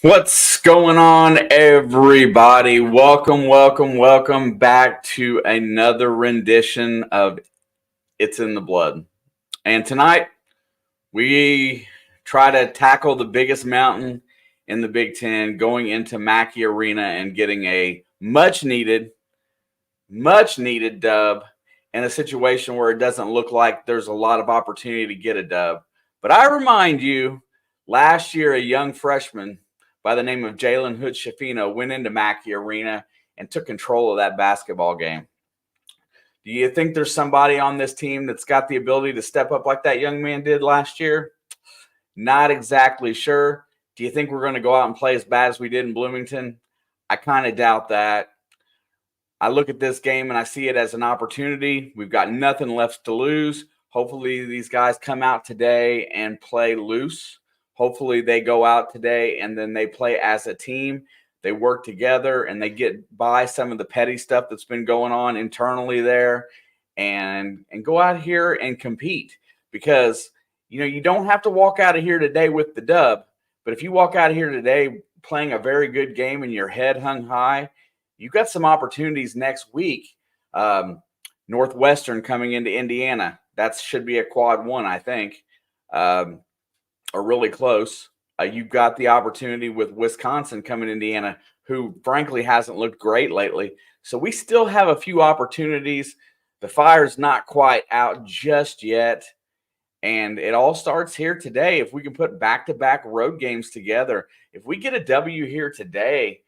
What's going on, everybody? Welcome back to another rendition of It's in the Blood. And tonight, we try to tackle the biggest mountain in the Big Ten, going into Mackey Arena and getting a much needed dub in a situation where it doesn't look like there's a lot of opportunity to get a dub. But I remind you, last year, a young freshman by the name of Jalen Hood Shafino went into Mackey Arena and took control of that basketball game. Do you think there's somebody on this team that's got the ability to step up like that young man did last year? Not exactly sure. Do you think we're going to go out and play as bad as we did in Bloomington? I kind of doubt that. I look at this game and I see it as an opportunity. We've got nothing left to lose. Hopefully these guys come out today and play loose. Hopefully they go out today and then they play as a team. They work together and they get by some of the petty stuff that's been going on internally there and go out here and compete. Because, you don't have to walk out of here today with the dub. But if you walk out of here today playing a very good game and your head hung high, you've got some opportunities next week. Northwestern coming into Indiana. That should be a quad one, I think. Are really close. You've got the opportunity with Wisconsin coming to Indiana, who frankly hasn't looked great lately. So we still have a few opportunities. The fire's not quite out just yet. And it all starts here today. If we can put back-to-back road games together, if we get a W here today,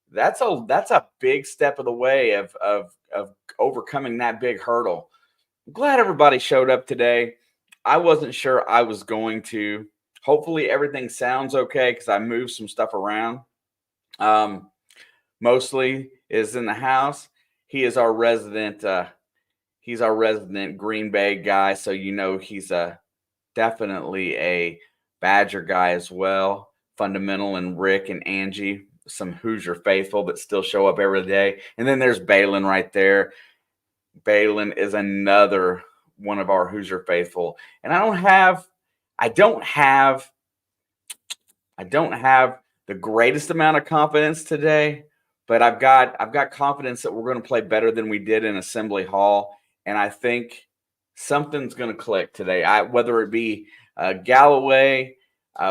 that's a big step of the way of overcoming that big hurdle. I'm glad everybody showed up today. I wasn't sure I was going to. Hopefully everything sounds okay because I moved some stuff around. Mostly is in the house. He is our resident. He's our resident Green Bay guy, so he's definitely a Badger guy as well. Fundamental and Rick and Angie, some Hoosier faithful that still show up every day. And then there's Balin right there. Balin is another one of our Hoosier faithful. And I don't have the greatest amount of confidence today, but I've got confidence that we're going to play better than we did in Assembly Hall. And I think something's going to click today. Whether it be Galloway,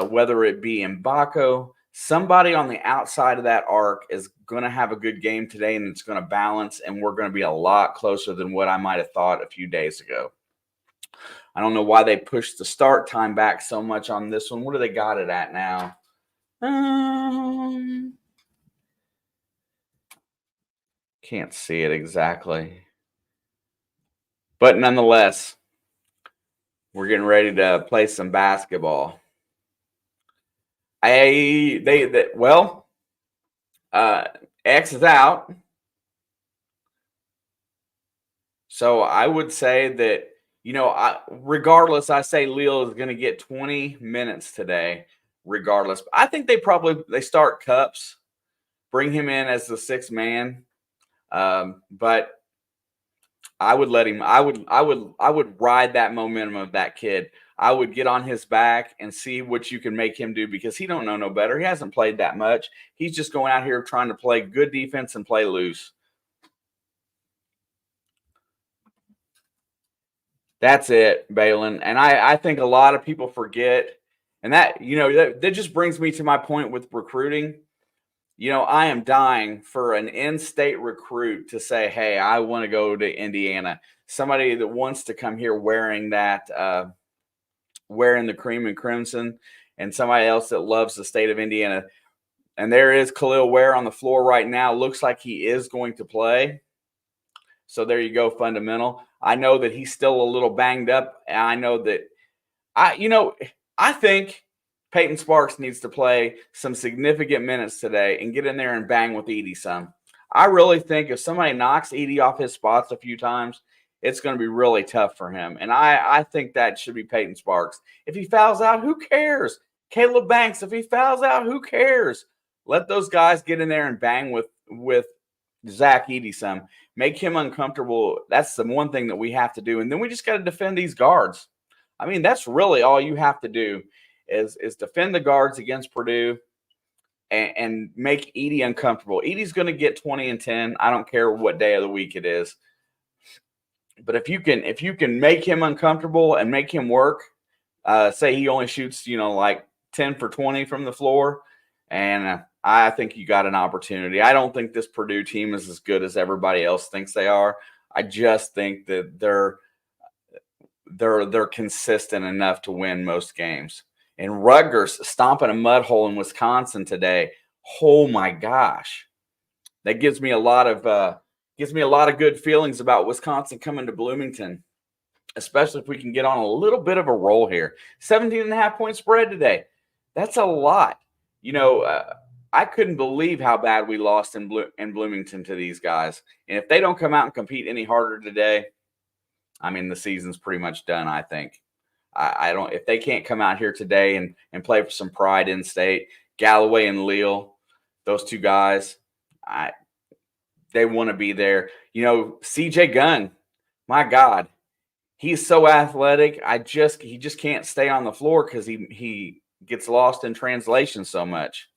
whether it be Mbako, somebody on the outside of that arc is going to have a good game today, and it's going to balance, and we're going to be a lot closer than what I might have thought a few days ago. I don't know why they pushed the start time back so much on this one. What do they got it at now? Can't see it exactly. But nonetheless, we're getting ready to play some basketball. X is out. So I would say that, regardless, I say Leo is going to get 20 minutes today, regardless. I think they start Cups, bring him in as the sixth man. But I would let him. I would ride that momentum of that kid. I would get on his back and see what you can make him do, because he don't know no better. He hasn't played that much. He's just going out here trying to play good defense and play loose. That's it, Balin. And I think a lot of people forget, and that just brings me to my point with recruiting. I am dying for an in-state recruit to say, hey, I want to go to Indiana. Somebody that wants to come here wearing that, wearing the cream and crimson, and somebody else that loves the state of Indiana. And there is kel'el Ware on the floor right now. Looks like he is going to play. So there you go, fundamental. I know that he's still a little banged up. And I know that I think Peyton Sparks needs to play some significant minutes today and get in there and bang with Edey some. I really think if somebody knocks Edey off his spots a few times, it's going to be really tough for him. And I think that should be Peyton Sparks. If he fouls out, who cares? Caleb Banks, if he fouls out, who cares? Let those guys get in there and bang with Zach Edey some. Make him uncomfortable. That's the one thing that we have to do. And then we just got to defend these guards. I mean, that's really all you have to do is defend the guards against Purdue and make Edie uncomfortable. Edie's going to get 20 and 10. I don't care what day of the week it is. But if you can make him uncomfortable and make him work, say he only shoots, like 10 for 20 from the floor, and I think you got an opportunity. I don't think this Purdue team is as good as everybody else thinks they are. I just think that they're consistent enough to win most games. And Rutgers stomping a mud hole in Wisconsin today. Oh my gosh, that gives me a lot of good feelings about Wisconsin coming to Bloomington, especially if we can get on a little bit of a roll here. 17.5-point spread today. That's a lot. I couldn't believe how bad we lost in Bloomington to these guys. And if they don't come out and compete any harder today, I mean, the season's pretty much done, I think. I don't. If they can't come out here today and play for some pride in state, Galloway and Leal, those two guys, they want to be there. CJ Gunn, my God, he's so athletic. He just can't stay on the floor because he gets lost in translation so much.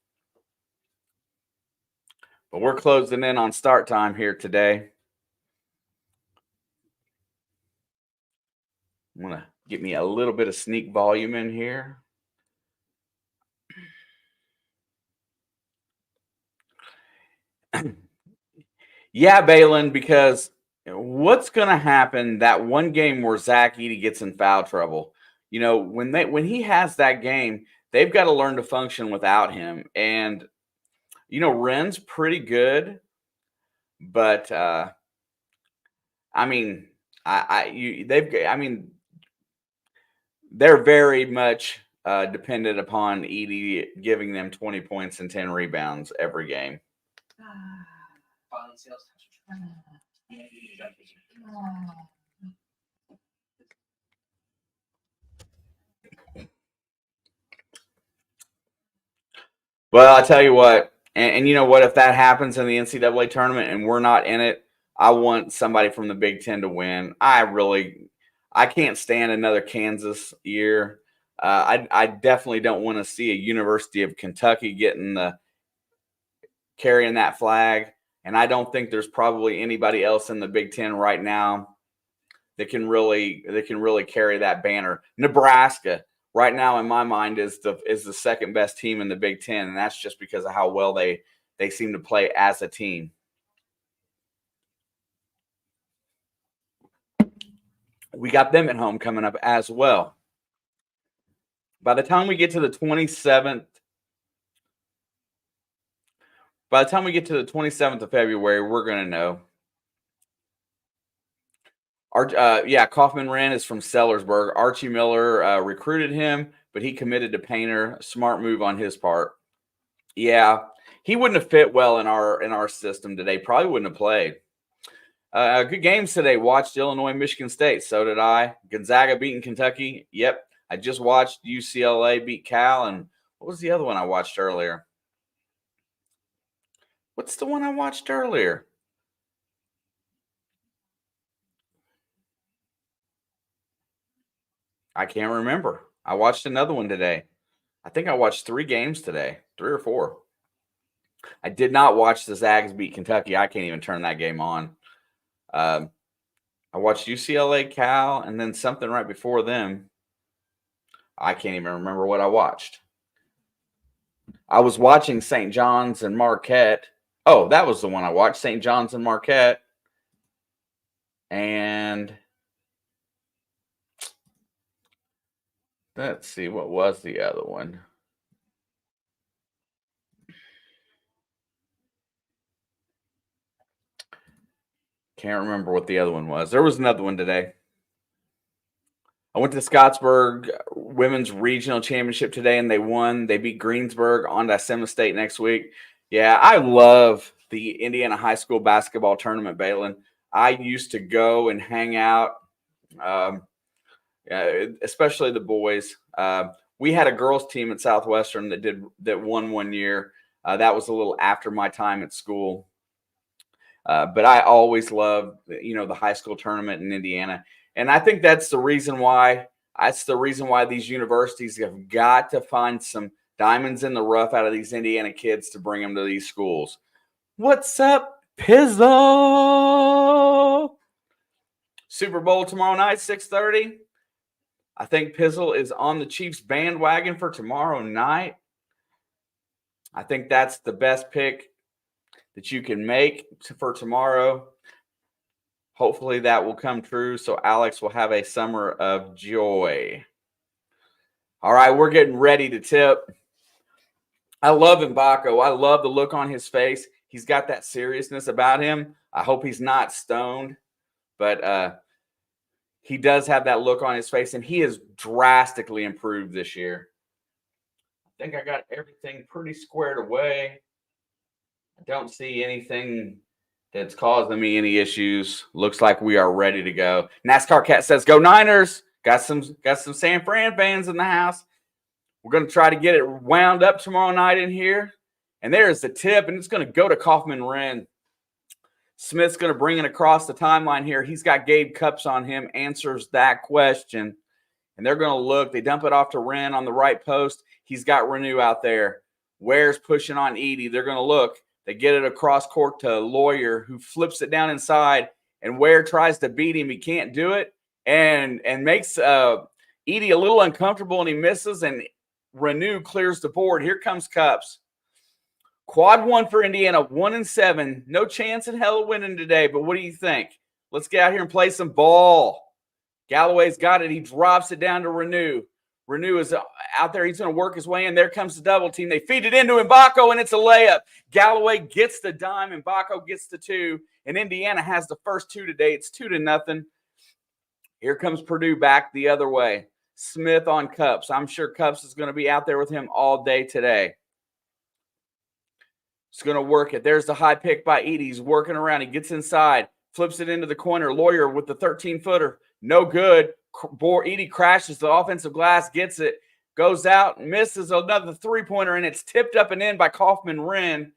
But we're closing in on start time here today. I'm going to get me a little bit of sneak volume in here. Yeah, Balin, because what's going to happen that one game where Zach Edey gets in foul trouble? When he has that game, they've got to learn to function without him. And Ren's pretty good, but they're very much dependent upon Edey giving them 20 points and 10 rebounds every game. Well, I tell you what, and you know what, if that happens in the NCAA tournament and we're not in it, I want somebody from the Big Ten to win. I can't stand another Kansas year. I definitely don't want to see a University of Kentucky carrying that flag. And I don't think there's probably anybody else in the Big Ten right now that can really carry that banner. Nebraska right now, in my mind, is the second best team in the Big Ten, and that's just because of how well they seem to play as a team. We got them at home coming up as well. By the time we get to the 27th, of February, we're going to know. Kaufman Wren is from Sellersburg. Archie Miller recruited him, but he committed to Painter. Smart move on his part. Yeah, he wouldn't have fit well in our system today. Probably wouldn't have played. Good games today. Watched Illinois, Michigan State. So did I. Gonzaga beating Kentucky. Yep. I just watched UCLA beat Cal. And what was the other one I watched earlier? What's the one I watched earlier? I can't remember. I watched another one today. I think I watched 3 games today, 3 or 4. I did not watch the Zags beat Kentucky. I can't even turn that game on. I watched UCLA, Cal, and then something right before them. I can't even remember what I watched. I was watching St. John's and Marquette. Oh, that was the one I watched, St. John's and Marquette. And let's see, what was the other one? Can't remember what the other one was. There was another one today. I went to Scottsburg Women's Regional Championship today, and they won. They beat Greensburg on to Sema State next week. Yeah, I love the Indiana high school basketball tournament, Balin. I used to go and hang out, especially the boys. We had a girls team at Southwestern that won one year. That was a little after my time at school. But I always loved, the high school tournament in Indiana. And I think that's the reason why these universities have got to find some diamonds in the rough out of these Indiana kids to bring them to these schools. What's up, Pizzle? Super Bowl tomorrow night, 6:30. I think Pizzle is on the Chiefs bandwagon for tomorrow night. I think that's the best pick that you can make for tomorrow. Hopefully that will come true, so Alex will have a summer of joy. All right, we're getting ready to tip. I love Mbako. I love the look on his face. He's got that seriousness about him. I hope he's not stoned, but he does have that look on his face, and he has drastically improved this year. I think I got everything pretty squared away. I don't see anything that's causing me any issues. Looks like we are ready to go. NASCAR Cat says, "Go Niners!" Got some San Fran fans in the house. We're going to try to get it wound up tomorrow night in here. And there's the tip, and it's going to go to Kaufman-Wren. Smith's going to bring it across the timeline here. He's got Gabe Cups on him, answers that question. And they're going to look. They dump it off to Wren on the right post. He's got Renew out there. Ware's pushing on Edie. They're going to look. They get it across court to Lawyer, who flips it down inside, and Ware tries to beat him. He can't do it, and makes Edie a little uncomfortable, and he misses, and Renew clears the board. Here comes Cups. Quad one for Indiana, 1-7. No chance in hell of winning today, but what do you think? Let's get out here and play some ball. Galloway's got it. He drops it down to Renew. Renew is out there. He's going to work his way in. There comes the double team. They feed it into Mbako, and it's a layup. Galloway gets the dime. Mbako gets the two, and Indiana has the first two today. It's 2-0. Here comes Purdue back the other way. Smith on Cups. I'm sure Cups is going to be out there with him all day today. He's going to work it. There's the high pick by Edie. He's working around. He gets inside, flips it into the corner. Lawyer with the 13-footer. No good. Edie crashes the offensive glass, gets it, goes out, misses another three-pointer, and it's tipped up and in by Kaufman-Wren.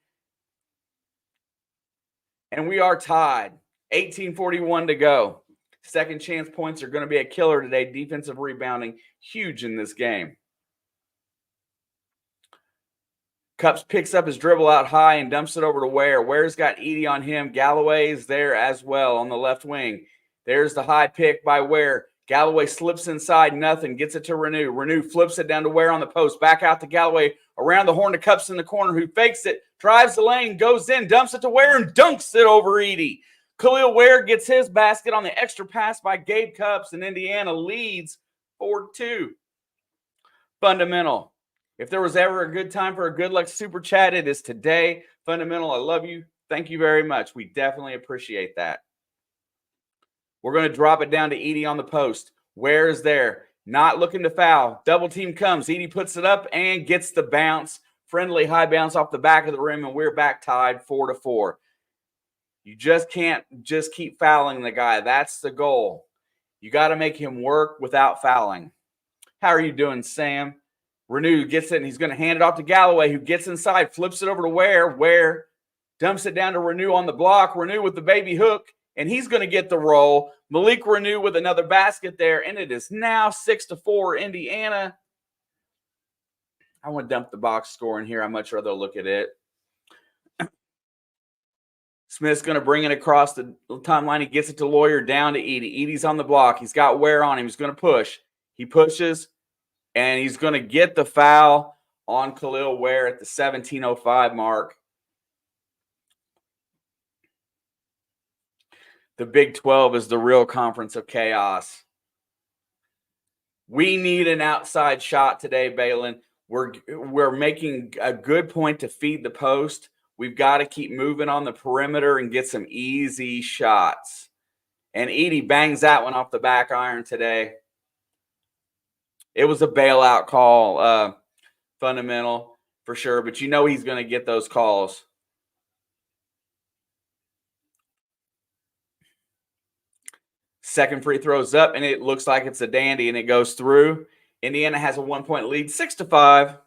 And we are tied. 18:41 to go. Second chance points are going to be a killer today. Defensive rebounding, huge in this game. Cups picks up his dribble out high and dumps it over to Ware. Ware's got Edie on him. Galloway is there as well on the left wing. There's the high pick by Ware. Galloway slips inside, nothing, gets it to Renew. Renew flips it down to Ware on the post, back out to Galloway, around the horn to Cups in the corner, who fakes it, drives the lane, goes in, dumps it to Ware, and dunks it over Edie. Kel'el Ware gets his basket on the extra pass by Gabe Cups, and Indiana leads 4-2. Fundamental. If there was ever a good time for a good luck super chat, it is today. Fundamental, I love you. Thank you very much. We definitely appreciate that. We're going to drop it down to Edie on the post. Ware is there. Not looking to foul. Double team comes. Edie puts it up and gets the bounce. Friendly high bounce off the back of the rim, and we're back tied 4-4. You just can't just keep fouling the guy. That's the goal. You got to make him work without fouling. How are you doing, Sam? Renew gets it, and he's going to hand it off to Galloway, who gets inside, flips it over to Ware. Ware dumps it down to Renew on the block. Renew with the baby hook, and he's going to get the roll. Malik Renew with another basket there, and it is now 6-4 Indiana. I want to dump the box score in here. I'd much rather look at it. Smith's going to bring it across the timeline. He gets it to Lawyer, down to Edie. Edie's on the block. He's got Ware on him. He's going to push. He pushes, and he's going to get the foul on Kel'el Ware at the 17:05 mark. The Big 12 is the real conference of chaos. We need an outside shot today, Balin. We're making a good point to feed the post. We've got to keep moving on the perimeter and get some easy shots. And Edie bangs that one off the back iron today. It was a bailout call, fundamental for sure, but you know he's going to get those calls. Second free throw's up, and it looks like it's a dandy, and it goes through. Indiana has a 1-point lead, 6-5.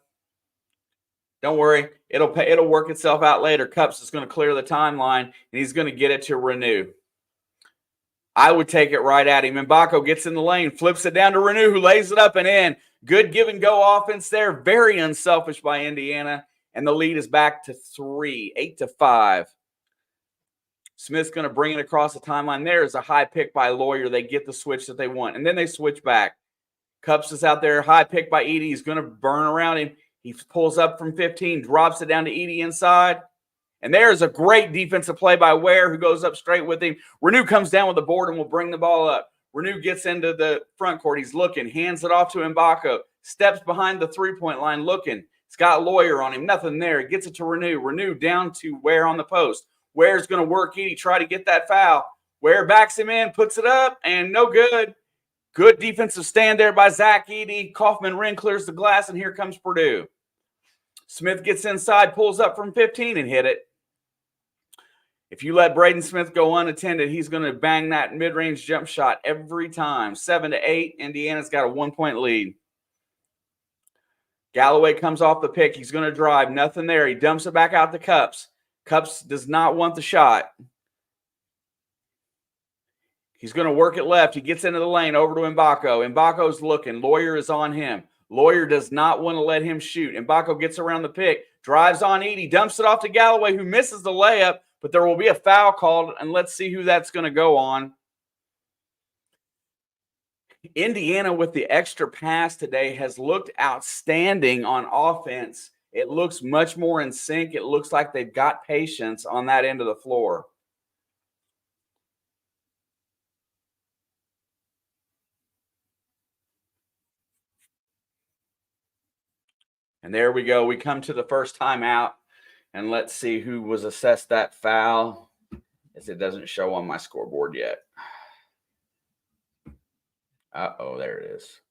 Don't worry, it'll work itself out later. Cups is going to clear the timeline, and he's going to get it to Renew. I would take it right at him. Mbako gets in the lane, flips it down to Renew, who lays it up and in. Good give and go offense there. Very unselfish by Indiana. And the lead is back to 3, 8-5. Smith's going to bring it across the timeline. There's a high pick by Lawyer. They get the switch that they want. And then they switch back. Cups is out there. High pick by Edie. He's going to burn around him. He pulls up from 15, drops it down to Edie inside. And there's a great defensive play by Ware, who goes up straight with him. Renew comes down with the board and will bring the ball up. Renew gets into the front court. He's looking, hands it off to Mbako, steps behind the three-point line looking. He's got Lawyer on him, nothing there. He gets it to Renew. Renew down to Ware on the post. Ware's going to work Edie, try to get that foul. Ware backs him in, puts it up, and no good. Good defensive stand there by Zach Edey. Kaufman Wren clears the glass, and here comes Purdue. Smith gets inside, pulls up from 15, and hit it. If you let Braden Smith go unattended, he's going to bang that mid-range jump shot every time. 7-8, Indiana's got a 1-point lead. Galloway comes off the pick. He's going to drive. Nothing there. He dumps it back out to Cups. Cups does not want the shot. He's going to work it left. He gets into the lane over to Mbako. Mbako's looking. Lawyer is on him. Lawyer does not want to let him shoot. Mbako gets around the pick, drives on Edey, dumps it off to Galloway, who misses the layup, but there will be a foul called, and let's see who that's going to go on. Indiana, with the extra pass today, has looked outstanding on offense. It looks much more in sync. It looks like they've got patience on that end of the floor. And there we go. We come to the first timeout, and let's see who was assessed that foul, as it doesn't show on my scoreboard yet. Uh-oh, there it is.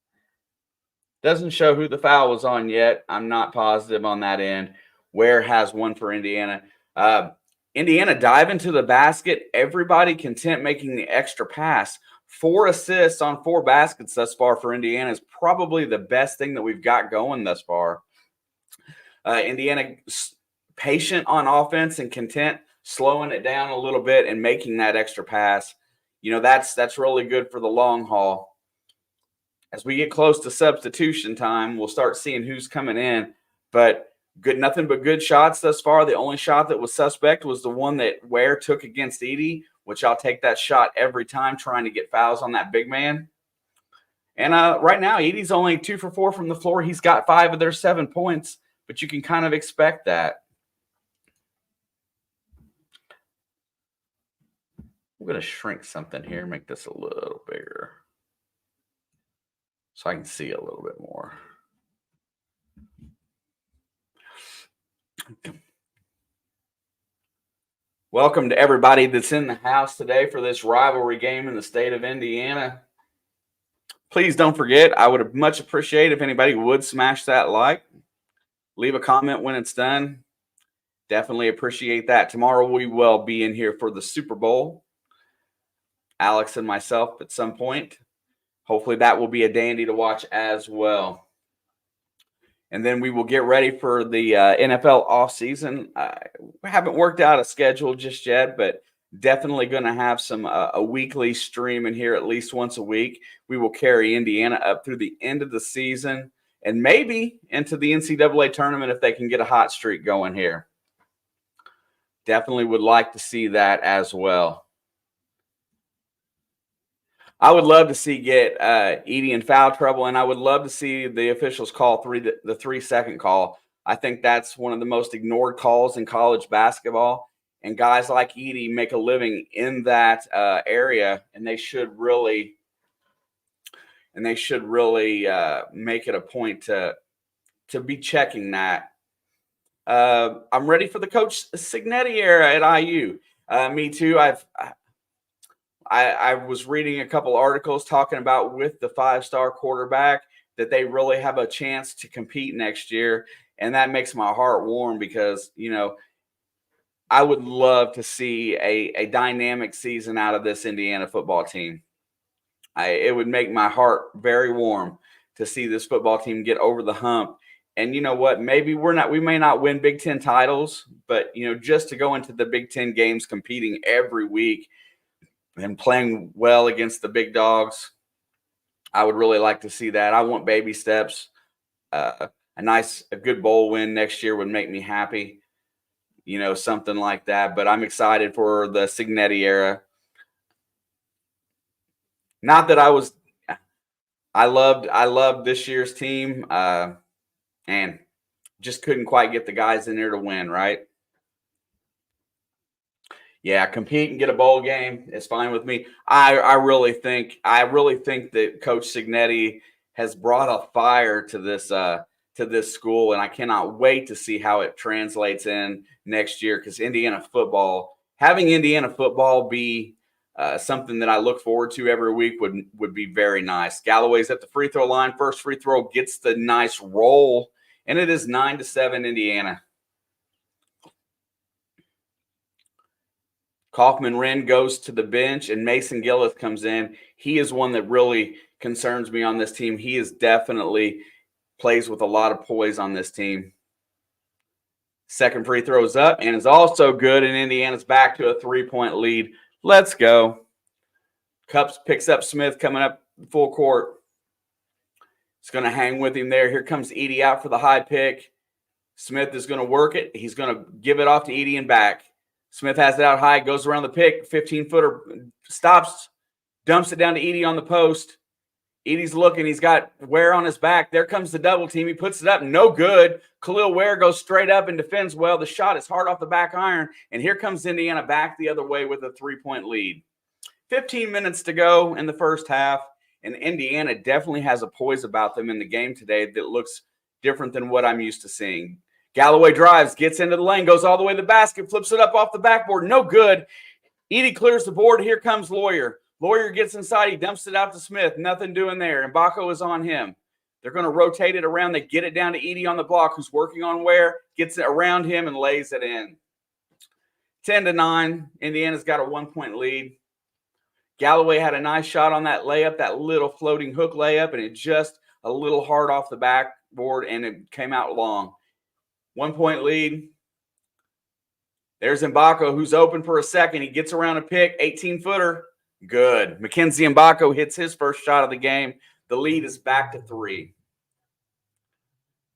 Doesn't show who the foul was on yet. I'm not positive on that end. Ware has one for Indiana. Indiana diving to the basket. Everybody content making the extra pass. 4 assists on 4 baskets thus far for Indiana is probably the best thing that we've got going thus far. Indiana patient on offense and content, slowing it down a little bit and making that extra pass. You know, that's really good for the long haul. As we get close to substitution time, we'll start seeing who's coming in. But nothing but good shots thus far. The only shot that was suspect was the one that Ware took against Edey, which I'll take that shot every time, trying to get fouls on that big man. And right now, Edey's only 2 for 4 from the floor. He's got 5 of their 7 points, but you can kind of expect that. I'm going to shrink something here, make this a little bigger, so I can see a little bit more. Welcome to everybody that's in the house today for this rivalry game in the state of Indiana. Please don't forget, I would much appreciate if anybody would smash that like. Leave a comment when it's done. Definitely appreciate that. Tomorrow we will be in here for the Super Bowl. Alex and myself at some point. Hopefully that will be a dandy to watch as well. And then we will get ready for the NFL offseason. We haven't worked out a schedule just yet, but definitely going to have some a weekly stream in here at least once a week. We will carry Indiana up through the end of the season and maybe into the NCAA tournament if they can get a hot streak going here. Definitely would like to see that as well. I would love to see get Edey in foul trouble, and I would love to see the officials call the 3-second call. I think that's one of the most ignored calls in college basketball, and guys like Edey make a living in that area, and they should really make it a point to be checking that. I'm ready for the Coach Cignetti era at IU. Me too. I was reading a couple articles talking about with the 5-star quarterback that they really have a chance to compete next year. And that makes my heart warm because, you know, I would love to see a dynamic season out of this Indiana football team. It would make my heart very warm to see this football team get over the hump. And you know what? Maybe we may not win Big Ten titles, but, you know, just to go into the Big Ten games competing every week and playing well against the big dogs, I would really like to see that. I want baby steps. A good bowl win next year would make me happy. Something like that. But I'm excited for the Cignetti era. Not that I loved this year's team, and just couldn't quite get the guys in there to win, right? Yeah, compete and get a bowl game is fine with me. I really think that Coach Cignetti has brought a fire to this school, and I cannot wait to see how it translates in next year. Because having Indiana football be something that I look forward to every week would be very nice. Galloway's at the free throw line. First free throw gets the nice roll, and it is 9-7 Indiana. Kaufman Wren goes to the bench, and Mason Gillis comes in. He is one that really concerns me on this team. He is definitely plays with a lot of poise on this team. Second free throw is up and is also good, and Indiana's back to a 3-point lead. Let's go. Cups picks up Smith coming up full court. It's going to hang with him there. Here comes Edey out for the high pick. Smith is going to work it. He's going to give it off to Edey and back. Smith has it out high, goes around the pick, 15-footer, stops, dumps it down to Edey on the post. Edey's looking. He's got Ware on his back. There comes the double team. He puts it up. No good. Kel'el Ware goes straight up and defends well. The shot is hard off the back iron, and here comes Indiana back the other way with a 3-point lead. 15 minutes to go in the first half, and Indiana definitely has a poise about them in the game today that looks different than what I'm used to seeing. Galloway drives, gets into the lane, goes all the way to the basket, flips it up off the backboard. No good. Edey clears the board. Here comes Lawyer. Lawyer gets inside. He dumps it out to Smith. Nothing doing there. And Mbako is on him. They're going to rotate it around. They get it down to Edey on the block, who's working on Ware, gets it around him and lays it in. 10-9. Indiana's got a 1-point lead. Galloway had a nice shot on that layup, that little floating hook layup, and it just a little hard off the backboard, and it came out long. 1-point lead. There's Mbako, who's open for a second. He gets around a pick, 18-footer. Good. Mackenzie Mbako hits his first shot of the game. The lead is back to 3.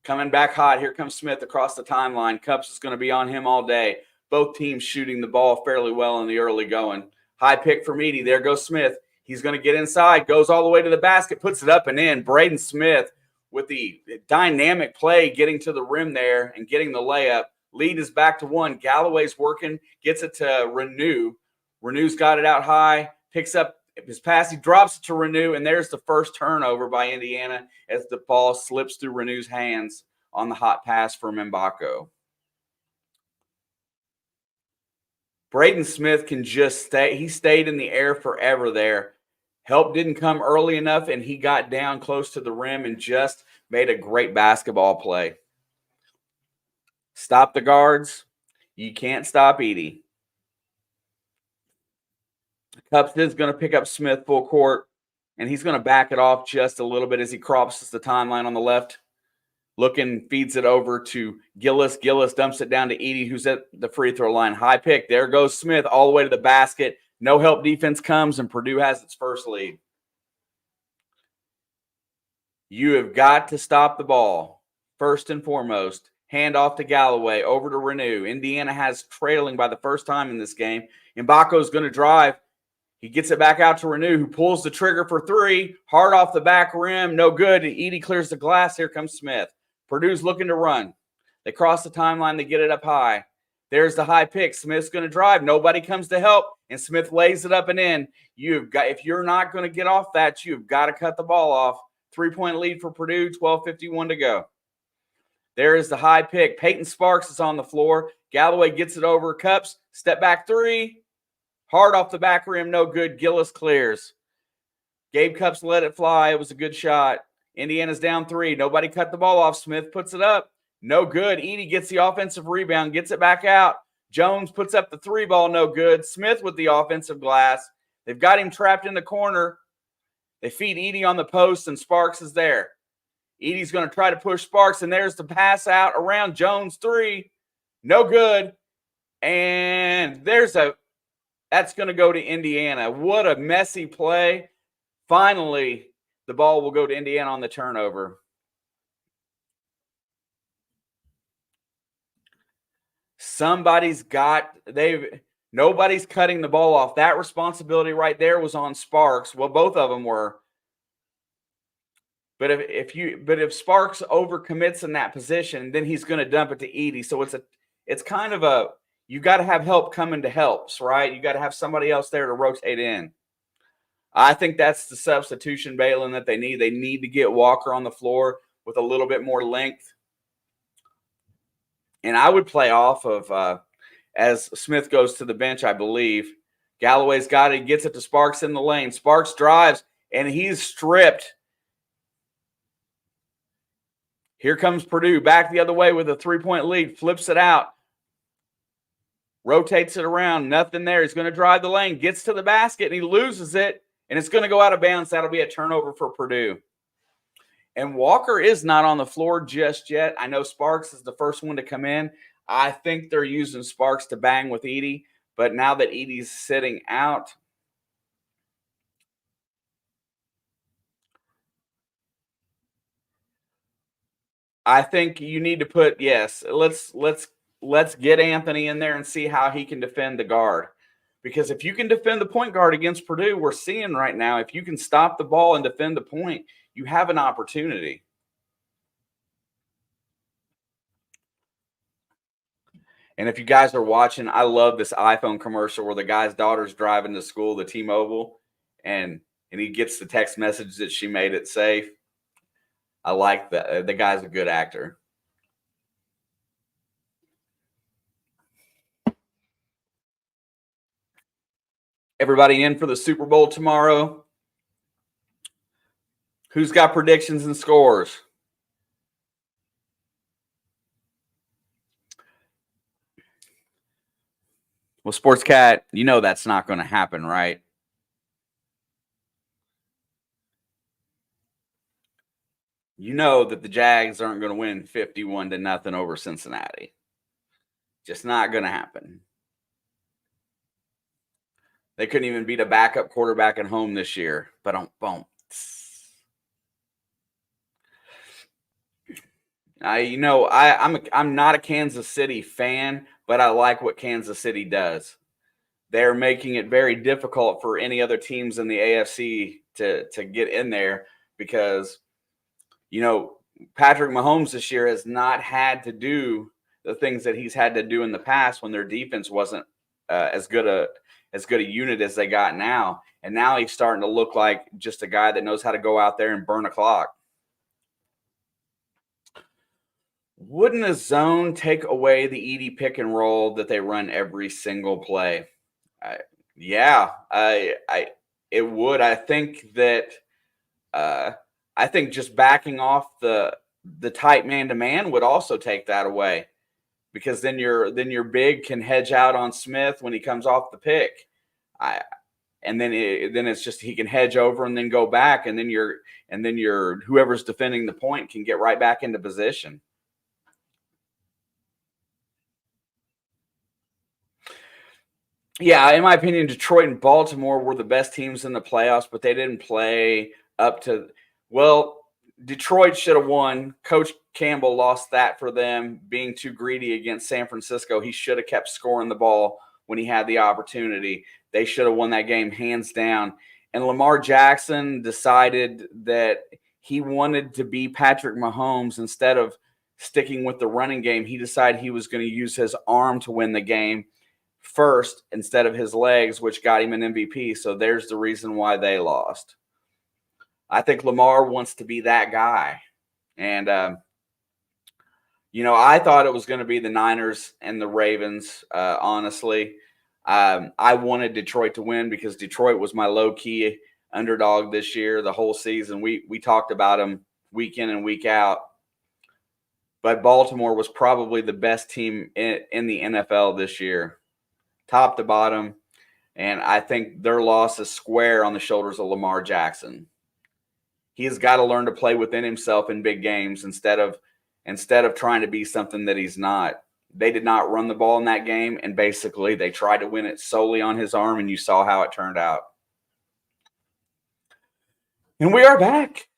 Coming back hot. Here comes Smith across the timeline. Cups is going to be on him all day. Both teams shooting the ball fairly well in the early going. High pick from Edey. There goes Smith. He's going to get inside. Goes all the way to the basket. Puts it up and in. Braden Smith with the dynamic play getting to the rim there and getting the layup. Lead is back to 1. Galloway's working. Gets it to Renew. Renew's got it out high. Picks up his pass. He drops it to Renew, and there's the first turnover by Indiana as the ball slips through Renew's hands on the hot pass from Mbako. Braden Smith can just stay. He stayed in the air forever there. Help didn't come early enough, and he got down close to the rim and just made a great basketball play. Stop the guards. You can't stop Edey. Cups is going to pick up Smith full court, and he's going to back it off just a little bit as he crosses the timeline on the left. Looking, feeds it over to Gillis. Gillis dumps it down to Edey, who's at the free throw line. High pick. There goes Smith all the way to the basket. No help defense comes, and Purdue has its first lead. You have got to stop the ball. First and foremost, hand off to Galloway, over to Renew. Indiana has trailing by the first time in this game. Mbako is going to drive. He gets it back out to Renew, who pulls the trigger for 3. Hard off the back rim. No good. Edey clears the glass. Here comes Smith. Purdue's looking to run. They cross the timeline. They get it up high. There's the high pick. Smith's going to drive. Nobody comes to help, and Smith lays it up and in. If you're not going to get off that, you've got to cut the ball off. 3-point lead for Purdue, 12:51 to go. There is the high pick. Peyton Sparks is on the floor. Galloway gets it over. Cups. Step back 3. Hard off the back rim. No good. Gillis clears. Gabe Cups let it fly. It was a good shot. Indiana's down 3. Nobody cut the ball off. Smith puts it up. No good. Edey gets the offensive rebound. Gets it back out. Jones puts up the 3 ball. No good. Smith with the offensive glass. They've got him trapped in the corner. They feed Edey on the post, and Sparks is there. Edey's going to try to push Sparks, and there's the pass out around Jones 3. No good. And that's going to go to Indiana. What a messy play. Finally, The ball will go to Indiana on the turnover. Nobody's cutting the ball off. That responsibility right there was on Sparks. Well, both of them were. But if Sparks overcommits in that position, then he's going to dump it to Edey. So it's kind of a, you got to have help coming to helps, right? You got to have somebody else there to rotate in. I think that's the substitution, Balin, that they need. They need to get Walker on the floor with a little bit more length. And I would play off of as Smith goes to the bench, I believe. Galloway's got it. He gets it to Sparks in the lane. Sparks drives, and he's stripped. Here comes Purdue back the other way with a 3-point lead. Flips it out. Rotates it around. Nothing there. He's going to drive the lane. Gets to the basket, and he loses it. And it's going to go out of bounds. That'll be a turnover for Purdue. And Walker is not on the floor just yet. I know Sparks is the first one to come in. I think they're using Sparks to bang with Edey. But now that Edey's sitting out, I think you need to put, yes, let's get Anthony in there and see how he can defend the guard. Because if you can defend the point guard against Purdue, we're seeing right now, if you can stop the ball and defend the point, you have an opportunity. And if you guys are watching, I love this iPhone commercial where the guy's daughter's driving to school, the T-Mobile, and he gets the text message that she made it safe. I like that. The guy's a good actor. Everybody in for the Super Bowl tomorrow? Who's got predictions and scores? Well, Sports Cat, you know that's not going to happen, right? You know that the Jags aren't going to win 51-0 over Cincinnati. Just not going to happen. They couldn't even beat a backup quarterback at home this year. But I'm not a Kansas City fan, but I like what Kansas City does. They're making it very difficult for any other teams in the AFC to get in there because, Patrick Mahomes this year has not had to do the things that he's had to do in the past when their defense wasn't as good a unit as they got now. And now he's starting to look like just a guy that knows how to go out there and burn a clock. Wouldn't a zone take away the Edey pick and roll that they run every single play? It would. I think that just backing off the tight man-to-man would also take that away, because then your big can hedge out on Smith when he comes off the pick. Then it's just he can hedge over and then go back, and then your whoever's defending the point can get right back into position. Yeah, in my opinion, Detroit and Baltimore were the best teams in the playoffs, but they didn't play up to – well, Detroit should have won. Coach Campbell lost that for them, being too greedy against San Francisco. He should have kept scoring the ball when he had the opportunity. They should have won that game hands down. And Lamar Jackson decided that he wanted to be Patrick Mahomes instead of sticking with the running game. He decided he was going to use his arm to win the game first instead of his legs, which got him an MVP. So there's the reason why they lost. I think Lamar wants to be that guy. And, I thought it was going to be the Niners and the Ravens, honestly. I wanted Detroit to win because Detroit was my low-key underdog this year, the whole season. We talked about them week in and week out. But Baltimore was probably the best team in the NFL this year, top to bottom. And I think their loss is square on the shoulders of Lamar Jackson. He has got to learn to play within himself in big games instead of trying to be something that he's not. They did not run the ball in that game, and basically they tried to win it solely on his arm, and you saw how it turned out. And we are back.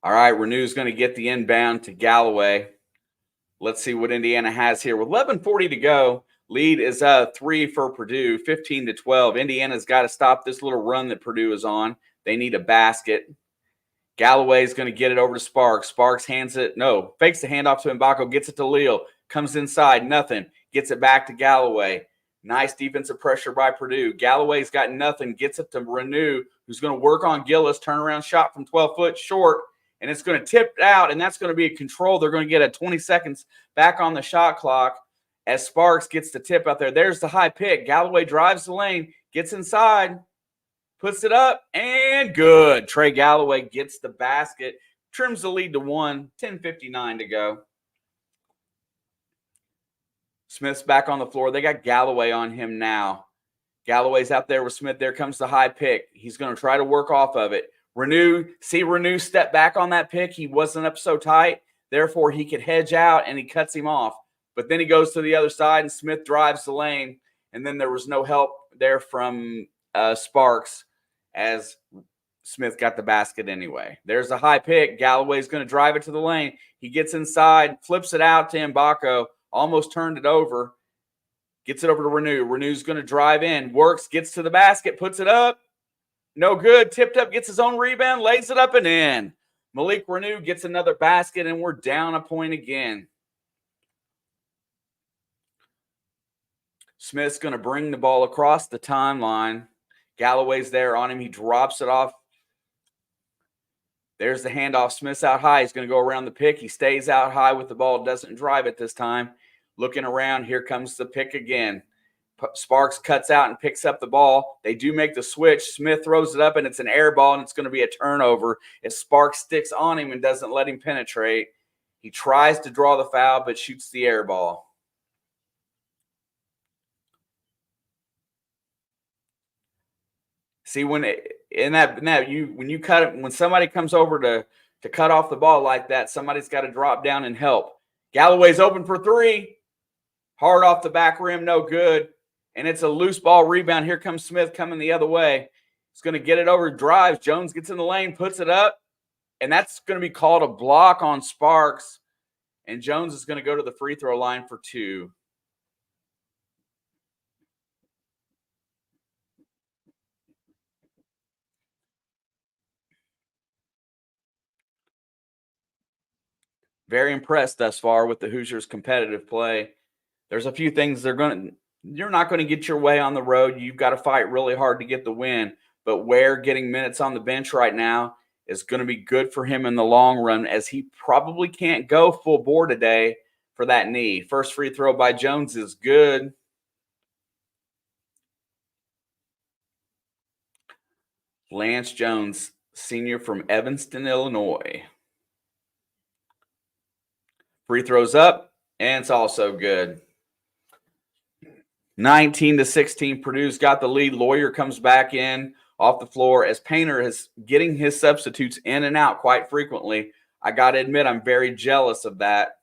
All right, Renew's going to get the inbound to Galloway. Let's see what Indiana has here. With 11:40 to go, lead is 3 for Purdue, 15-12. Indiana's got to stop this little run that Purdue is on. They need a basket. Galloway's going to get it over to Sparks. Sparks fakes the handoff to Mbako, gets it to Leal, comes inside, nothing, gets it back to Galloway. Nice defensive pressure by Purdue. Galloway's got nothing, gets it to Renew, who's going to work on Gillis, turnaround shot from 12 foot short, and it's going to tip out, and that's going to be a control. They're going to get a 20 seconds back on the shot clock as Sparks gets the tip out there. There's the high pick. Galloway drives the lane, gets inside, puts it up, and good. Trey Galloway gets the basket, trims the lead to 1, 10:59 to go. Smith's back on the floor. They got Galloway on him now. Galloway's out there with Smith. There comes the high pick. He's going to try to work off of it. Renew step back on that pick. He wasn't up so tight. Therefore, he could hedge out, and he cuts him off. But then he goes to the other side, and Smith drives the lane. And then there was no help there from Sparks as Smith got the basket anyway. There's a high pick. Galloway's going to drive it to the lane. He gets inside, flips it out to Mbako, almost turned it over, gets it over to Renew. Renew's going to drive in, works, gets to the basket, puts it up. No good. Tipped up, gets his own rebound, lays it up and in. Malik Renew gets another basket, and we're down a point again. Smith's going to bring the ball across the timeline. Galloway's there on him. He drops it off. There's the handoff. Smith's out high. He's going to go around the pick. He stays out high with the ball. Doesn't drive it this time. Looking around. Here comes the pick again. Sparks cuts out and picks up the ball. They do make the switch. Smith throws it up, and it's an air ball, and it's going to be a turnover as Sparks sticks on him and doesn't let him penetrate. He tries to draw the foul, but shoots the air ball. See, when somebody comes over to cut off the ball like that, somebody's got to drop down and help. Galloway's open for 3. Hard off the back rim, no good. And it's a loose ball rebound. Here comes Smith coming the other way. He's going to get it over, drives. Jones gets in the lane, puts it up. And that's going to be called a block on Sparks. And Jones is going to go to the free throw line for 2. Very impressed thus far with the Hoosiers' competitive play. There's a few things you're not going to get your way on the road. You've got to fight really hard to get the win. But Ware getting minutes on the bench right now is going to be good for him in the long run, as he probably can't go full bore today for that knee. First free throw by Jones is good. Lance Jones, senior from Evanston, Illinois. Free throws up, and it's also good. 19-16, Purdue's got the lead. Lawyer comes back in off the floor as Painter is getting his substitutes in and out quite frequently. I got to admit, I'm very jealous of that.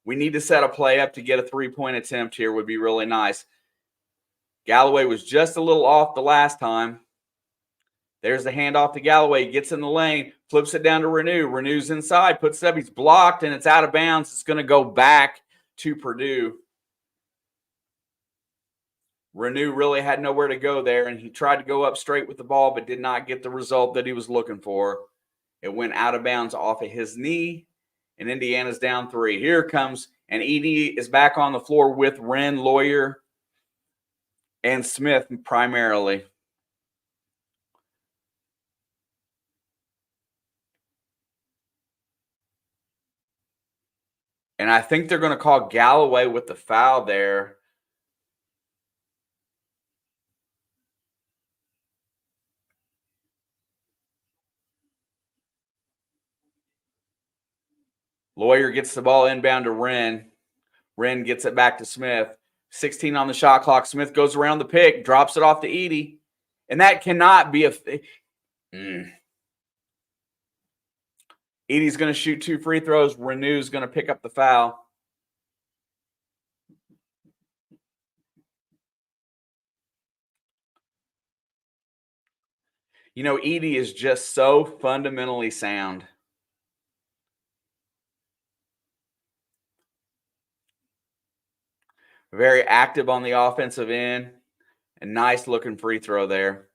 We need to set a play up to get a 3-point attempt here. Would be really nice. Galloway was just a little off the last time. There's the handoff to Galloway. He gets in the lane, flips it down to Renew. Renew's inside, puts it up. He's blocked, and it's out of bounds. It's going to go back to Purdue. Renew really had nowhere to go there, and he tried to go up straight with the ball, but did not get the result that he was looking for. It went out of bounds off of his knee, and Indiana's down 3. Here it comes, and Edie is back on the floor with Wren, Lawyer, and Smith primarily. And I think they're going to call Galloway with the foul there. Lawyer gets the ball inbound to Wren. Wren gets it back to Smith. 16 on the shot clock. Smith goes around the pick, drops it off to Edie. And that cannot be a Edie's going to shoot 2 free throws. Renew's going to pick up the foul. You know, Edie is just so fundamentally sound. Very active on the offensive end. A nice looking free throw there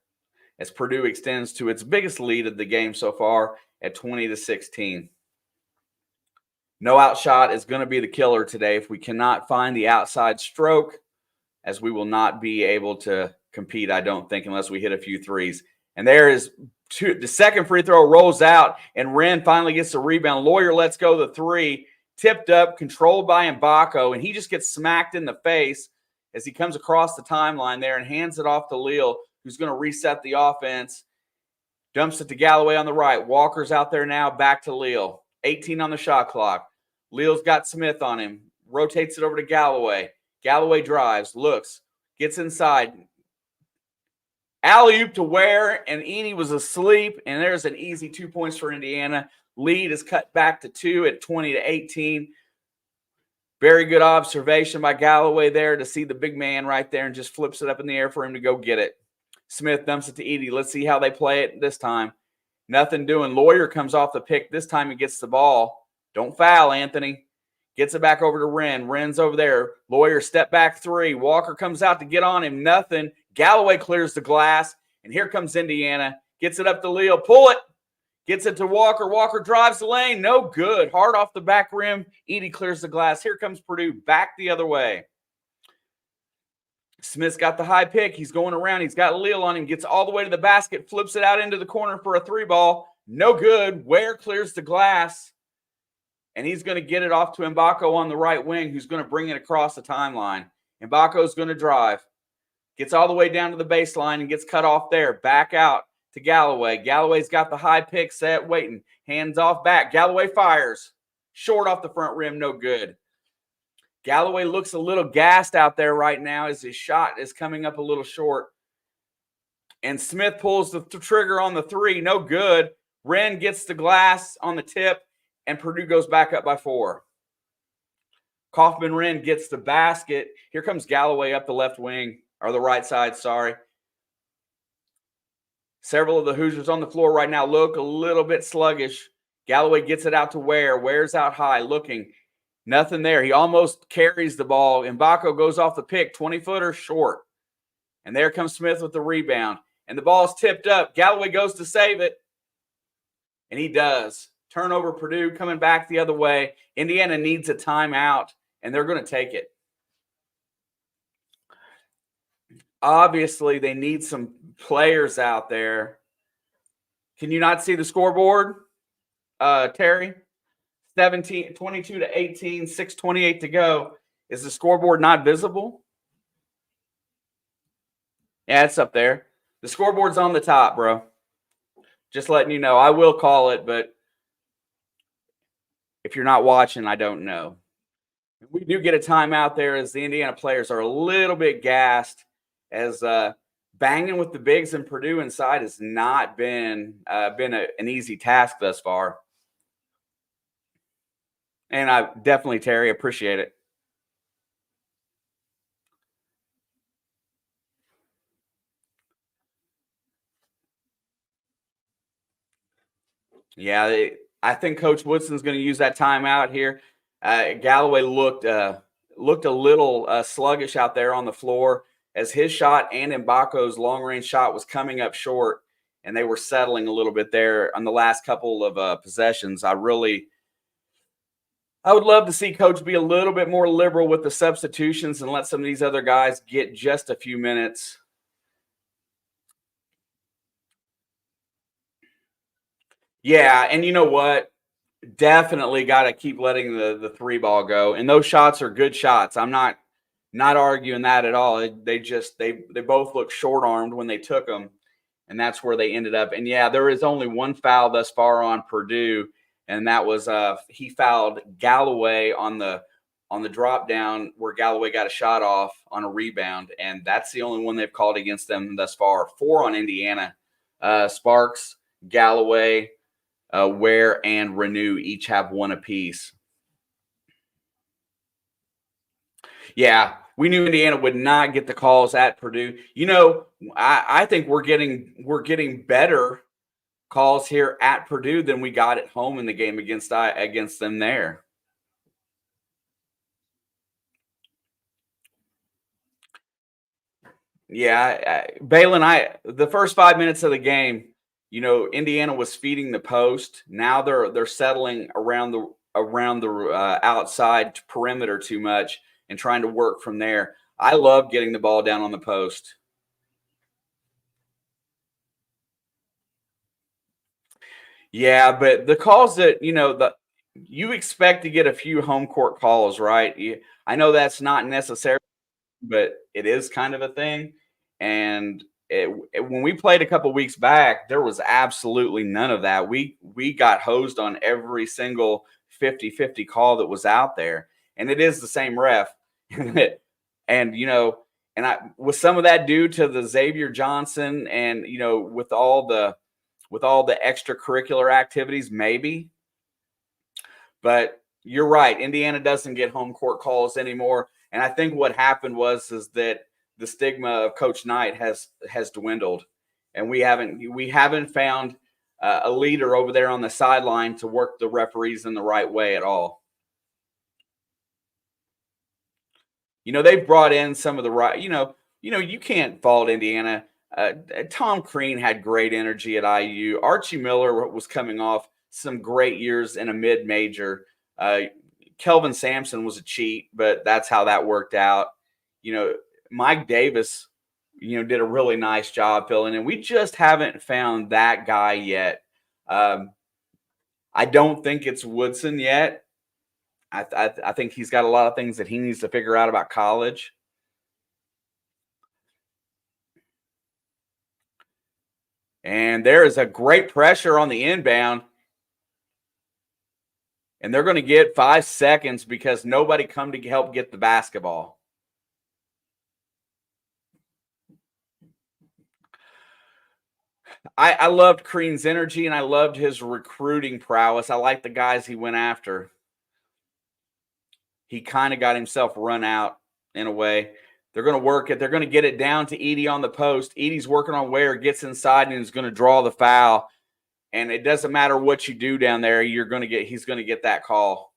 as Purdue extends to its biggest lead of the game so far at 20-16. No outshot is going to be the killer today if we cannot find the outside stroke, as we will not be able to compete, I don't think, unless we hit a few threes. And there is the second free throw rolls out, and Wren finally gets the rebound. Lawyer lets go the three, tipped up, controlled by Mbako, and he just gets smacked in the face as he comes across the timeline there and hands it off to Leal, who's going to reset the offense. Dumps it to Galloway on the right. Walker's out there now, back to Leal. 18 on the shot clock. Leal's got Smith on him. Rotates it over to Galloway. Galloway drives, looks, gets inside. Alley-oop to Ware, and Edie was asleep, and there's an easy 2 points for Indiana. Lead is cut back to 2 at 20-18. Very good observation by Galloway there to see the big man right there and just flips it up in the air for him to go get it. Smith dumps it to Edie. Let's see how they play it this time. Nothing doing. Lawyer comes off the pick. This time he gets the ball. Don't foul, Anthony. Gets it back over to Wren. Wren's over there. Lawyer step back three. Walker comes out to get on him. Nothing. Galloway clears the glass. And here comes Indiana. Gets it up to Leal. Pull it. Gets it to Walker. Walker drives the lane. No good. Hard off the back rim. Edie clears the glass. Here comes Purdue back the other way. Smith's got the high pick. He's going around. He's got Leal on him. Gets all the way to the basket. Flips it out into the corner for a three ball. No good. Ware clears the glass. And he's going to get it off to Mbako on the right wing, who's going to bring it across the timeline. Mbako's going to drive. Gets all the way down to the baseline and gets cut off there. Back out to Galloway. Galloway's got the high pick set, waiting. Hands off back. Galloway fires. Short off the front rim, no good. Galloway looks a little gassed out there right now as his shot is coming up a little short. And Smith pulls the trigger on the three, no good. Wren gets the glass on the tip, and Purdue goes back up by 4. Kaufman-Wren gets the basket. Here comes Galloway up the left wing, or the right side, sorry. Several of the Hoosiers on the floor right now look a little bit sluggish. Galloway gets it out to Ware. Ware's out high, looking. Nothing there. He almost carries the ball. Mbako goes off the pick, 20-footer, short. And there comes Smith with the rebound. And the ball's tipped up. Galloway goes to save it. And he does. Turnover, Purdue coming back the other way. Indiana needs a timeout, and they're going to take it. Obviously, they need some players out there. Can you not see the scoreboard, Terry? 22-18, 6:28 to go. Is the scoreboard not visible? Yeah, it's up there. The scoreboard's on the top, bro. Just letting you know. I will call it, but if you're not watching, I don't know. We do get a timeout there as the Indiana players are a little bit gassed, as banging with the bigs in Purdue inside has not been an easy task thus far. And I definitely, Terry, appreciate it. Yeah, I think Coach Woodson's going to use that timeout here. Galloway looked a little sluggish out there on the floor as his shot and Mbako's long-range shot was coming up short, and they were settling a little bit there on the last couple of possessions. I would love to see Coach be a little bit more liberal with the substitutions and let some of these other guys get just a few minutes. Yeah, and you know what? Definitely got to keep letting the three ball go. And those shots are good shots. I'm not arguing that at all. They both look short-armed when they took them, and that's where they ended up. And, yeah, there is only one foul thus far on Purdue, and that was he fouled Galloway on the drop down where Galloway got a shot off on a rebound, and that's the only one they've called against them thus far. 4 on Indiana. Sparks, Galloway, Ware, and Renew each have 1 apiece. Yeah, We knew Indiana would not get the calls at Purdue. You know, I think we're getting better calls here at Purdue than we got at home in the game against them there. Yeah, Balin, the first 5 minutes of the game, you know, Indiana was feeding the post. Now they're settling around the outside perimeter too much and trying to work from there. I love getting the ball down on the post. Yeah, but the calls that you expect to get a few home court calls, right? I know that's not necessary, but it is kind of a thing. And when we played a couple weeks back, there was absolutely none of that. We got hosed on every single 50-50 call that was out there, and it is the same ref. and you know, and I was some of that due to the Xavier Johnson, and with all the extracurricular activities, maybe. But you're right. Indiana doesn't get home court calls anymore. And I think what happened is that the stigma of Coach Knight has dwindled, and we haven't found a leader over there on the sideline to work the referees in the right way at all. They've brought in some of the right. You can't fault Indiana. Tom Crean had great energy at IU. Archie Miller was coming off some great years in a mid-major. Kelvin Sampson was a cheat, but that's how that worked out. Mike Davis, did a really nice job filling in. We just haven't found that guy yet. I don't think it's Woodson yet. I think he's got a lot of things that he needs to figure out about college. And there is a great pressure on the inbound. And they're going to get 5 seconds because nobody come to help get the basketball. I loved Crean's energy, and I loved his recruiting prowess. I like the guys he went after. He kind of got himself run out in a way. They're going to work it. They're going to get it down to Edey on the post. Edey's working on Ware, gets inside, and is going to draw the foul. And it doesn't matter what you do down there, he's going to get that call.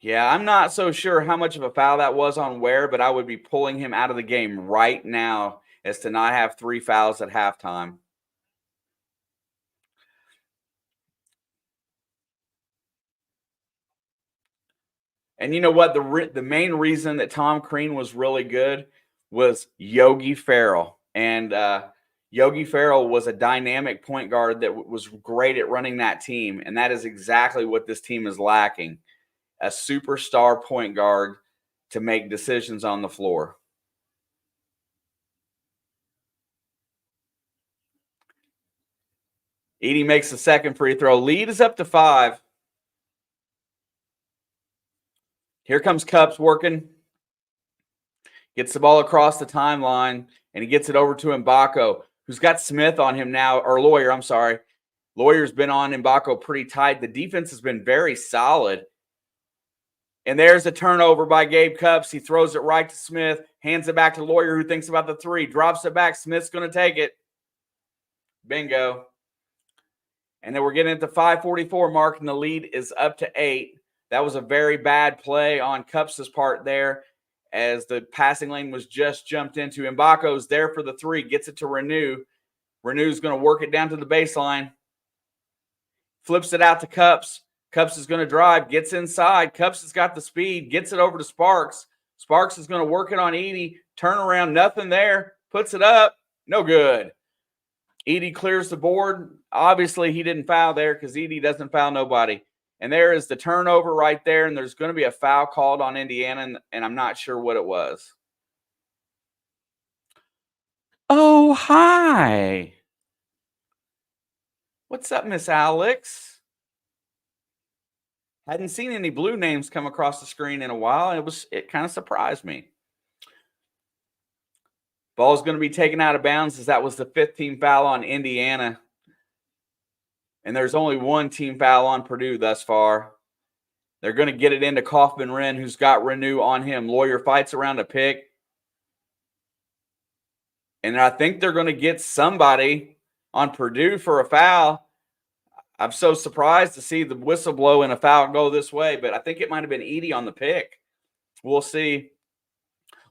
Yeah, I'm not so sure how much of a foul that was on Ware, but I would be pulling him out of the game right now as to not have 3 fouls at halftime. And you know what? The main reason that Tom Crean was really good was Yogi Ferrell. And Yogi Ferrell was a dynamic point guard that was great at running that team. And that is exactly what this team is lacking. A superstar point guard to make decisions on the floor. Edey makes the second free throw. Lead is up to 5. Here comes Cups working. Gets the ball across the timeline, and he gets it over to Mbako, who's got Smith on him now, or Lawyer, I'm sorry. Lawyer's been on Mbako pretty tight. The defense has been very solid. And there's a turnover by Gabe Cups. He throws it right to Smith, hands it back to Lawyer, who thinks about the 3, drops it back. Smith's going to take it. Bingo. And then we're getting at the 5:44 mark, and the lead is up to 8. That was a very bad play on Cups' part there, as the passing lane was just jumped into. Mbako's there for the 3, gets it to Renew. Renew's going to work it down to the baseline. Flips it out to Cups. Cups is going to drive, gets inside. Cups has got the speed, gets it over to Sparks. Sparks is going to work it on Edey. Turn around, nothing there. Puts it up, no good. Edey clears the board. Obviously, he didn't foul there because Edey doesn't foul nobody. And there is the turnover right there, and there's going to be a foul called on Indiana, and I'm not sure what it was. Oh, hi. What's up, Miss Alex? Hadn't seen any blue names come across the screen in a while, and it kind of surprised me. Ball's going to be taken out of bounds, as that was the 5th team foul on Indiana. And there's only 1 team foul on Purdue thus far. They're going to get it into Kaufman-Renn, who's got Renew on him. Lawyer fights around a pick. And I think they're going to get somebody on Purdue for a foul. I'm so surprised to see the whistle blow and a foul go this way, but I think it might have been Edey on the pick. We'll see.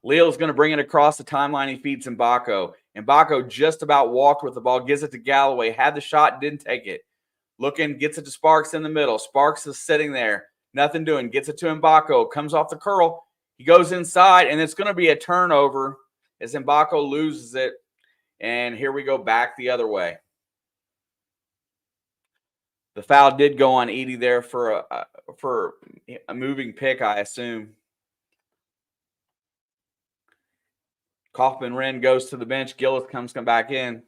Leal's going to bring it across the timeline. He feeds Mbako. Mbako just about walked with the ball, gives it to Galloway, had the shot, didn't take it. Looking, gets it to Sparks in the middle. Sparks is sitting there, nothing doing. Gets it to Mbako, comes off the curl. He goes inside, and it's going to be a turnover as Mbako loses it. And here we go back the other way. The foul did go on Edey there for a moving pick, I assume. Kaufman-Renn goes to the bench. Gillis comes back in.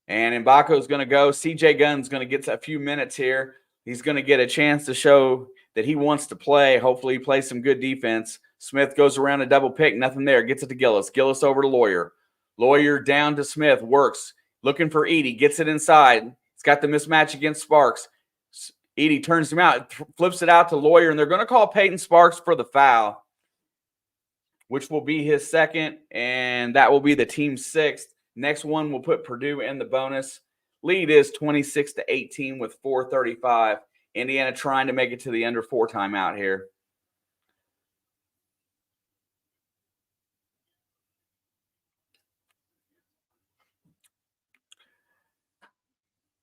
And Mbako's going to go. CJ Gunn's going to get a few minutes here. He's going to get a chance to show that he wants to play. Hopefully he plays some good defense. Smith goes around a double pick. Nothing there. Gets it to Gillis. Gillis over to Lawyer. Lawyer down to Smith. Works. Looking for Edey. Gets it inside. He's got the mismatch against Sparks. Edey turns him out. Flips it out to Lawyer. And they're going to call Peyton Sparks for the foul, which will be his second. And that will be the team's sixth. Next one will put Purdue in the bonus. Lead is 26-18 with 4:35. Indiana trying to make it to the under 4 timeout here.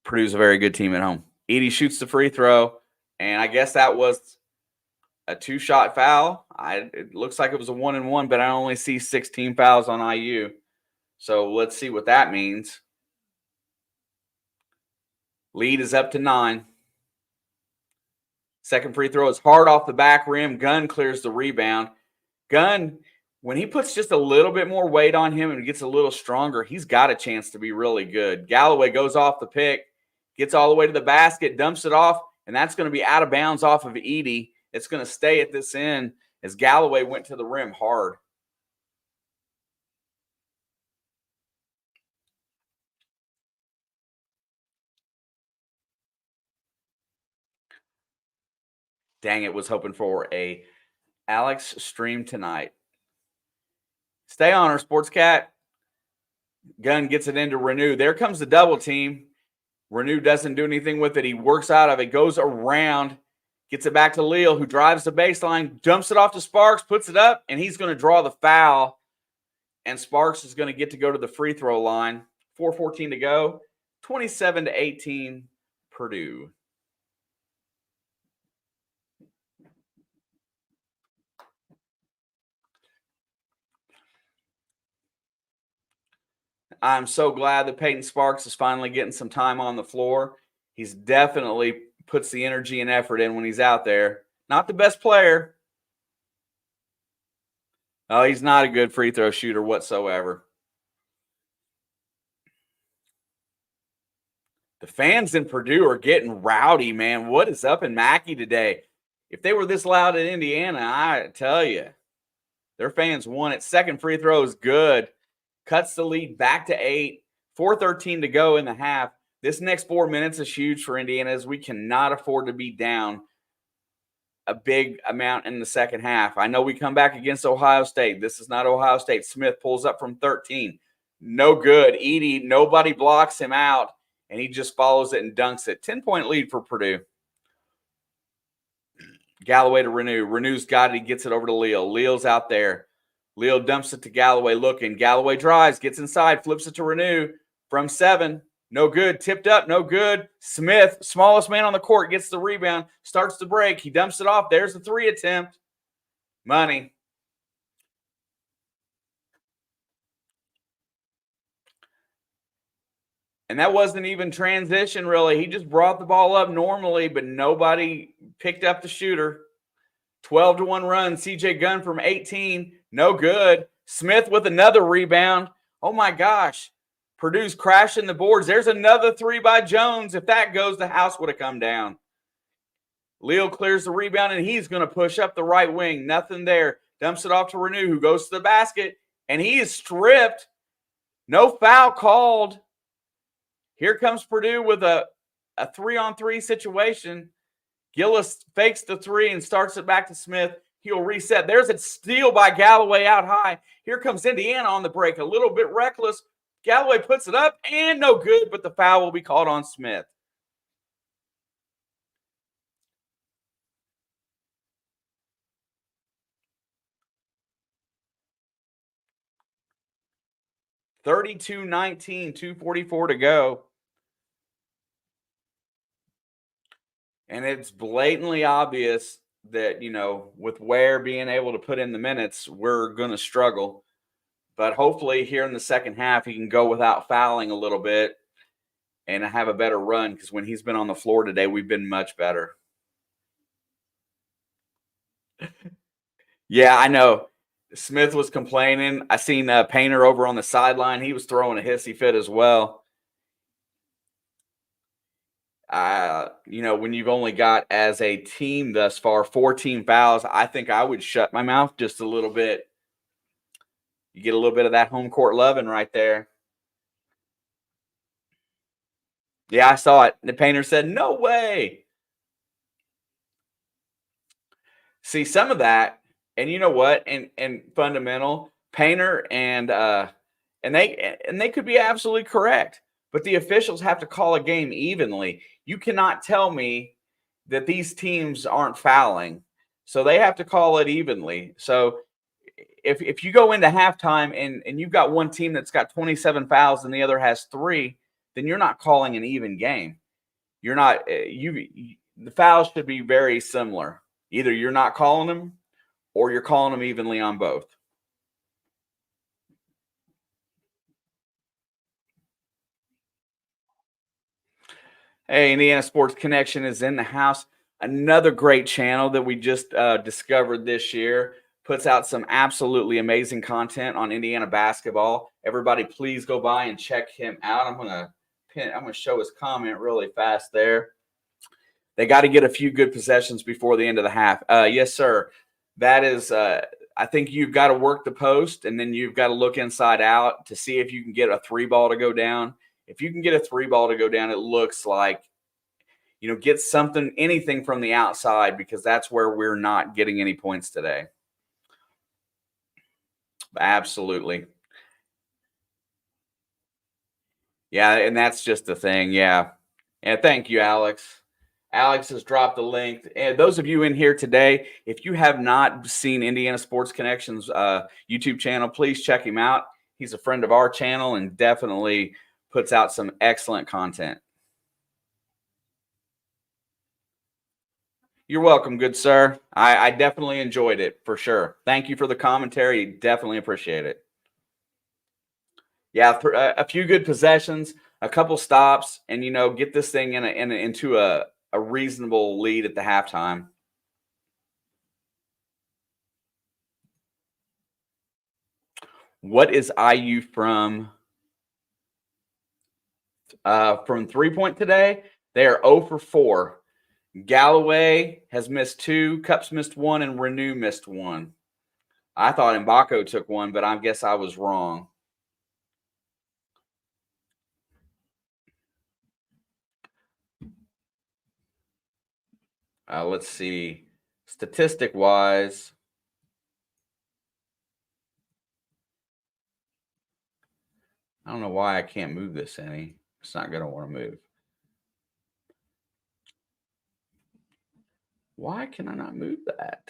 Purdue's a very good team at home. Edey shoots the free throw, and I guess that was a 2-shot foul. It looks like it was a 1-and-1, but I only see 16 fouls on IU. So let's see what that means. Lead is up to 9. Second free throw is hard off the back rim. Gunn clears the rebound. Gunn, when he puts just a little bit more weight on him and gets a little stronger, he's got a chance to be really good. Galloway goes off the pick, gets all the way to the basket, dumps it off, and that's going to be out of bounds off of Edey. It's going to stay at this end as Galloway went to the rim hard. Dang it, was hoping for a Alex stream tonight. Stay on her, Sports Cat. Gunn gets it into Renew. There comes the double team. Renew doesn't do anything with it. He works out of it, goes around, gets it back to Leal, who drives the baseline, dumps it off to Sparks, puts it up, and he's going to draw the foul. And Sparks is going to get to go to the free throw line. 4:14 to go. 27-18, Purdue. I'm so glad that Peyton Sparks is finally getting some time on the floor. He's definitely puts the energy and effort in when he's out there. Not the best player. Oh, he's not a good free throw shooter whatsoever. The fans in Purdue are getting rowdy, man. What is up in Mackey today? If they were this loud in Indiana, I tell you, their fans won it. Second free throw is good. Cuts the lead back to 8. 4:13 to go in the half. This next 4 minutes is huge for Indiana as we cannot afford to be down a big amount in the second half. I know we come back against Ohio State. This is not Ohio State. Smith pulls up from 13. No good. Edey, nobody blocks him out, and he just follows it and dunks it. 10-point lead for Purdue. Galloway to Renew. Renew's got it. He gets it over to Leal. Leal's out there. Leal dumps it to Galloway looking. Galloway drives, gets inside, flips it to Renew from 7. No good. Tipped up, no good. Smith, smallest man on the court, gets the rebound, starts the break. He dumps it off. There's the 3 attempt. Money. And that wasn't even transition, really. He just brought the ball up normally, but nobody picked up the shooter. 12-1 run. CJ Gunn from 18. No good. Smith with another rebound. Oh, my gosh. Purdue's crashing the boards. There's another 3 by Jones. If that goes, the house would have come down. Leal clears the rebound, and he's going to push up the right wing. Nothing there. Dumps it off to Renew, who goes to the basket, and he is stripped. No foul called. Here comes Purdue with a 3-on-3 situation. Gillis fakes the three and starts it back to Smith. He'll reset. There's a steal by Galloway out high. Here comes Indiana on the break, a little bit reckless. Galloway puts it up and no good, but the foul will be called on Smith. (32-19), 2:44 to go. And it's blatantly obvious that, with Ware being able to put in the minutes, we're going to struggle. But hopefully here in the second half, he can go without fouling a little bit and have a better run, because when he's been on the floor today, we've been much better. Yeah, I know. Smith was complaining. I seen Painter over on the sideline. He was throwing a hissy fit as well. When you've only got, as a team thus far, 14 fouls, I think I would shut my mouth just a little bit. You get a little bit of that home court loving right there. Yeah, I saw it. The Painter said, "No way." See some of that, and you know what? And fundamental Painter and they could be absolutely correct, but the officials have to call a game evenly. You cannot tell me that these teams aren't fouling, so they have to call it evenly. So if you go into halftime and you've got one team that's got 27 fouls and the other has 3, then you're not calling an even game. You're not the fouls should be very similar. Either you're not calling them or you're calling them evenly on both. Hey, Indiana Sports Connection is in the house. Another great channel that we just discovered this year. Puts out some absolutely amazing content on Indiana basketball. Everybody, please go by and check him out. I'm gonna show his comment really fast there. They got to get a few good possessions before the end of the half. Yes, sir. That is, I think you've got to work the post, and then you've got to look inside out to see if you can get a 3-ball to go down. If you can get a 3-ball to go down, it looks like, get anything from the outside, because that's where we're not getting any points today. Absolutely. Yeah, and that's just the thing. Yeah. And thank you, Alex. Alex has dropped the link. And those of you in here today, if you have not seen Indiana Sports Connections YouTube channel, please check him out. He's a friend of our channel and definitely puts out some excellent content. You're welcome, good sir. I definitely enjoyed it, for sure. Thank you for the commentary. Definitely appreciate it. Yeah, a few good possessions, a couple stops, and get this thing into a reasonable lead at the halftime. What is IU from 3-point today? They are 0 for 4. Galloway has missed 2, Cups missed 1, and Renew missed 1. I thought Mbako took 1, but I guess I was wrong. Let's see. Statistic-wise, I don't know why I can't move this any. It's not going to want to move. Why can I not move that?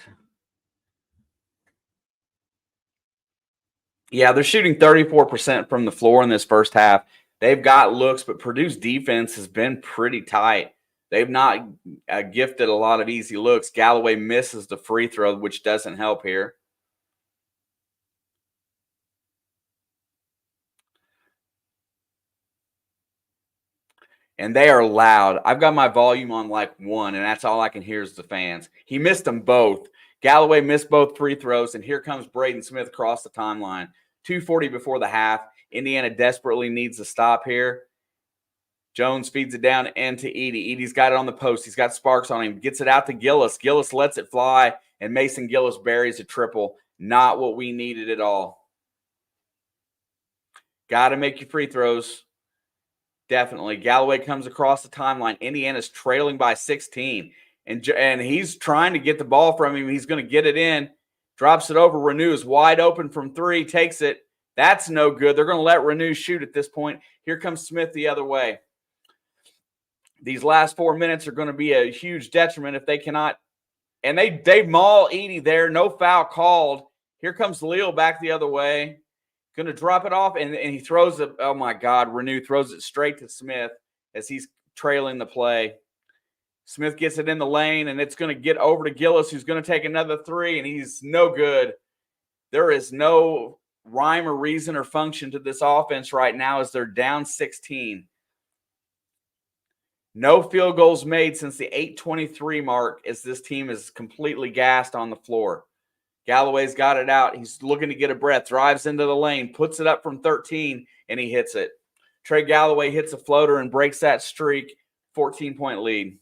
Yeah, they're shooting 34% from the floor in this first half. They've got looks, but Purdue's defense has been pretty tight. They've not gifted a lot of easy looks. Galloway misses the free throw, which doesn't help here. And they are loud. I've got my volume on like 1, and that's all I can hear is the fans. He missed them both. Galloway missed both free throws, and here comes Braden Smith across the timeline. 2:40 before the half. Indiana desperately needs a stop here. Jones feeds it down into Edey. Edey's got it on the post. He's got sparks on him. Gets it out to Gillis. Gillis lets it fly, and Mason Gillis buries a triple. Not what we needed at all. Got to make your free throws. Definitely. Galloway comes across the timeline. Indiana's trailing by 16. and he's trying to get the ball from him. He's going to get it in, drops it over. Renew is wide open from three, takes it. That's no good. They're going to let Renew shoot at this point. Here comes Smith the other way. These last 4 minutes are going to be a huge detriment if they cannot. And they maul Edey there. No foul called. Here comes Leal back the other way. Going to drop it off, and he throws it. Oh, my God. Renew throws it straight to Smith as he's trailing the play. Smith gets it in the lane, and it's going to get over to Gillis, who's going to take another three, and he's no good. There is no rhyme or reason or function to this offense right now as they're down 16. No field goals made since the 8:23 mark as this team is completely gassed on the floor. Galloway's got it out. He's looking to get a breath, drives into the lane, puts it up from 13, and he hits it. Trey Galloway hits a floater and breaks that streak, 14-point lead.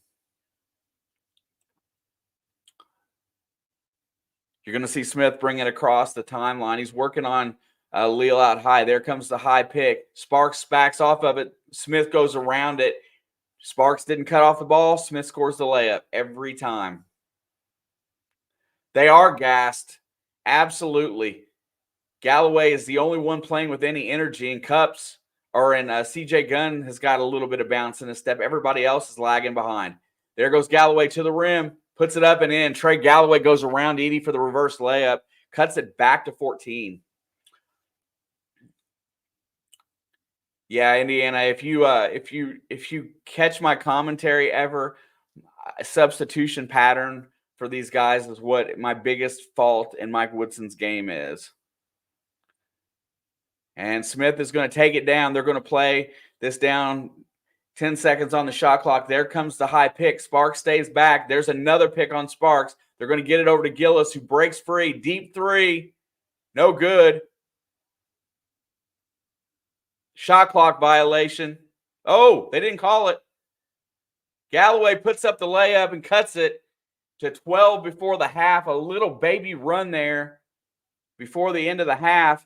You're going to see Smith bring it across the timeline. He's working on Leal out high. There comes the high pick. Sparks backs off of it. Smith goes around it. Sparks didn't cut off the ball. Smith scores the layup every time. They are gassed. Absolutely. Galloway is the only one playing with any energy, and CJ Gunn has got a little bit of bounce in his step. Everybody else is lagging behind. There goes Galloway to the rim, puts it up and in. Trey Galloway goes around Edey for the reverse layup, cuts it back to 14. Yeah, Indiana, if you catch my commentary ever, a substitution pattern for these guys is what my biggest fault in Mike Woodson's game is. And Smith is going to take it down. They're going to play this down. 10 seconds on the shot clock. There comes the high pick. Sparks stays back. There's another pick on Sparks. They're going to get it over to Gillis, who breaks free. Deep three. No good. Shot clock violation. Oh, they didn't call it. Galloway puts up the layup and cuts it to 12 before the half. A little baby run there before the end of the half.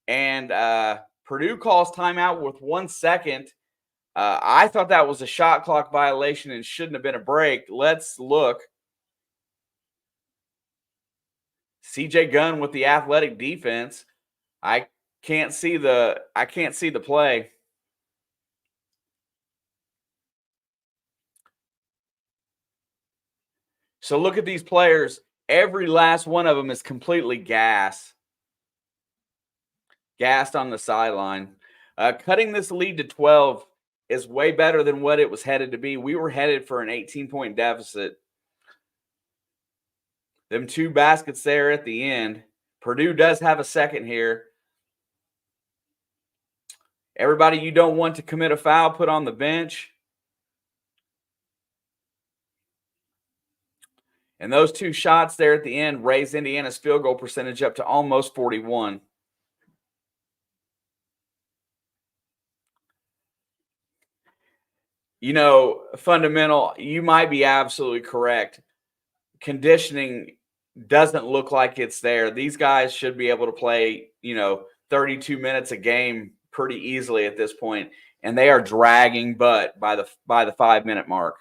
And Purdue calls timeout with 1 second. I thought that was a shot clock violation and shouldn't have been a break. Let's look. CJ Gunn with the athletic defense. I can't see the play. So look at these players. Every last one of them is completely gassed on the sideline. Cutting this lead to 12 is way better than what it was headed to be. We were headed for an 18-point deficit. Them two baskets there at the end. Purdue does have a second here. Everybody you don't want to commit a foul, put on the bench. And those two shots there at the end raised Indiana's field goal percentage up to almost 41. You know, fundamental, you might be absolutely correct. Conditioning doesn't look like it's there. These guys should be able to play, 32 minutes a game pretty easily at this point, and they are dragging butt by the 5-minute mark.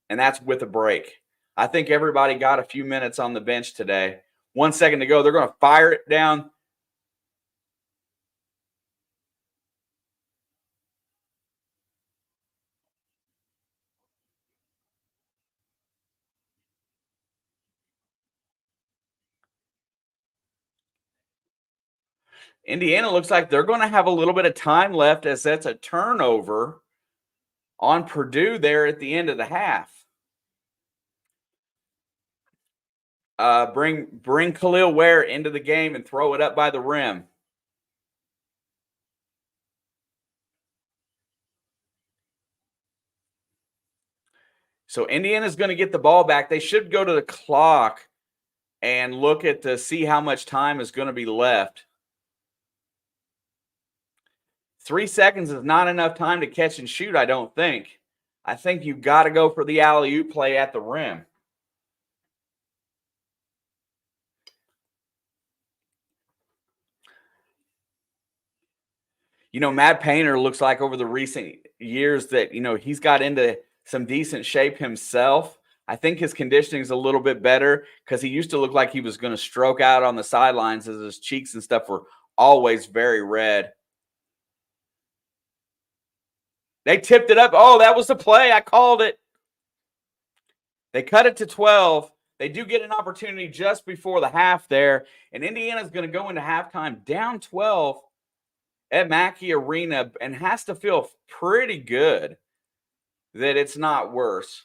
And that's with a break. I think everybody got a few minutes on the bench today. 1 second to go. They're going to fire it down. Indiana looks like they're going to have a little bit of time left as that's a turnover on Purdue there at the end of the half. Bring Kel'el Ware into the game and throw it up by the rim. So Indiana's going to get the ball back. They should go to the clock and look to see how much time is going to be left. 3 seconds is not enough time to catch and shoot, I don't think. I think you've got to go for the alley-oop play at the rim. Matt Painter looks like over the recent years that, he's got into some decent shape himself. I think his conditioning is a little bit better because he used to look like he was going to stroke out on the sidelines as his cheeks and stuff were always very red. They tipped it up. Oh, that was the play. I called it. They cut it to 12. They do get an opportunity just before the half there, and Indiana's going to go into halftime down 12 at Mackey Arena and has to feel pretty good that it's not worse.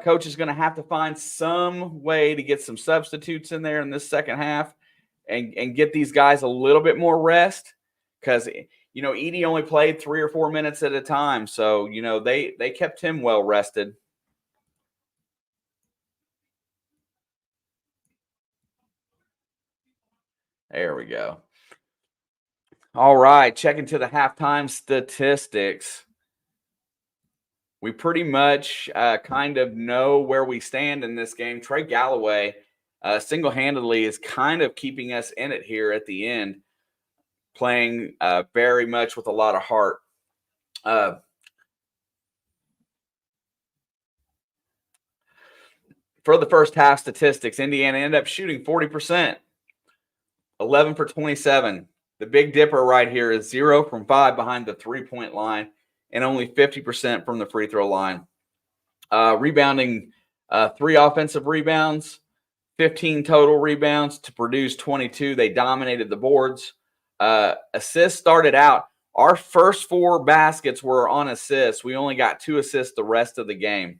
Coach is going to have to find some way to get some substitutes in there in this second half and get these guys a little bit more rest because, Edey only played 3 or 4 minutes at a time. So, they kept him well rested. There we go. All right, checking to the halftime statistics. We pretty much kind of know where we stand in this game. Trey Galloway single-handedly is kind of keeping us in it here at the end, playing very much with a lot of heart. For the first half statistics, Indiana ended up shooting 40%, 11 for 27. The Big Dipper right here is 0 from 5 behind the three-point line and only 50% from the free throw line. Rebounding, 3 offensive rebounds, 15 total rebounds to Purdue's 22. They dominated the boards. Assists started out. Our first 4 baskets were on assists. We only got 2 assists the rest of the game,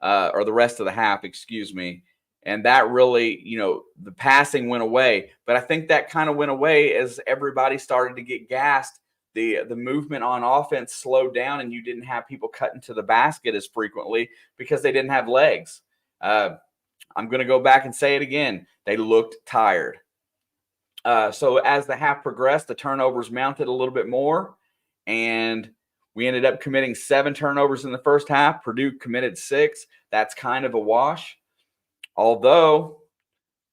or the rest of the half, excuse me. And that really, the passing went away. But I think that kind of went away as everybody started to get gassed. The movement on offense slowed down, and you didn't have people cutting to the basket as frequently because they didn't have legs. I'm going to go back and say it again. They looked tired. So as the half progressed, the turnovers mounted a little bit more, and we ended up committing 7 turnovers in the first half. Purdue committed 6. That's kind of a wash. Although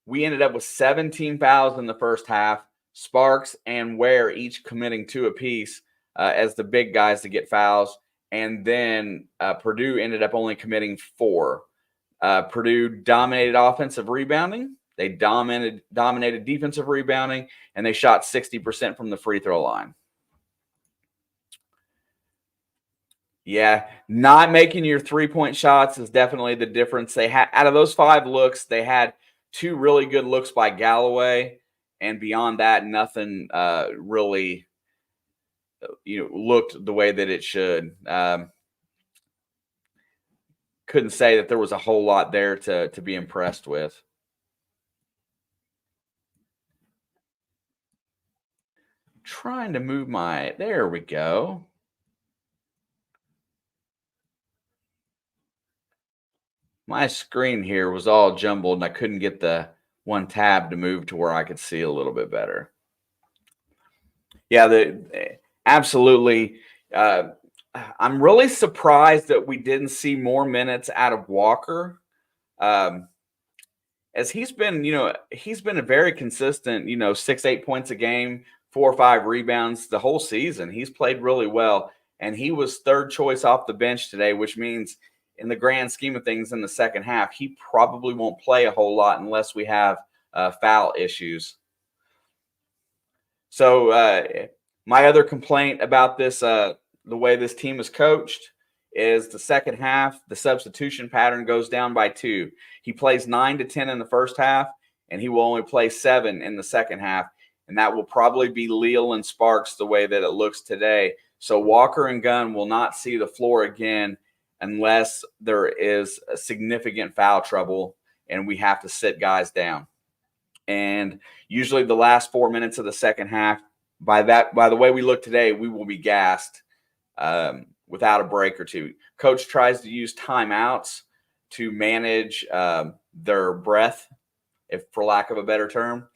we ended up with 17 fouls in the first half, Sparks and Ware each committing 2 apiece as the big guys to get fouls. And then Purdue ended up only committing 4. Purdue dominated offensive rebounding. They dominated defensive rebounding, and they shot 60% from the free throw line. Yeah, not making your 3-point shots is definitely the difference. They had out of those 5 looks, they had 2 really good looks by Galloway, and beyond that, nothing really, looked the way that it should. Couldn't say that there was a whole lot there to be impressed with. Trying to move there we go. My screen here was all jumbled, and I couldn't get the one tab to move to where I could see a little bit better. Yeah, absolutely. I'm really surprised that we didn't see more minutes out of Walker, as he's been a very consistent, 6-8 points a game, 4 or 5 rebounds the whole season. He's played really well, and he was 3rd choice off the bench today, which means in the grand scheme of things in the second half, he probably won't play a whole lot unless we have foul issues. So my other complaint about this, the way this team is coached, is the second half, the substitution pattern goes down by 2. He plays 9 to 10 in the first half, and he will only play 7 in the second half. And that will probably be Leal and Sparks the way that it looks today. So Walker and Gunn will not see the floor again unless there is a significant foul trouble and we have to sit guys down. And usually the last 4 minutes of the second half, by the way we look today, we will be gassed without a break or 2. Coach tries to use timeouts to manage their breath, if for lack of a better term,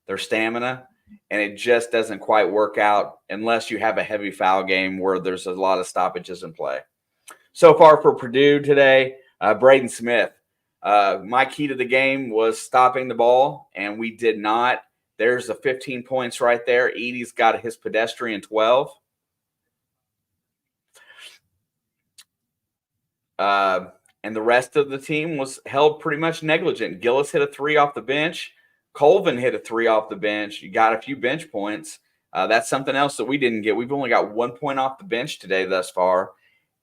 their stamina, and it just doesn't quite work out unless you have a heavy foul game where there's a lot of stoppages in play. So far for Purdue today, Braden Smith. My key to the game was stopping the ball, and we did not. There's the 15 points right there. Edey's got his pedestrian 12. And the rest of the team was held pretty much negligent. Gillis hit a 3 off the bench. Colvin hit a 3 off the bench. You got a few bench points. That's something else that we didn't get. We've only got 1 point off the bench today thus far.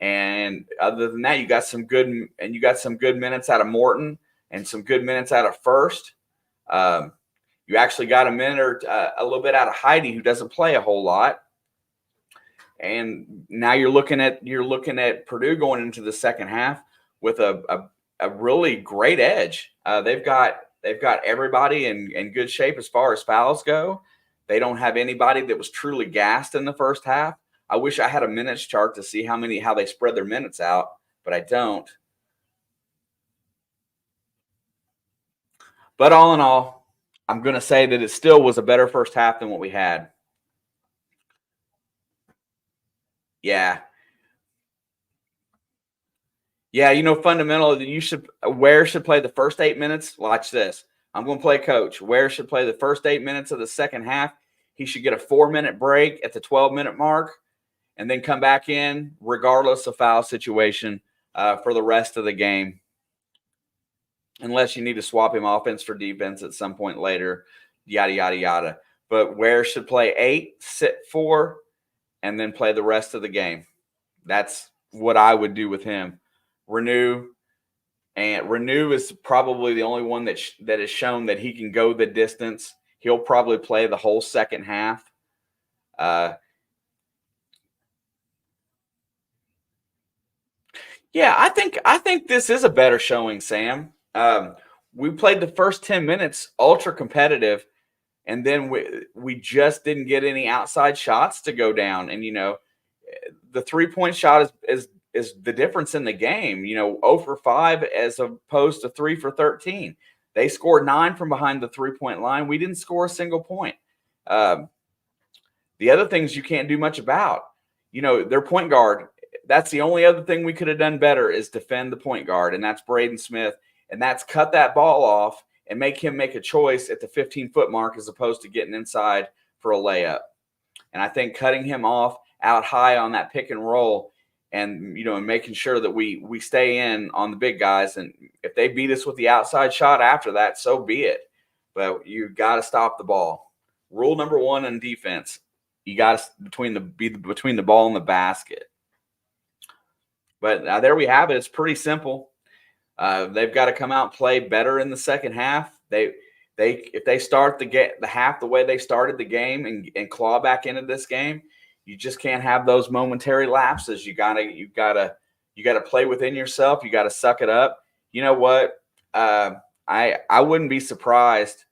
And other than that, you got some good minutes out of Morton and some good minutes out of First. You actually got a minute or a little bit out of Heidi, who doesn't play a whole lot. And now you're looking at Purdue going into the second half with a really great edge. They've got everybody in good shape as far as fouls go. They don't have anybody that was truly gassed in the first half. I wish I had a minutes chart to see how they spread their minutes out, but I don't. But all in all, I'm going to say that it still was a better first half than what we had. Yeah. Yeah, fundamentally, Ware should play the first 8 minutes. Watch this. I'm going to play coach. Ware should play the first 8 minutes of the second half. He should get a 4-minute break at the 12-minute mark and then come back in regardless of foul situation for the rest of the game. Unless you need to swap him offense for defense at some point later, yada, yada, yada. But Ware should play 8, sit 4, and then play the rest of the game. That's what I would do with him. Renew is probably the only one that has shown that he can go the distance. He'll probably play the whole second half. Yeah, I think this is a better showing, Sam. We played the first 10 minutes ultra competitive, and then we just didn't get any outside shots to go down. And the 3-point shot is the difference in the game. 0 for 5 as opposed to 3 for 13. They scored 9 from behind the 3-point line. We didn't score a single point. The other things you can't do much about. Their point guard. That's the only other thing we could have done better is defend the point guard, and that's Braden Smith. And that's cut that ball off and make him make a choice at the 15-foot mark as opposed to getting inside for a layup. And I think cutting him off out high on that pick and roll and making sure that we stay in on the big guys. And if they beat us with the outside shot after that, so be it. But you got to stop the ball. Rule number 1 in defense: you got to be between the ball and the basket. But there we have it. It's pretty simple. They've got to come out and play better in the second half. If they start the half the way they started the game and claw back into this game, you just can't have those momentary lapses. You gotta play within yourself. You gotta suck it up. You know what? I wouldn't be surprised.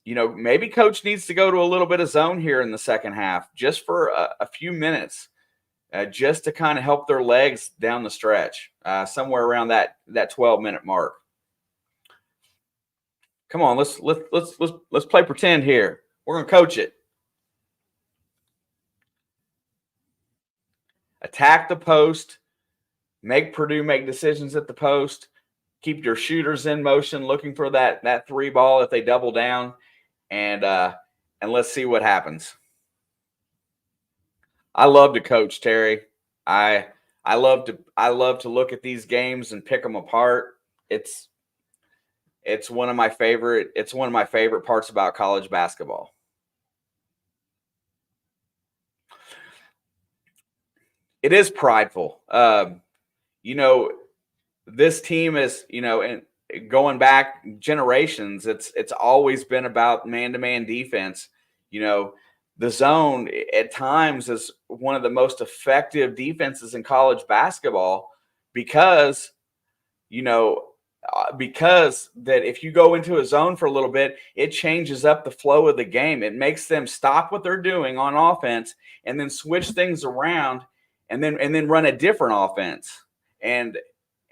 Maybe coach needs to go to a little bit of zone here in the second half, just for a few minutes. Just to kind of help their legs down the stretch, somewhere around that 12-minute mark. Come on, let's play pretend here. We're gonna coach it. Attack the post. Make Purdue make decisions at the post. Keep your shooters in motion, looking for that 3 ball if they double down, and let's see what happens. I love to coach, Terry. I love to look at these games and pick them apart. It's one of my favorite parts about college basketball. It is prideful. This team is, and going back generations, it's always been about man-to-man defense. The zone at times is one of the most effective defenses in college basketball because that if you go into a zone for a little bit, it changes up the flow of the game. It makes them stop what they're doing on offense and then switch things around and then run a different offense. And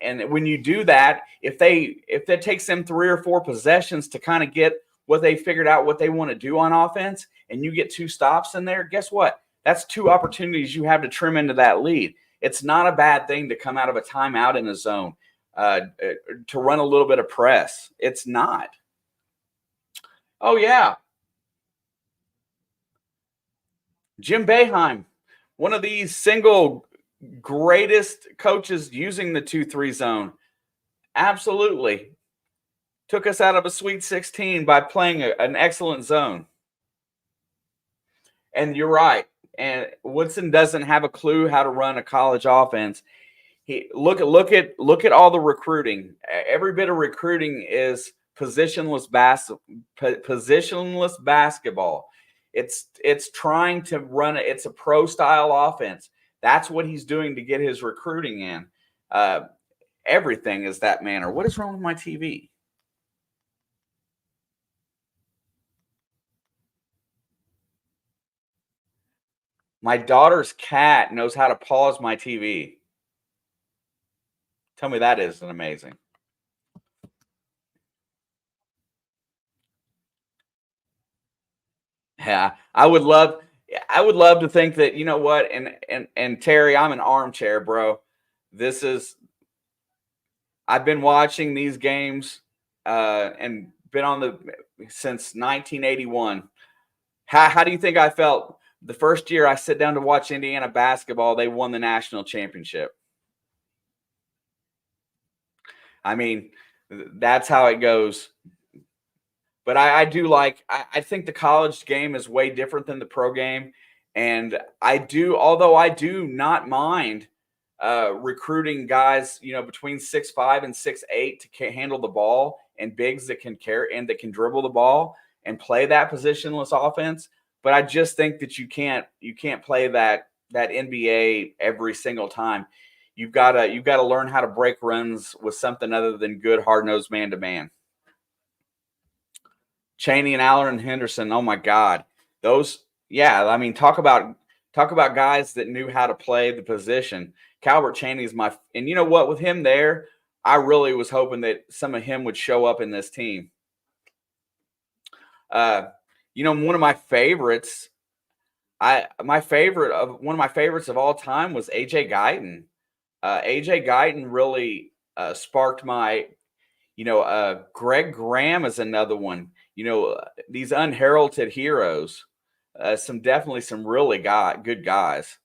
when you do that, if that takes them 3 or 4 possessions to kind of get what they figured out what they want to do on offense, and you get 2 stops in there, guess what? That's 2 opportunities you have to trim into that lead. It's not a bad thing to come out of a timeout in a zone, to run a little bit of press. It's not. Oh, yeah. Jim Boeheim, one of these single greatest coaches using the 2-3 zone. Absolutely. Took us out of a Sweet 16 by playing an excellent zone. And you're right. And Woodson doesn't have a clue how to run a college offense. Look at all the recruiting. Every bit of recruiting is positionless basketball. It's trying to run it's a pro style offense. That's what he's doing to get his recruiting in. Everything is that manner. What is wrong with my TV? My daughter's cat knows how to pause my TV. Tell me that isn't amazing. Yeah, I would love to think that, you know what, and Terry, I'm an armchair, bro. This is I've been watching these games and been on the since 1981. How do you think I felt the first year I sit down to watch Indiana basketball? They won the national championship. I mean, that's how it goes. But I do I think the college game is way different than the pro game. And although I do not mind recruiting guys, between 6'5" and 6'8" to handle the ball, and bigs that can carry and that can dribble the ball and play that positionless offense. But I just think that you can't play that NBA every single time. You've got to learn how to break runs with something other than good hard nosed man to man. Cheney and Allen and Henderson. Oh my God, those. Yeah, I mean, talk about guys that knew how to play the position. Calbert Cheney is and you know what? With him there, I really was hoping that some of him would show up in this team. Uh, one of my favorites. One of my favorites of all time was AJ Guyton. AJ Guyton really sparked my. Greg Graham is another one. These unheralded heroes. Definitely some really good guys.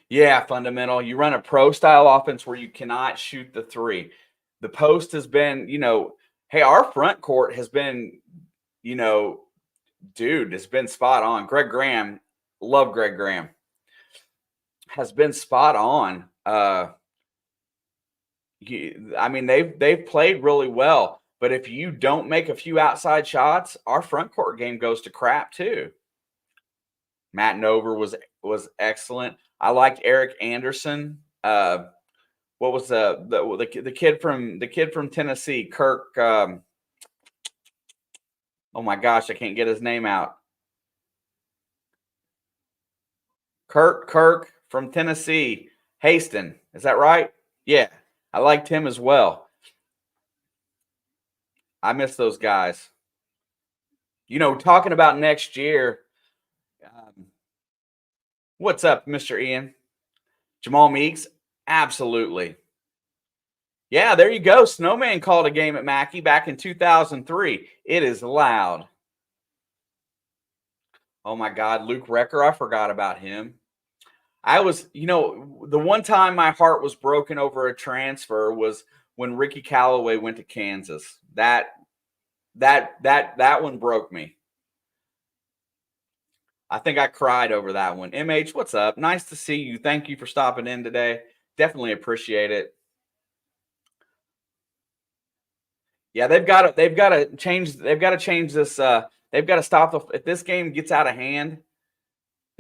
Yeah, fundamental. You run a pro style offense where you cannot shoot the three. The post has been, hey, our front court has been, you know, dude, it's been spot on. Greg Graham, love Greg Graham, has been spot on. I mean, they've played really well, but if you don't make a few outside shots, our front court game goes to crap too. Matt Nover was excellent. I liked Eric Anderson. What was the kid from Tennessee? Kirk. Oh my gosh, I can't get his name out. Kirk from Tennessee. Haston, is that right? Yeah, I liked him as well. I miss those guys. Talking about next year. Um, what's up, Mr. Ian? Jamal Meeks? Absolutely. Yeah, there you go. Snowman called a game at Mackey back in 2003. It is loud. Oh my God, Luke Recker, I forgot about him. The one time my heart was broken over a transfer was when Ricky Calloway went to Kansas. That one broke me. I think I cried over that one. MH, what's up? Nice to see you. Thank you for stopping in today. Definitely appreciate it. Yeah, they've got to change this. They've got to stop if this game gets out of hand.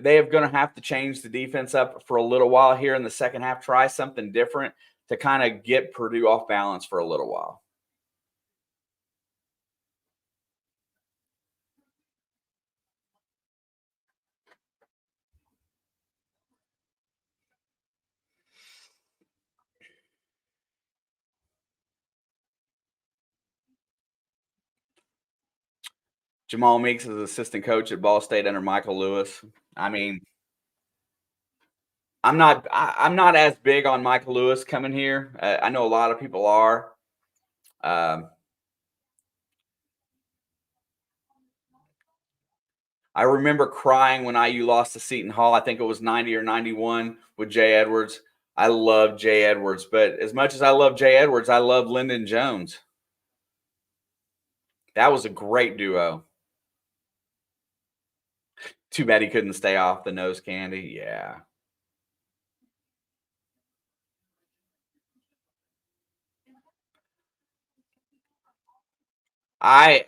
They are going to have to change the defense up for a little while here in the second half. Try something different to kind of get Purdue off balance for a little while. Jamal Meeks is assistant coach at Ball State under Michael Lewis. I mean, I'm not as big on Michael Lewis coming here. I know a lot of people are. Um, I remember crying when IU lost to Seton Hall. I think it was 90 or 91 with Jay Edwards. I love Jay Edwards, but as much as I love Jay Edwards, I love Lyndon Jones. That was a great duo. Too bad he couldn't stay off the nose candy. Yeah. I,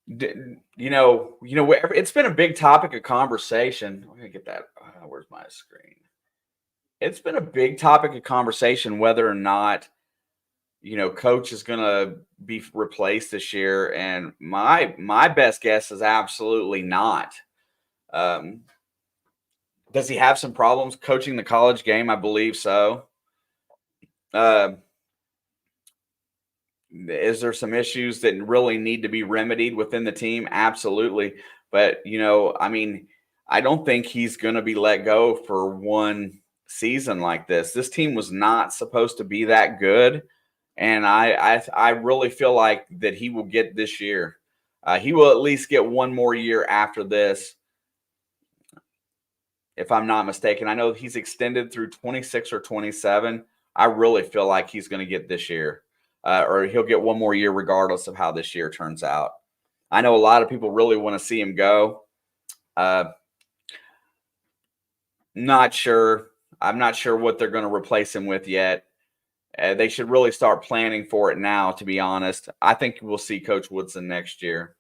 it's been a big topic of conversation. I'm gonna get that. Where's my screen? It's been a big topic of conversation whether or not coach is gonna be replaced this year, and my best guess is absolutely not. Um, does he have some problems coaching the college game? I believe so. Uh, is there some issues that really need to be remedied within the team? Absolutely. But, I mean, I don't think he's going to be let go for one season like this. This team was not supposed to be that good. And I really feel like that he will get this year. He will at least get one more year after this, if I'm not mistaken. I know he's extended through 26 or 27. I really feel like he's going to get this year, or he'll get one more year regardless of how this year turns out. I know a lot of people really want to see him go. Not sure. I'm not sure what they're going to replace him with yet. They should really start planning for it now, to be honest. I think we'll see Coach Woodson next year.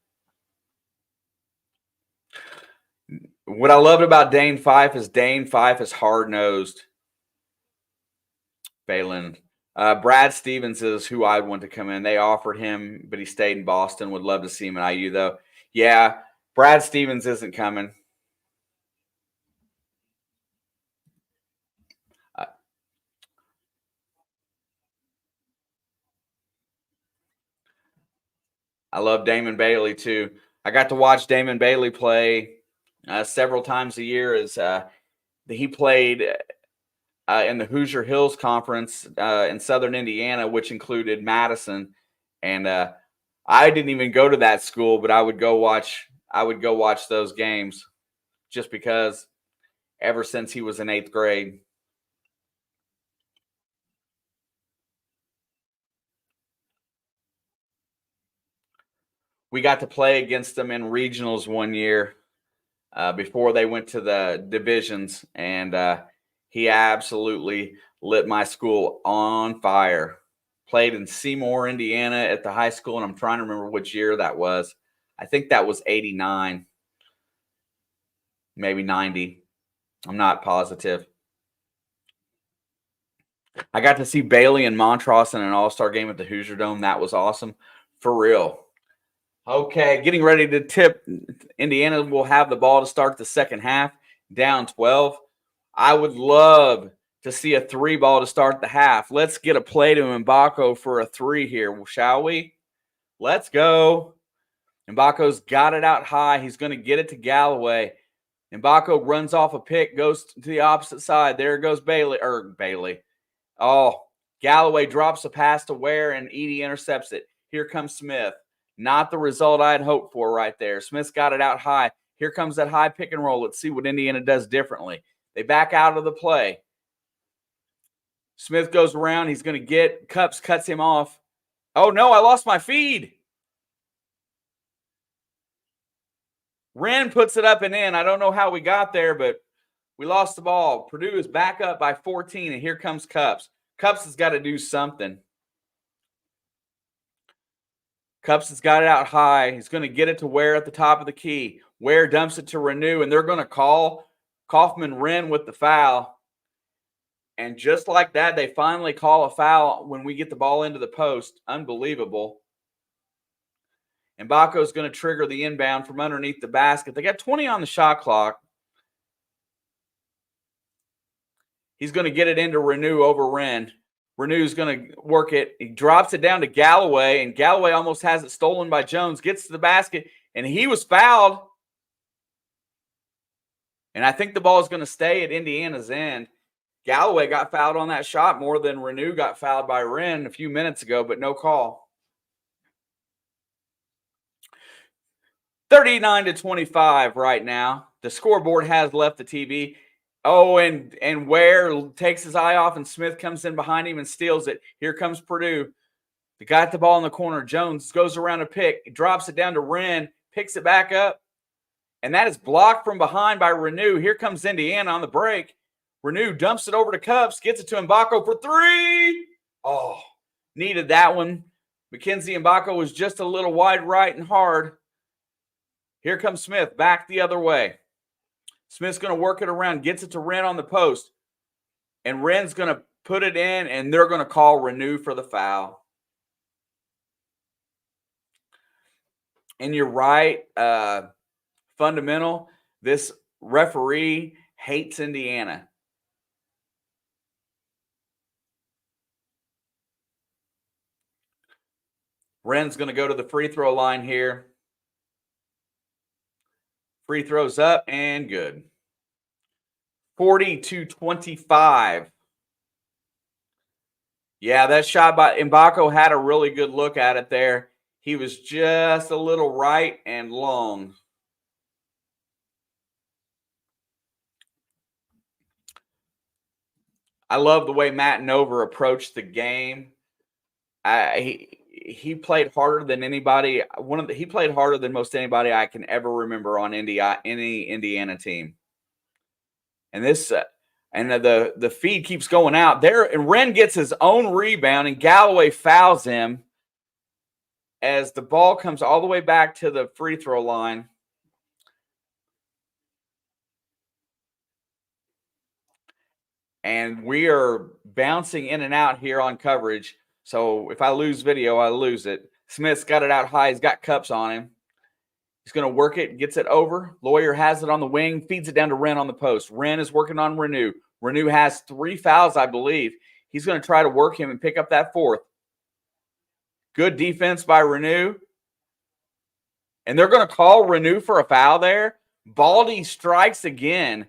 What I loved about Dane Fife is hard-nosed. Balin. Brad Stevens is who I want to come in. They offered him, but he stayed in Boston. Would love to see him at IU, though. Yeah, Brad Stevens isn't coming. I love Damon Bailey, too. I got to watch Damon Bailey play several times a year. As he played in the Hoosier Hills Conference in Southern Indiana, which included Madison. And I didn't even go to that school, but I would go watch those games just because ever since he was in 8th grade. We got to play against them in regionals one year before they went to the divisions, and he absolutely lit my school on fire. Played in Seymour, Indiana at the high school, and I'm trying to remember which year that was. I think that was 89, maybe 90. I'm not positive. I got to see Bailey and Montross in an all-star game at the Hoosier Dome. That was awesome. For real. Okay, getting ready to tip. Indiana will have the ball to start the second half, down 12. I would love to see a 3 ball to start the half. Let's get a play to Mbako for a 3 here, shall we? Let's go. Mbako's got it out high. He's going to get it to Galloway. Mbako runs off a pick, goes to the opposite side. There goes Bailey. Oh, Galloway drops a pass to Ware, and Edey intercepts it. Here comes Smith. Not the result I had hoped for right there. Smith's got it out high. Here comes that high pick and roll. Let's see what Indiana does differently. They back out of the play. Smith goes around. He's going to get Cups, cuts him off. Oh, no, I lost my feed. Wren puts it up and in. I don't know how we got there, but we lost the ball. Purdue is back up by 14, and here comes Cups. Cups has got to do something. Cups has got it out high. He's going to get it to Ware at the top of the key. Ware dumps it to Renew, and they're going to call Kaufman-Wren with the foul. And just like that, they finally call a foul when we get the ball into the post. Unbelievable. And Baco's going to trigger the inbound from underneath the basket. They got 20 on the shot clock. He's going to get it into Renew over Wren. Renew's going to work it. He drops it down to Galloway, and Galloway almost has it stolen by Jones, gets to the basket, and he was fouled. And I think the ball is going to stay at Indiana's end. Galloway got fouled on that shot more than Renew got fouled by Wren a few minutes ago, but no call. 39-25 right now. The scoreboard has left the TV. Oh, and Ware takes his eye off, and Smith comes in behind him and steals it. Here comes Purdue. They got the ball in the corner. Jones goes around a pick, drops it down to Wren, picks it back up, and that is blocked from behind by Renew. Here comes Indiana on the break. Renew dumps it over to Cups, gets it to Mbako for three. Oh, needed that one. Mackenzie Mbako was just a little wide right and hard. Here comes Smith, back the other way. Smith's going to work it around, gets it to Wren on the post. And Wren's going to put it in, and they're going to call Renew for the foul. And you're right, fundamental, this referee hates Indiana. Wren's going to go to the free throw line here. Free throws up and good. 40-25. Yeah, that shot by Mbako had a really good look at it there. He was just a little right and long. I love the way Matt Nover approached the game. He played harder than anybody. He played harder than most anybody I can ever remember on any Indiana team. And this and the feed keeps going out there, and Wren gets his own rebound, and Galloway fouls him as the ball comes all the way back to the free throw line. And we are bouncing in and out here on coverage. So if I lose video, I lose it. Smith's got it out high. He's got Cups on him. He's going to work it, gets it over. Lawyer has it on the wing, feeds it down to Wren on the post. Wren is working on Renew. Renew has 3 fouls, I believe. He's going to try to work him and pick up that fourth. Good defense by Renew. And they're going to call Renew for a foul there. Baldy strikes again.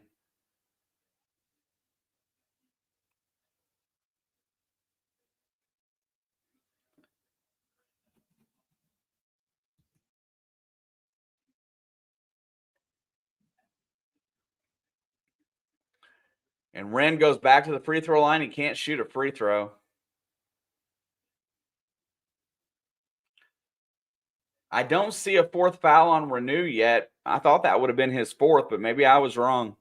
And Wren goes back to the free throw line. He can't shoot a free throw. I don't see a fourth foul on Renew yet. I thought that would have been his fourth, but maybe I was wrong.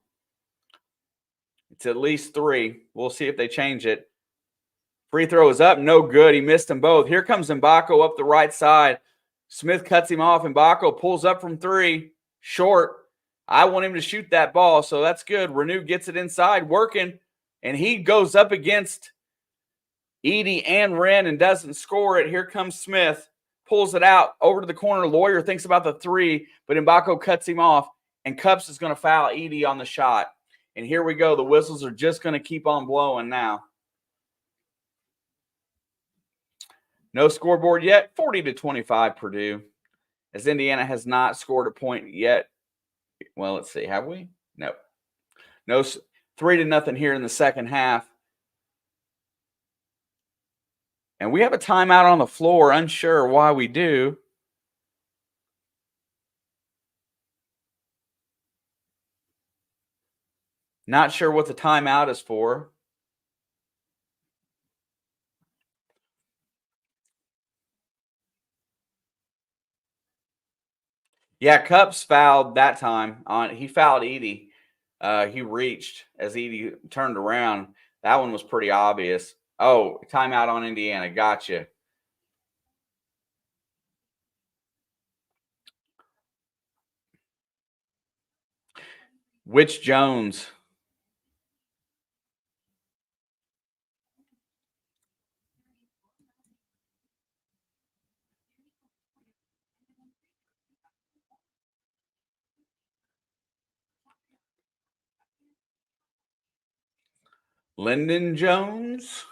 It's at least 3. We'll see if they change it. Free throw is up. No good. He missed them both. Here comes Mbako up the right side. Smith cuts him off. Mbako pulls up from 3. Short. I want him to shoot that ball, so that's good. Renew gets it inside, working, and he goes up against Edey and Wren and doesn't score it. Here comes Smith, pulls it out over to the corner. Lawyer thinks about the 3, but Mbako cuts him off, and Cups is going to foul Edey on the shot. And here we go. The whistles are just going to keep on blowing now. No scoreboard yet. 40-25 Purdue, as Indiana has not scored a point yet. Well, let's see. Have we? No. 3-0 here in the second half. And we have a timeout on the floor. Unsure why we do. Not sure what the timeout is for. Yeah, Cups fouled that time. He fouled Edey. He reached as Edey turned around. That one was pretty obvious. Oh, timeout on Indiana. Gotcha. Which Jones? Lyndon Jones?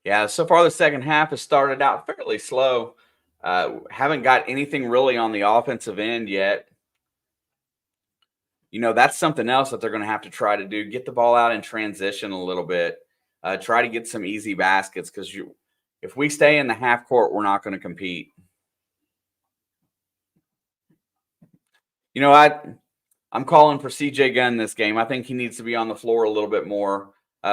Yeah, so far the second half has started out fairly slow. Haven't got anything really on the offensive end yet. that's something else that they're going to have to try to do. Get the ball out in transition a little bit. Try to get some easy baskets because if we stay in the half court, we're not going to compete. I'm calling for CJ Gunn this game. I think he needs to be on the floor a little bit more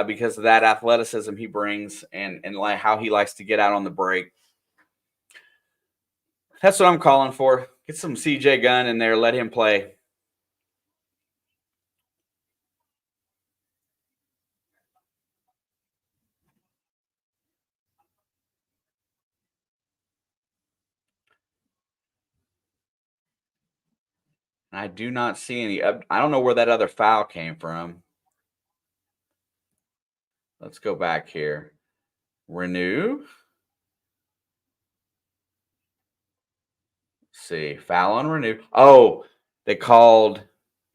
because of that athleticism he brings and like how he likes to get out on the break. That's what I'm calling for. Get some CJ Gunn in there. Let him play. I do not see any. I don't know where that other foul came from. Let's go back here. Renew. Let's see. Foul on Renew. Oh, they've called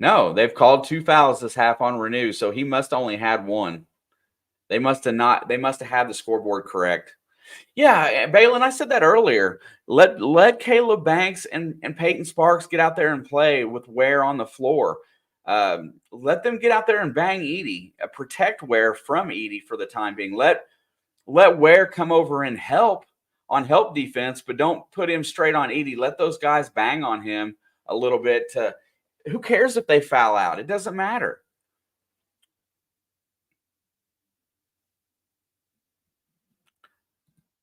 2 fouls this half on Renew. So he must only had one. They must have had the scoreboard correct. Yeah, Balin, I said that earlier. Let Caleb Banks and Peyton Sparks get out there and play with Ware on the floor. Let them get out there and bang Edey. Protect Ware from Edey for the time being. Let Ware come over and help on help defense, but don't put him straight on Edey. Let those guys bang on him a little bit. Who cares if they foul out? It doesn't matter.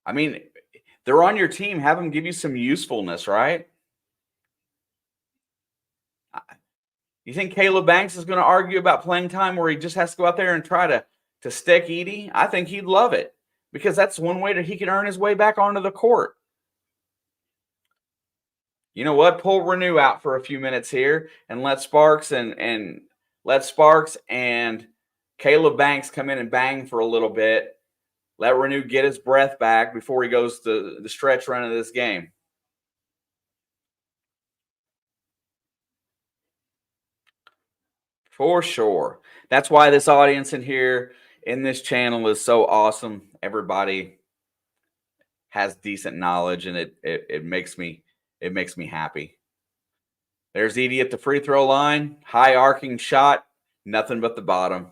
I mean, they're on your team. Have them give you some usefulness, right? You think Caleb Banks is going to argue about playing time where he just has to go out there and try to stick Edey? I think he'd love it because that's one way that he can earn his way back onto the court. You know what? Pull Renew out for a few minutes here and let Sparks and Caleb Banks come in and bang for a little bit. Let Renew get his breath back before he goes to the stretch run of this game. For sure. That's why this audience in here in this channel is so awesome. Everybody has decent knowledge, and it makes me happy. There's Edey at the free throw line. High arcing shot. Nothing but the bottom.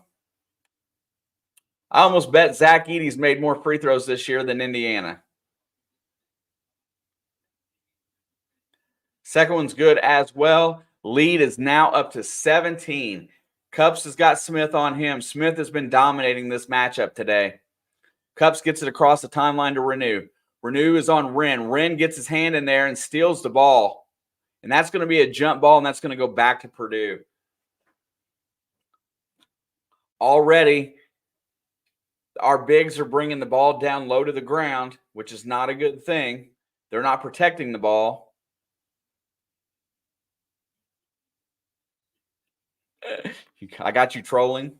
I almost bet Zach Edey's made more free throws this year than Indiana. Second one's good as well. Lead is now up to 17. Cups has got Smith on him. Smith has been dominating this matchup today. Cups gets it across the timeline to Renew. Renew is on Wren. Wren gets his hand in there and steals the ball. And that's going to be a jump ball, and that's going to go back to Purdue. Already, our bigs are bringing the ball down low to the ground, which is not a good thing. They're not protecting the ball. I got you trolling.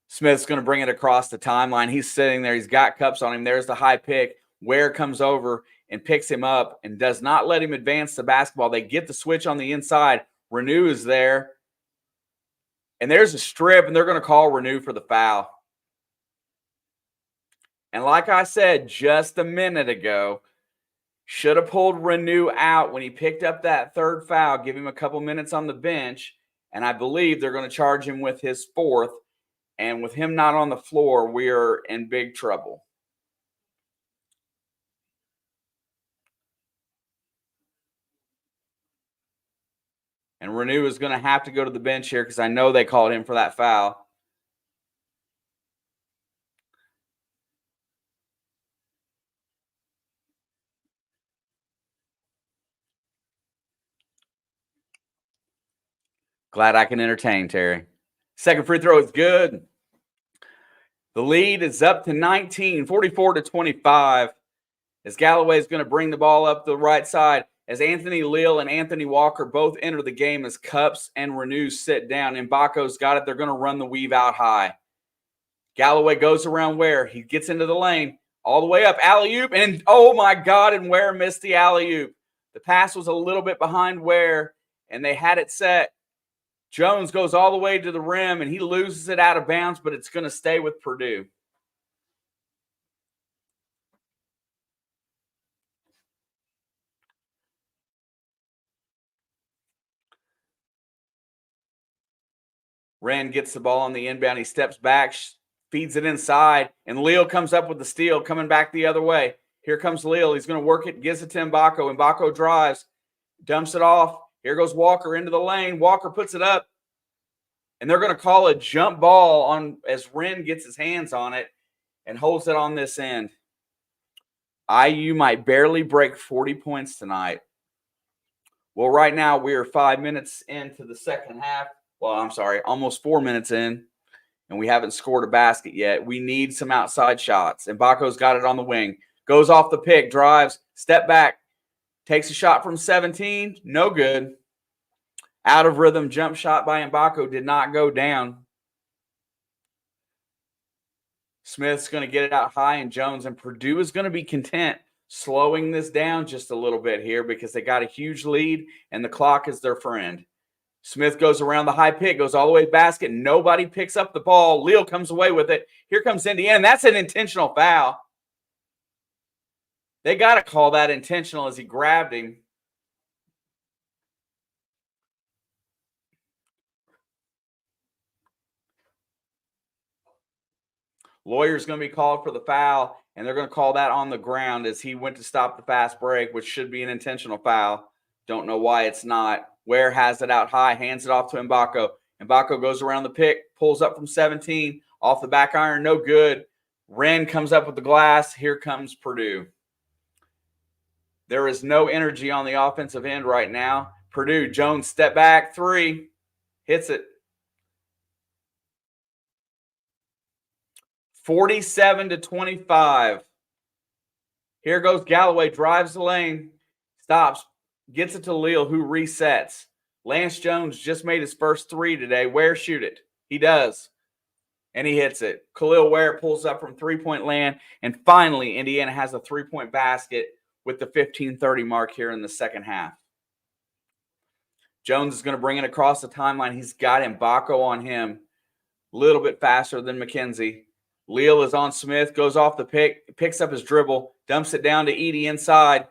Smith's going to bring it across the timeline. He's sitting there. He's got Cups on him. There's the high pick. Ware comes over and picks him up and does not let him advance the basketball. They get the switch on the inside. Renew is there. And there's a strip, and they're going to call Renew for the foul. And like I said just a minute ago, should have pulled Renew out when he picked up that third foul, give him a couple minutes on the bench, and I believe they're going to charge him with his fourth. And with him not on the floor, we are in big trouble. And Renew is going to have to go to the bench here because I know they called him for that foul. Glad I can entertain, Terry. Second free throw is good. The lead is up to 19, 44-25. As Galloway is going to bring the ball up the right side. As Anthony Leal and Anthony Walker both enter the game as Cups and Renew sit down. Mbako's got it. They're going to run the weave out high. Galloway goes around Ware. He gets into the lane. All the way up. Alley-oop. And, oh, my God, and Ware missed the alley-oop. The pass was a little bit behind Ware, and they had it set. Jones goes all the way to the rim, and he loses it out of bounds, but it's going to stay with Purdue. Wren gets the ball on the inbound. He steps back, feeds it inside, and Leal comes up with the steal, coming back the other way. Here comes Leal. He's going to work it, gives it to Mbako. Mbako drives, dumps it off. Here goes Walker into the lane. Walker puts it up, and they're going to call a jump ball on as Wren gets his hands on it and holds it on this end. IU might barely break 40 points tonight. Well, right now we are 5 minutes into the second half. Well, I'm sorry, almost 4 minutes in, and we haven't scored a basket yet. We need some outside shots. Mbako's got it on the wing. Goes off the pick, drives, step back, takes a shot from 17. No good. Out of rhythm jump shot by Mbako did not go down. Smith's going to get it out high, and Jones and Purdue is going to be content slowing this down just a little bit here because they got a huge lead, and the clock is their friend. Smith goes around the high pick, goes all the way to basket. Nobody picks up the ball. Leal comes away with it. Here comes Indiana, and that's an intentional foul. They got to call that intentional as he grabbed him. Lawyer's going to be called for the foul, and they're going to call that on the ground as he went to stop the fast break, which should be an intentional foul. Don't know why it's not. Ware has it out high, hands it off to Mbako. Mbako goes around the pick, pulls up from 17, off the back iron, no good. Wren comes up with the glass. Here comes Purdue. There is no energy on the offensive end right now. Purdue, Jones, step back, three, hits it. 47-25. Here goes Galloway, drives the lane, stops, gets it to Leal, who resets. Lance Jones just made his first three today. Ware shoot it. He does. And he hits it. Kel'el Ware pulls up from three-point land. And finally, Indiana has a three-point basket with the 15:30 mark here in the second half. Jones is going to bring it across the timeline. He's got Mbako on him a little bit faster than McKenzie. Leal is on Smith, goes off the pick, picks up his dribble, dumps it down to Edey inside.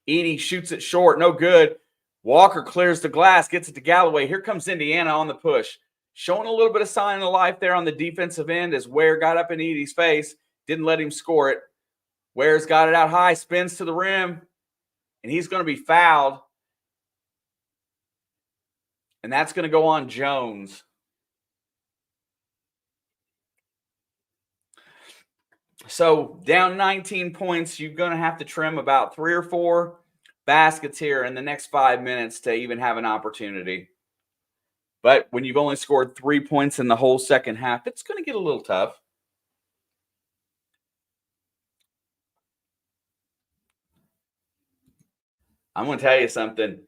Edey shoots it short, no good. Walker clears the glass, gets it to Galloway. Here comes Indiana on the push. Showing a little bit of sign of life there on the defensive end as Ware got up in Edey's face. Didn't let him score it. Ware's got it out high, spins to the rim, and he's going to be fouled. And that's going to go on Jones. So down 19 points, you're going to have to trim about 3 or 4 baskets here in the next 5 minutes to even have an opportunity. But when you've only scored 3 points in the whole second half, it's going to get a little tough. I'm going to tell you something.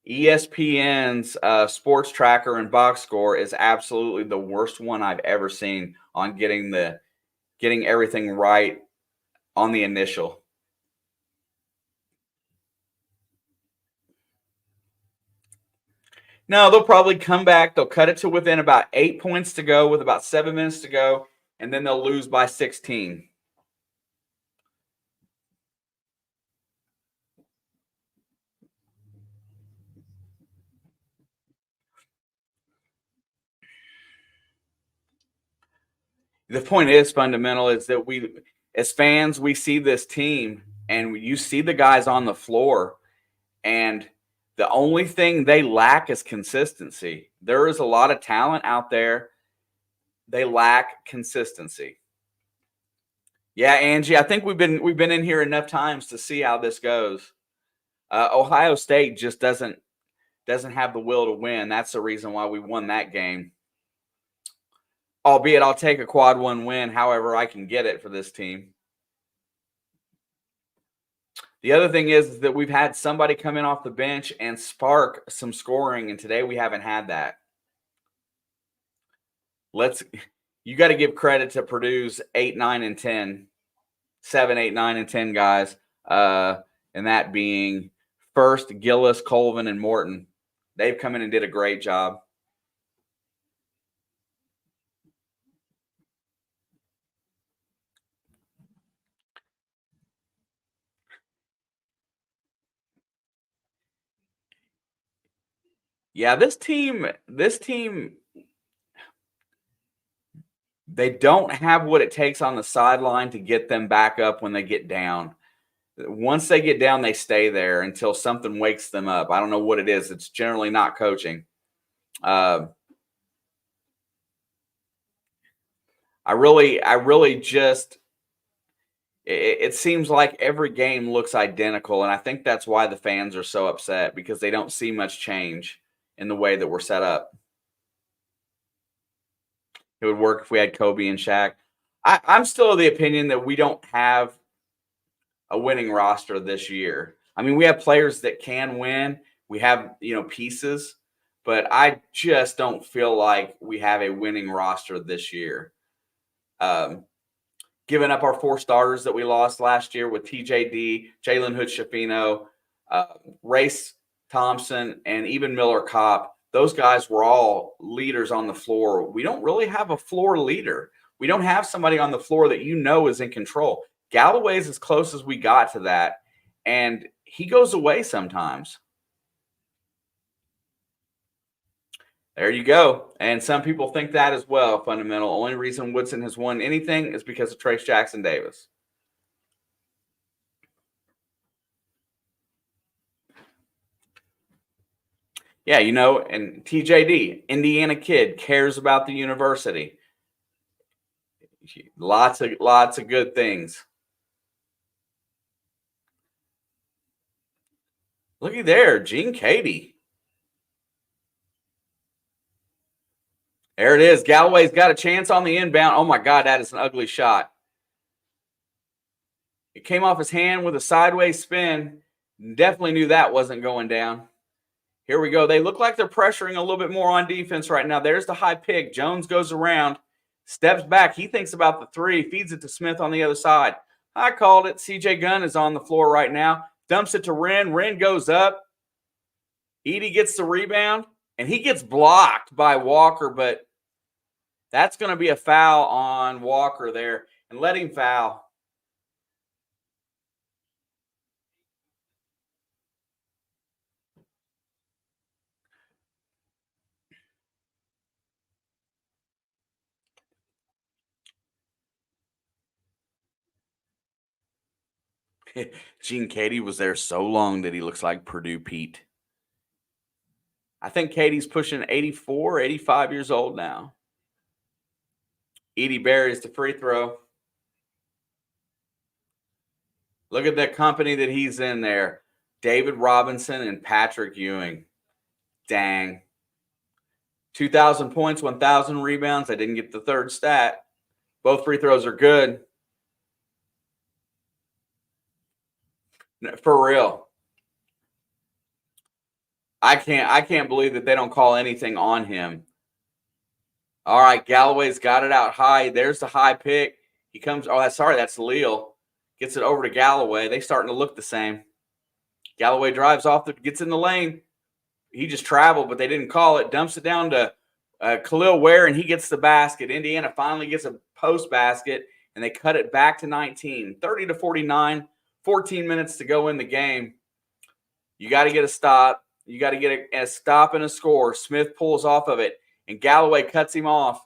ESPN's sports tracker and box score is absolutely the worst one I've ever seen on getting everything right on the initial. No, they'll probably come back. They'll cut it to within about 8 points to go with about 7 minutes to go, and then they'll lose by 16. The point is fundamental is that we, as fans, we see this team and you see the guys on the floor, and the only thing they lack is consistency. There is a lot of talent out there. They lack consistency. Yeah, Angie, I think we've been in here enough times to see how this goes. Ohio State just doesn't have the will to win. That's the reason why we won that game. Albeit I'll take a quad 1 win however I can get it for this team. The other thing is that we've had somebody come in off the bench and spark some scoring, and today we haven't had that. You got to give credit to Purdue's 8, 9, and 10. 7, 8, 9, and 10 guys. And that being first, Gillis, Colvin, and Morton. They've come in and did a great job. Yeah, this team, They don't have what it takes on the sideline to get them back up when they get down. Once they get down, they stay there until something wakes them up. I don't know what it is. It's generally not coaching. I really just it seems like every game looks identical, and I think that's why the fans are so upset, because they don't see much change in the way that we're set up. It would work if we had Kobe and Shaq. I'm still of the opinion that we don't have a winning roster this year. I mean, we have players that can win. We have, pieces, but I just don't feel like we have a winning roster this year. Giving up our 4 starters that we lost last year with TJD, Jalen Hood-Schifino, Race Thompson, and even Miller Kopp. Those guys were all leaders on the floor. We don't really have a floor leader. We don't have somebody on the floor that is in control. Galloway's as close as we got to that, and he goes away sometimes. There you go. And some people think that as well, fundamental. Only reason Woodson has won anything is because of Trace Jackson Davis. Yeah, and TJD, Indiana kid, cares about the university. Lots of good things. Looky there, Gene Katie. There it is. Galloway's got a chance on the inbound. Oh, my God, that is an ugly shot. It came off his hand with a sideways spin. Definitely knew that wasn't going down. Here we go. They look like they're pressuring a little bit more on defense right now. There's the high pick. Jones goes around, steps back. He thinks about the 3, feeds it to Smith on the other side. I called it. CJ Gunn is on the floor right now. Dumps it to Wren. Wren goes up. Edey gets the rebound, and he gets blocked by Walker, but that's going to be a foul on Walker there, and let him foul. Gene Katie was there so long that he looks like Purdue Pete. I think Katie's pushing 84, 85 years old now. Edey buries the free throw. Look at the company that he's in there. David Robinson and Patrick Ewing. Dang. 2,000 points, 1,000 rebounds. I didn't get the third stat. Both free throws are good. For real. I can't believe that they don't call anything on him. All right, Galloway's got it out high. There's the high pick. He comes. Oh, that's Leal. Gets it over to Galloway. They starting to look the same. Galloway drives off, gets in the lane. He just traveled, but they didn't call it. Dumps it down to Kel'el Ware, and he gets the basket. Indiana finally gets a post basket, and they cut it back to 19. 30-49, 14 minutes to go in the game. You got to get a stop. You got to get a stop and a score. Smith pulls off of it, and Galloway cuts him off.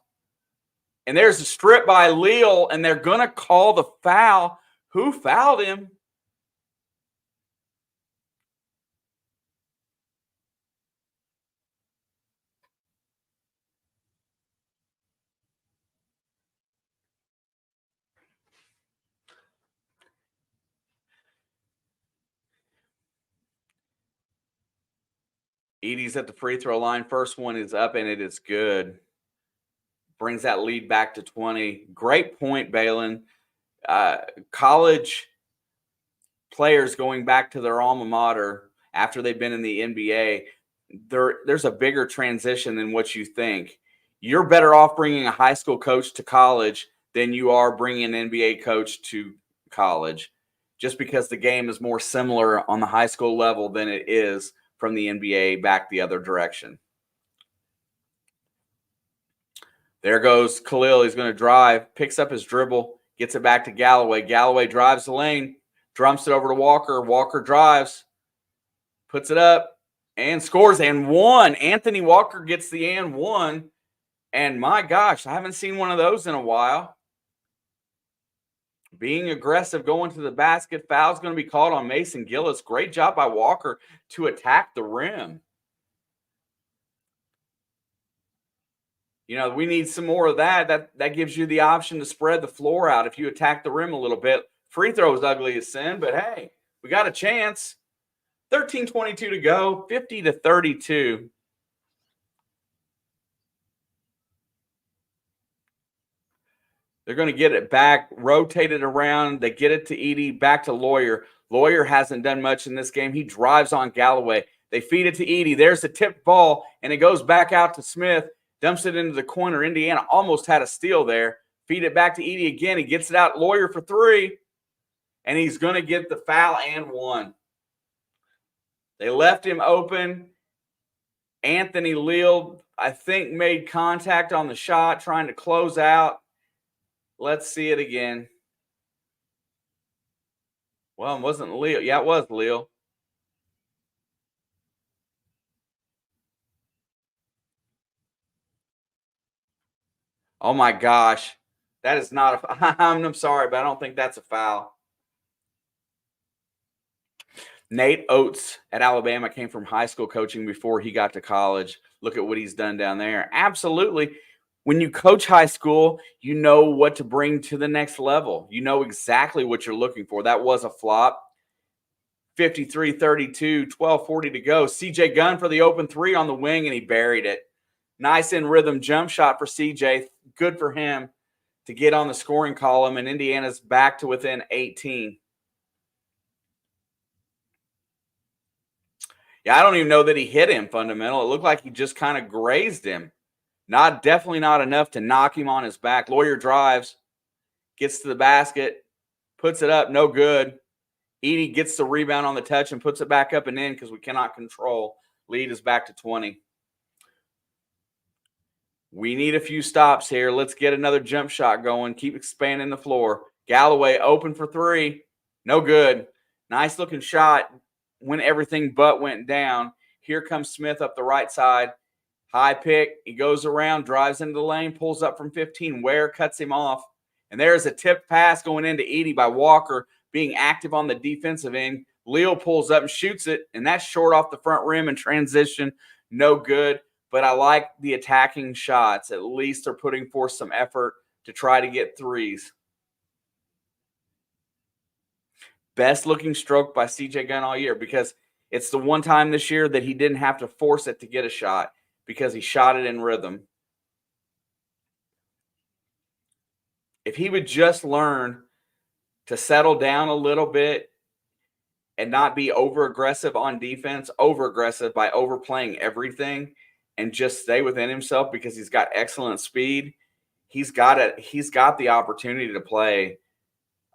And there's a strip by Leal, and they're going to call the foul. Who fouled him? Edey's at the free throw line. First one is up, and it is good. Brings that lead back to 20. Great point, Balin. College players going back to their alma mater after they've been in the NBA, there's a bigger transition than what you think. You're better off bringing a high school coach to college than you are bringing an NBA coach to college, just because the game is more similar on the high school level than it is from the NBA back the other direction. There goes Kel'el. He's going to drive, picks up his dribble, gets it back to Galloway. Galloway drives the lane, drumps it over to Walker. Walker drives, puts it up, and scores and one. Anthony Walker gets the and one. And my gosh, I haven't seen one of those in a while. Being aggressive, going to the basket. Foul's going to be called on Mason Gillis. Great job by Walker to attack the rim. You know, we need some more of that. That gives you the option to spread the floor out if you attack the rim a little bit. Free throw is ugly as sin, but hey, we got a chance. 13:22 to go, 50-32. They're going to get it back, rotate it around. They get it to Edey, back to Lawyer. Lawyer hasn't done much in this game. He drives on Galloway. They feed it to Edey. There's the tipped ball, and it goes back out to Smith. Dumps it into the corner. Indiana almost had a steal there. Feed it back to Edey again. He gets it out. Lawyer for three, and he's going to get the foul and one. They left him open. Anthony Leal, I think, made contact on the shot, trying to close out. Let's see it again. Well, it wasn't Leal. Yeah, it was Leal. Oh, my gosh. That is not a – I'm sorry, but I don't think that's a foul. Nate Oates at Alabama came from high school coaching before he got to college. Look at what he's done down there. Absolutely. When you coach high school, you know what to bring to the next level. You know exactly what you're looking for. That was a flop. 53-32, 12:40 to go. CJ Gunn for the open three on the wing, and he buried it. Nice in rhythm jump shot for CJ. Good for him to get on the scoring column, and Indiana's back to within 18. Yeah, I don't even know that he hit him fundamental. It looked like he just kind of grazed him. Definitely not enough to knock him on his back. Lawyer drives, gets to the basket, puts it up, no good. Edey gets the rebound on the touch and puts it back up and in because we cannot control. Lead is back to 20. We need a few stops here. Let's get another jump shot going. Keep expanding the floor. Galloway open for three. No good. Nice looking shot when everything but went down. Here comes Smith up the right side. High pick. He goes around, drives into the lane, pulls up from 15. Ware cuts him off. And there's a tip pass going into Edey by Walker, being active on the defensive end. Leal pulls up and shoots it, and that's short off the front rim in transition. No good. But I like the attacking shots. At least they're putting forth some effort to try to get threes. Best looking stroke by CJ Gunn all year, because it's the one time this year that he didn't have to force it to get a shot because he shot it in rhythm. If he would just learn to settle down a little bit and not be over-aggressive on defense, over-aggressive by overplaying everything, and just stay within himself because he's got excellent speed, he's got the opportunity to play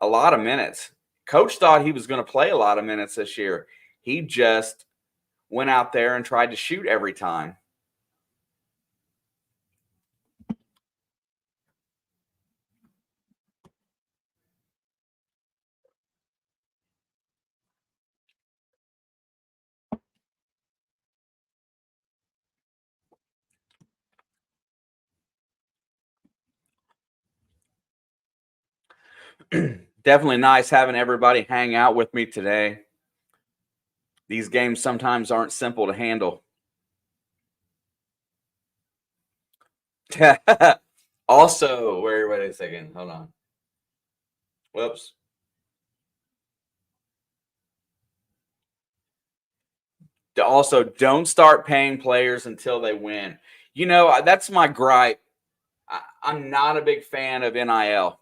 a lot of minutes. Coach thought he was going to play a lot of minutes this year. He just went out there and tried to shoot every time. Definitely nice having everybody hang out with me today. These games sometimes aren't simple to handle. Also, wait a second. Hold on. Whoops. Also, don't start paying players until they win. You know, that's my gripe. I'm not a big fan of NIL.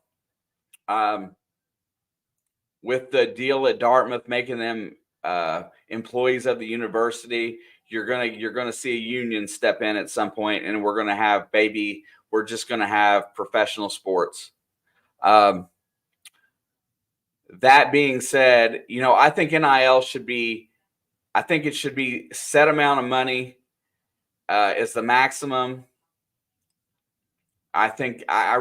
With the deal at Dartmouth making them employees of the university, you're gonna see a union step in at some point, and we're just gonna have professional sports. That being said, you know, I think NIL should be set amount of money is the maximum. I think I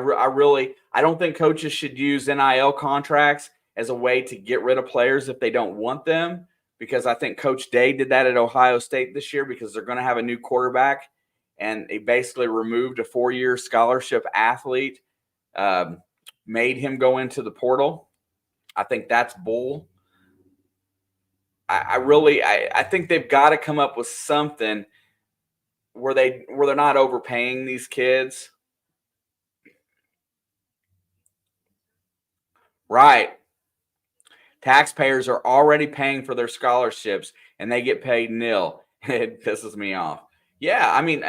don't think coaches should use NIL contracts as a way to get rid of players if they don't want them, because I think Coach Day did that at Ohio State this year because they're going to have a new quarterback and he basically removed a 4-year scholarship athlete, made him go into the portal. I think that's bull. I think they've got to come up with something where they're not overpaying these kids. Right. Taxpayers are already paying for their scholarships and they get paid nil. It pisses me off. Yeah, I mean,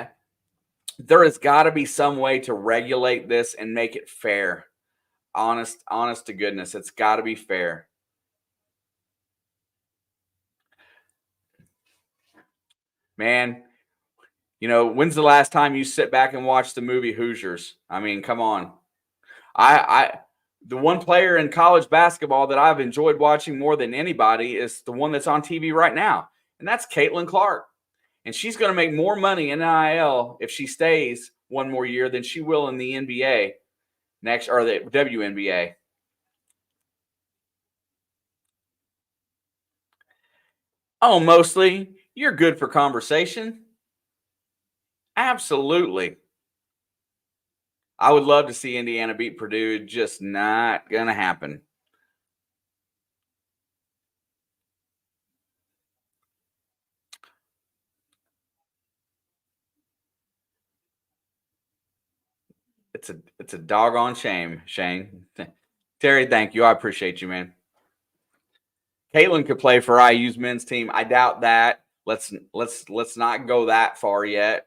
there has got to be some way to regulate this and make it fair. Honest to goodness, it's got to be fair. Man, when's the last time you sit back and watch the movie Hoosiers? I mean, come on. The one player in college basketball that I've enjoyed watching more than anybody is the one that's on TV right now, and that's Caitlin Clark. And she's going to make more money in NIL if she stays one more year than she will in the NBA next, or the WNBA. Oh, mostly. You're good for conversation. Absolutely. I would love to see Indiana beat Purdue. Just not going to happen. It's a doggone shame, Shane. Terry, thank you. I appreciate you, man. Caitlin could play for IU's men's team. I doubt that. Let's not go that far yet.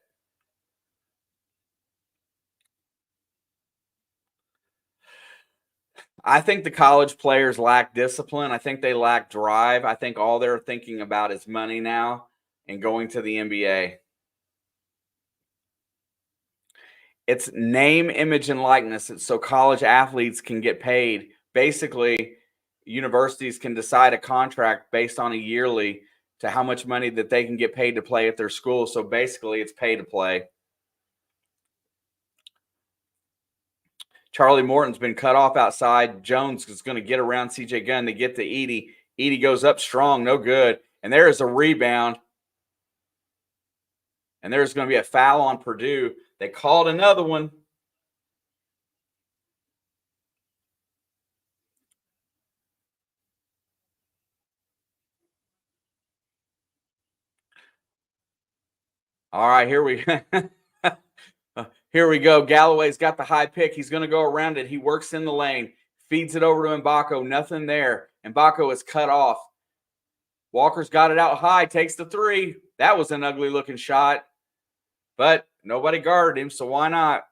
I think the college players lack discipline. I think they lack drive. I think all they're thinking about is money now and going to the NBA. It's name, image, and likeness. It's so college athletes can get paid. Basically, universities can decide a contract based on a yearly to how much money that they can get paid to play at their school. So basically, it's pay to play. Charlie Morton's been cut off outside. Jones is going to get around CJ Gunn to get to Edey. Edey goes up strong, no good. And there is a rebound. And there's going to be a foul on Purdue. They called another one. All right, here we here we go. Galloway's got the high pick. He's going to go around it. He works in the lane, feeds it over to Mbako. Nothing there. Mbako is cut off. Walker's got it out high, takes the three. That was an ugly looking shot, but nobody guarded him, so why not?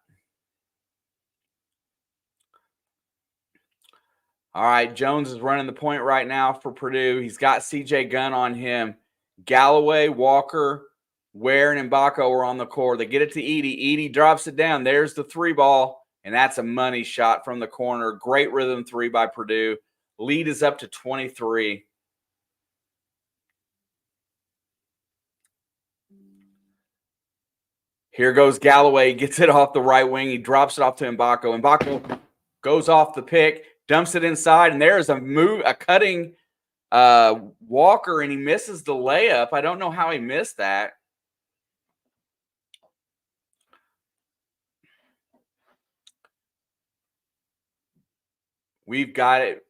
All right, Jones is running the point right now for Purdue. He's got CJ Gunn on him. Galloway, Walker, Ware, and Mbako are on the court. They get it to Edey. Edey drops it down. There's the three ball, and that's a money shot from the corner. Great rhythm three by Purdue. Lead is up to 23. Here goes Galloway. Gets it off the right wing. He drops it off to Mbako. Mbako goes off the pick, dumps it inside, and there's a cutting Walker, and he misses the layup. I don't know how he missed that. We've got it.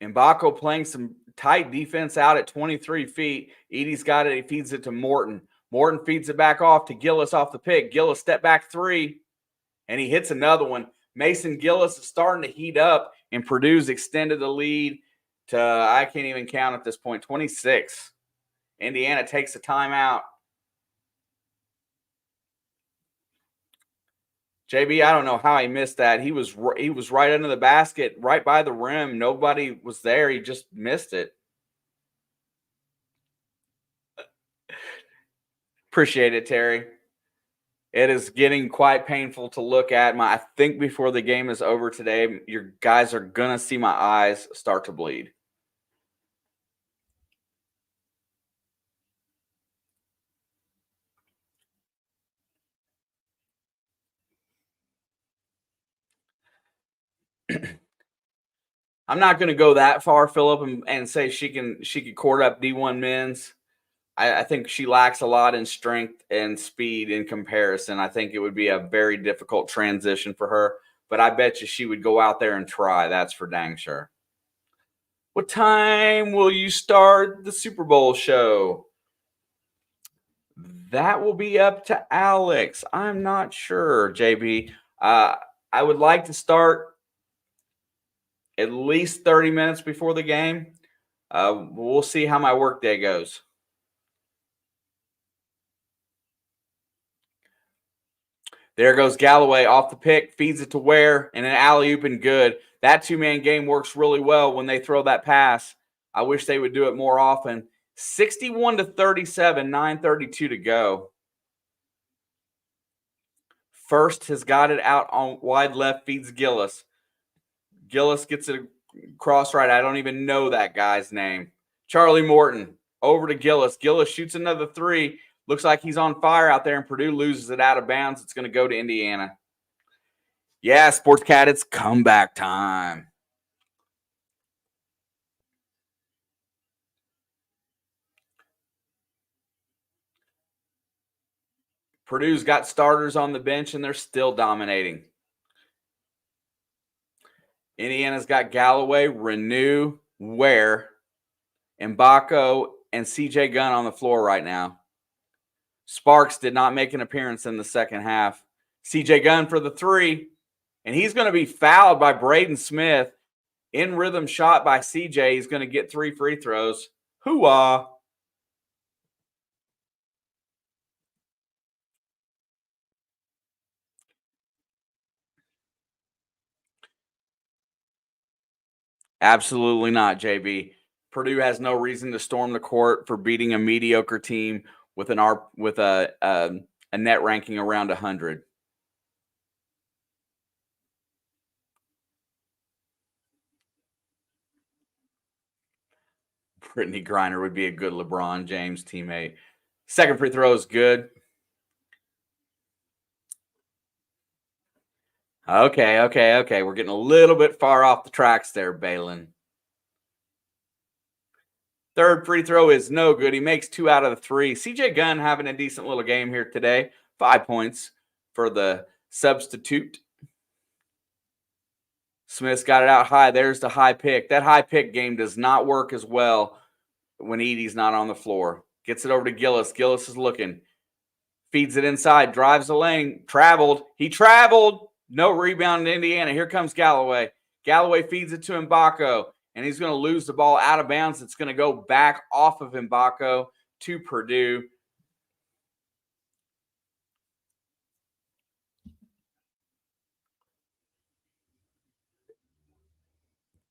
Mbako playing some tight defense out at 23 feet. Edey's got it. He feeds it to Morton. Morton feeds it back off to Gillis off the pick. Gillis step back three, and he hits another one. Mason Gillis is starting to heat up, and Purdue's extended the lead to, I can't even count at this point, 26. Indiana takes a timeout. JB, I don't know how he missed that. He was right under the basket, right by the rim. Nobody was there. He just missed it. Appreciate it, Terry. It is getting quite painful to look at. I think before the game is over today, your guys are going to see my eyes start to bleed. I'm not going to go that far, Philip, and say she could court up D1 men's, I think she lacks a lot in strength and speed in comparison. I think it would be a very difficult transition for her, but I bet you she would go out there and try. That's for dang sure. What time will you start the Super Bowl show? That will be up to Alex. I'm not sure, JB. Uh, I would like to start at least 30 minutes before the game. We'll see how my workday goes. There goes Galloway off the pick, feeds it to Ware, and an alley-oop and good. That two-man game works really well when they throw that pass. I wish they would do it more often. 61-37, 9:32 to go. First has got it out on wide left, feeds Gillis. Gillis gets it across right. I don't even know that guy's name. Charlie Morton over to Gillis. Gillis shoots another three. Looks like he's on fire out there, and Purdue loses it out of bounds. It's going to go to Indiana. Yeah, Sports Cat, it's comeback time. Purdue's got starters on the bench, and they're still dominating. Indiana's got Galloway, Renew, Ware, Mbako, and CJ Gunn on the floor right now. Sparks did not make an appearance in the second half. CJ Gunn for the three, and he's going to be fouled by Braden Smith. In rhythm shot by CJ. He's going to get 3 free throws. Hoo-ah. Absolutely not, JB. Purdue has no reason to storm the court for beating a mediocre team with a net ranking around 100. Brittany Griner would be a good LeBron James teammate. Second free throw is good. Okay. We're getting a little bit far off the tracks there, Balin. Third free throw is no good. He makes 2 out of the 3. CJ Gunn having a decent little game here today. 5 points for the substitute. Smith's got it out high. There's the high pick. That high pick game does not work as well when Edie's not on the floor. Gets it over to Gillis. Gillis is looking. Feeds it inside. Drives the lane. Traveled. He traveled. No rebound in Indiana. Here comes Galloway. Galloway feeds it to Mbako, and he's going to lose the ball out of bounds. It's going to go back off of Mbako to Purdue.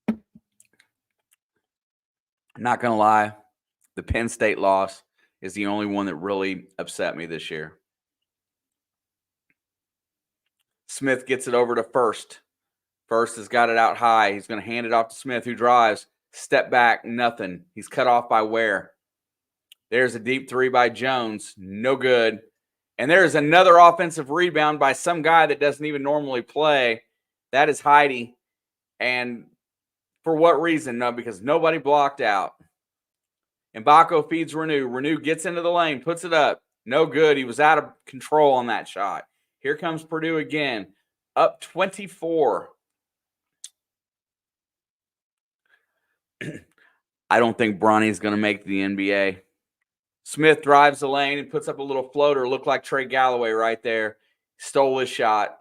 I'm not going to lie. The Penn State loss is the only one that really upset me this year. Smith gets it over to First. First has got it out high. He's going to hand it off to Smith, who drives. Step back, nothing. He's cut off by Ware. There's a deep three by Jones. No good. And there's another offensive rebound by some guy that doesn't even normally play. That is Heidi. And for what reason? No, because nobody blocked out. Mbako feeds Renew. Renew gets into the lane, puts it up. No good. He was out of control on that shot. Here comes Purdue again. Up 24. I don't think Bronny's going to make the NBA. Smith drives the lane and puts up a little floater. Looked like Trey Galloway right there. Stole his shot.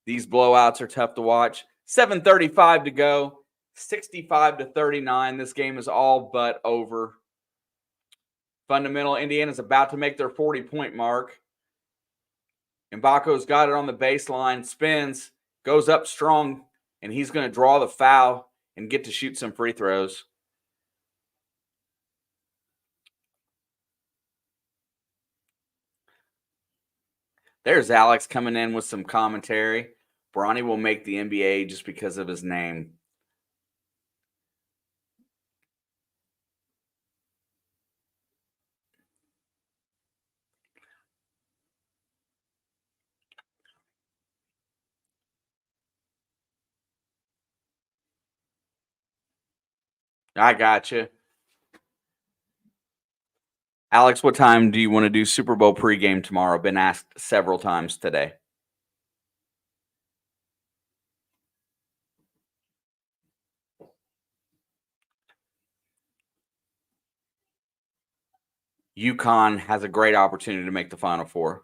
These blowouts are tough to watch. 7:35 to go. 65-39. This game is all but over. Fundamental Indiana's about to make their 40-point mark. Mbako's got it on the baseline, spins, goes up strong, and he's going to draw the foul and get to shoot some free throws. There's Alex coming in with some commentary. Bronny will make the NBA just because of his name. I got you. Alex, what time do you want to do Super Bowl pregame tomorrow? Been asked several times today. UConn has a great opportunity to make the Final Four.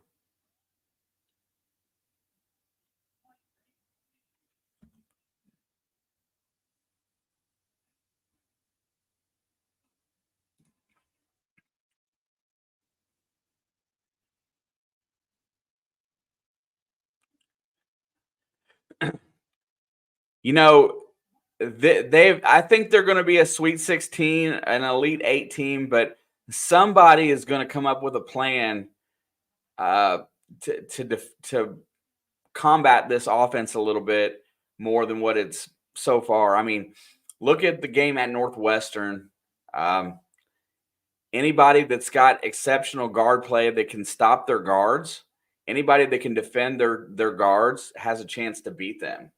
You know, I think they're going to be a Sweet 16, an Elite 8 team, but somebody is going to come up with a plan uh, to combat this offense a little bit more than what it's so far. I mean, look at the game at Northwestern. Um, Anybody that's got exceptional guard play that can stop their guards, anybody that can defend their guards has a chance to beat them.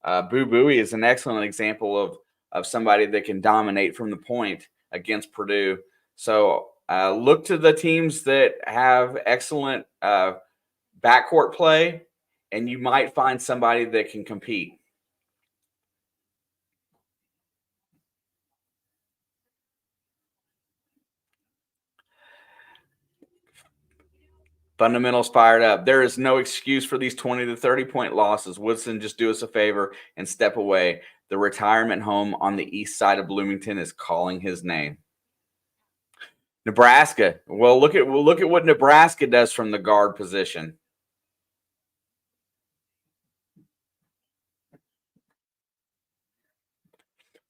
Boo Buie is an excellent example of somebody that can dominate from the point against Purdue. So look to the teams that have excellent backcourt play, and you might find somebody that can compete. Fundamentals fired up. There is no excuse for these 20 to 30 point losses. Woodson, just do us a favor and step away. The retirement home on the east side of Bloomington is calling his name. Nebraska. Well, look at what Nebraska does from the guard position.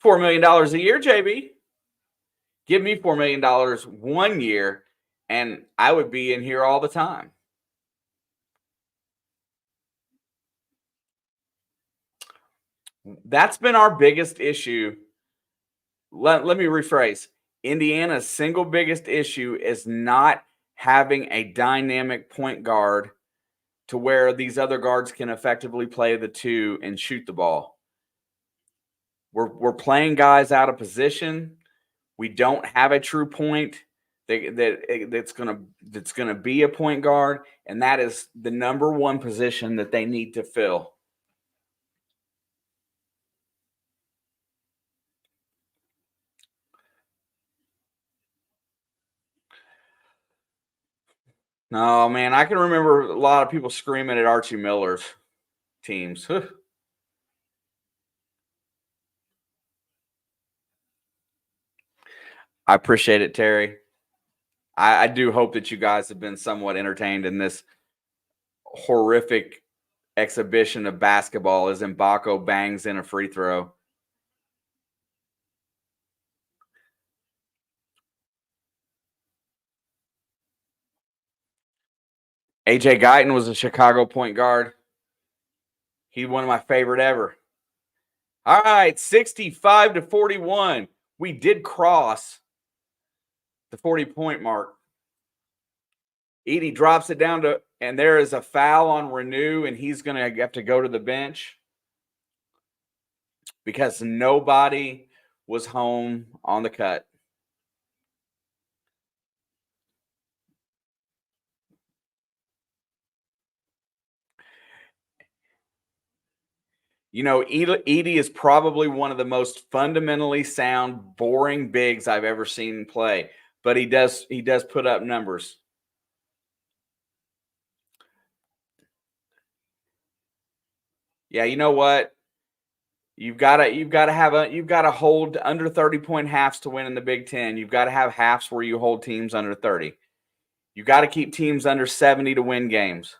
$4 million a year, JB. Give me $4 million 1 year, and I would be in here all the time. That's been our biggest issue. Let me rephrase. Indiana's single biggest issue is not having a dynamic point guard to where these other guards can effectively play the two and shoot the ball. We're playing guys out of position. We don't have a true point that's gonna be a point guard, and that is the number one position that they need to fill. No, man, I can remember a lot of people screaming at Archie Miller's teams. I appreciate it, Terry. I do hope that you guys have been somewhat entertained in this horrific exhibition of basketball as Mbako bangs in a free throw. AJ Guyton was a Chicago point guard. He's one of my favorite ever. All right, 65 to 41. We did cross the 40-point mark. Edey drops it down to, and there is a foul on Renew, and he's going to have to go to the bench because nobody was home on the cut. You know, Edey is probably one of the most fundamentally sound, boring bigs I've ever seen play, but he does put up numbers. Yeah, you know what? You've got to hold under 30-point halves to win in the Big Ten. You've got to have halves where you hold teams under 30. You got to keep teams under 70 to win games.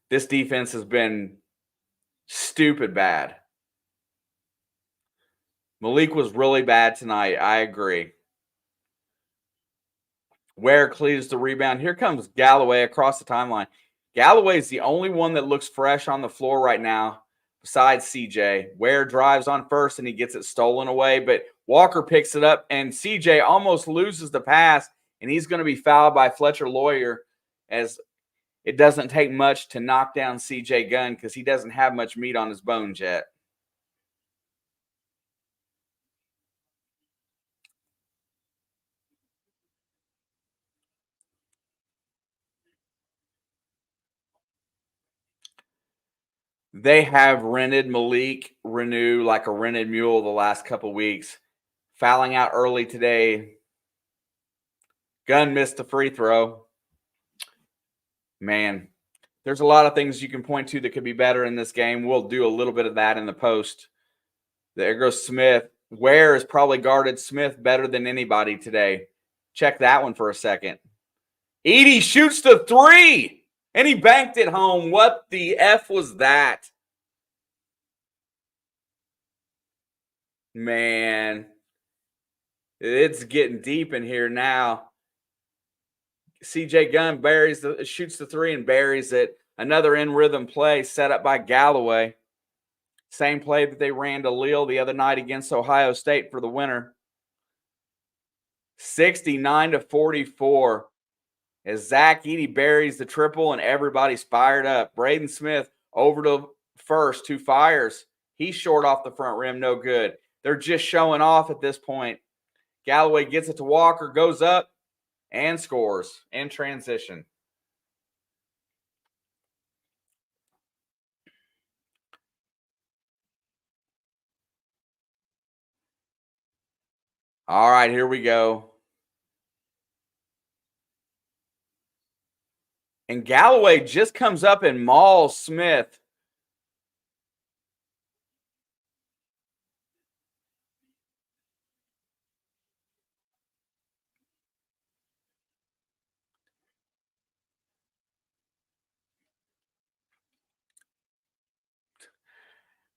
This defense has been stupid bad. Malik was really bad tonight. I agree. Ware clears the rebound. Here comes Galloway across the timeline. Galloway is the only one that looks fresh on the floor right now besides CJ. Ware drives on first and he gets it stolen away, but Walker picks it up and CJ almost loses the pass, and he's going to be fouled by Fletcher Lawyer, as it doesn't take much to knock down CJ Gunn because he doesn't have much meat on his bones yet. They have rented Malik Renew like a rented mule the last couple weeks. Fouling out early today. Gunn missed the free throw. Man, there's a lot of things you can point to that could be better in this game. We'll do a little bit of that in the post. There goes Smith. Ware has probably guarded Smith better than anybody today. Check that one for a second. Edey shoots the three, and he banked it home. What the F was that? Man, it's getting deep in here now. CJ Gunn shoots the three and buries it. Another in-rhythm play set up by Galloway. Same play that they ran to Lille the other night against Ohio State for the winner. 69-44 as Zach Edey buries the triple and everybody's fired up. Braden Smith over to first, 2 fires. He's short off the front rim, no good. They're just showing off at this point. Galloway gets it to Walker, goes up, and scores in transition. All right, here we go. And Galloway just comes up and mauls Smith.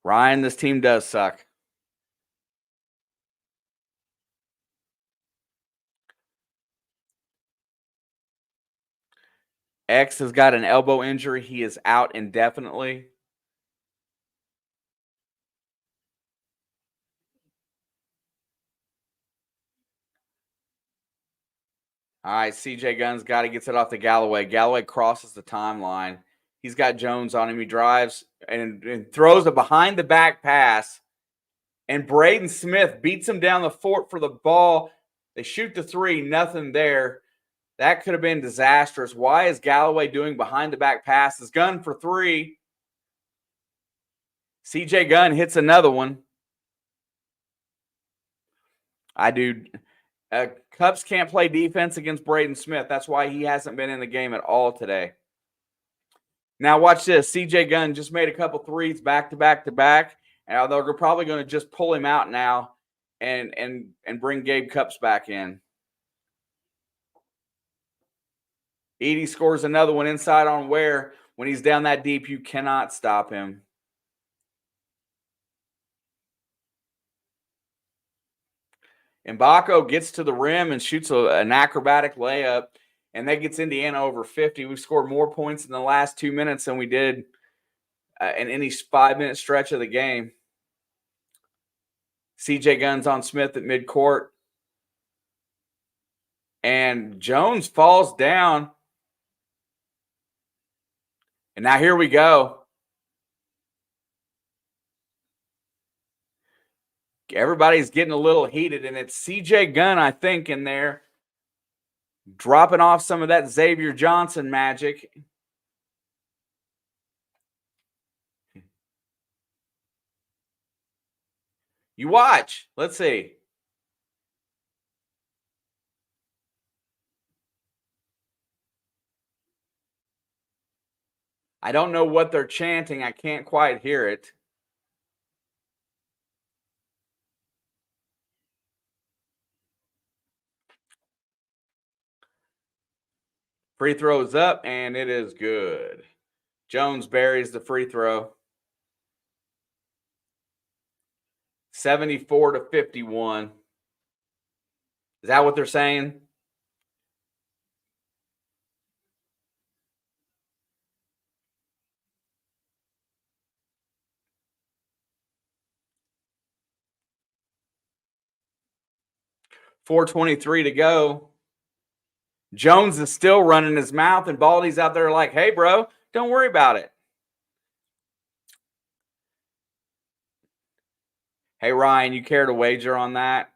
Ryan, this team does suck. X has got an elbow injury. He is out indefinitely. All right, CJ Gunn's got to get it off to Galloway. Galloway crosses the timeline. He's got Jones on him. He drives and throws a behind-the-back pass. And Braden Smith beats him down the fort for the ball. They shoot the three, nothing there. That could have been disastrous. Why is Galloway doing behind-the-back passes? Gunn for three. CJ Gunn hits another one. Cups can't play defense against Braden Smith. That's why he hasn't been in the game at all today. Now watch this. CJ Gunn just made a couple threes back to back to back. And they're probably going to just pull him out now and bring Gabe Cups back in. Edey scores another one inside on Ware. When he's down that deep, you cannot stop him. Mbako gets to the rim and shoots an acrobatic layup, and that gets Indiana over 50. We've scored more points in the last 2 minutes than we did in any 5-minute stretch of the game. CJ Gunn's on Smith at midcourt. And Jones falls down. And now here we go. Everybody's getting a little heated, and it's CJ Gunn, I think, in there, dropping off some of that Xavier Johnson magic. You watch. Let's see. I don't know what they're chanting. I can't quite hear it. Free throws up, and it is good. Jones buries the free throw. 74-51. Is that what they're saying? .423 to go. Jones is still running his mouth, and Baldy's out there like, hey, bro, don't worry about it. Hey, Ryan, you care to wager on that?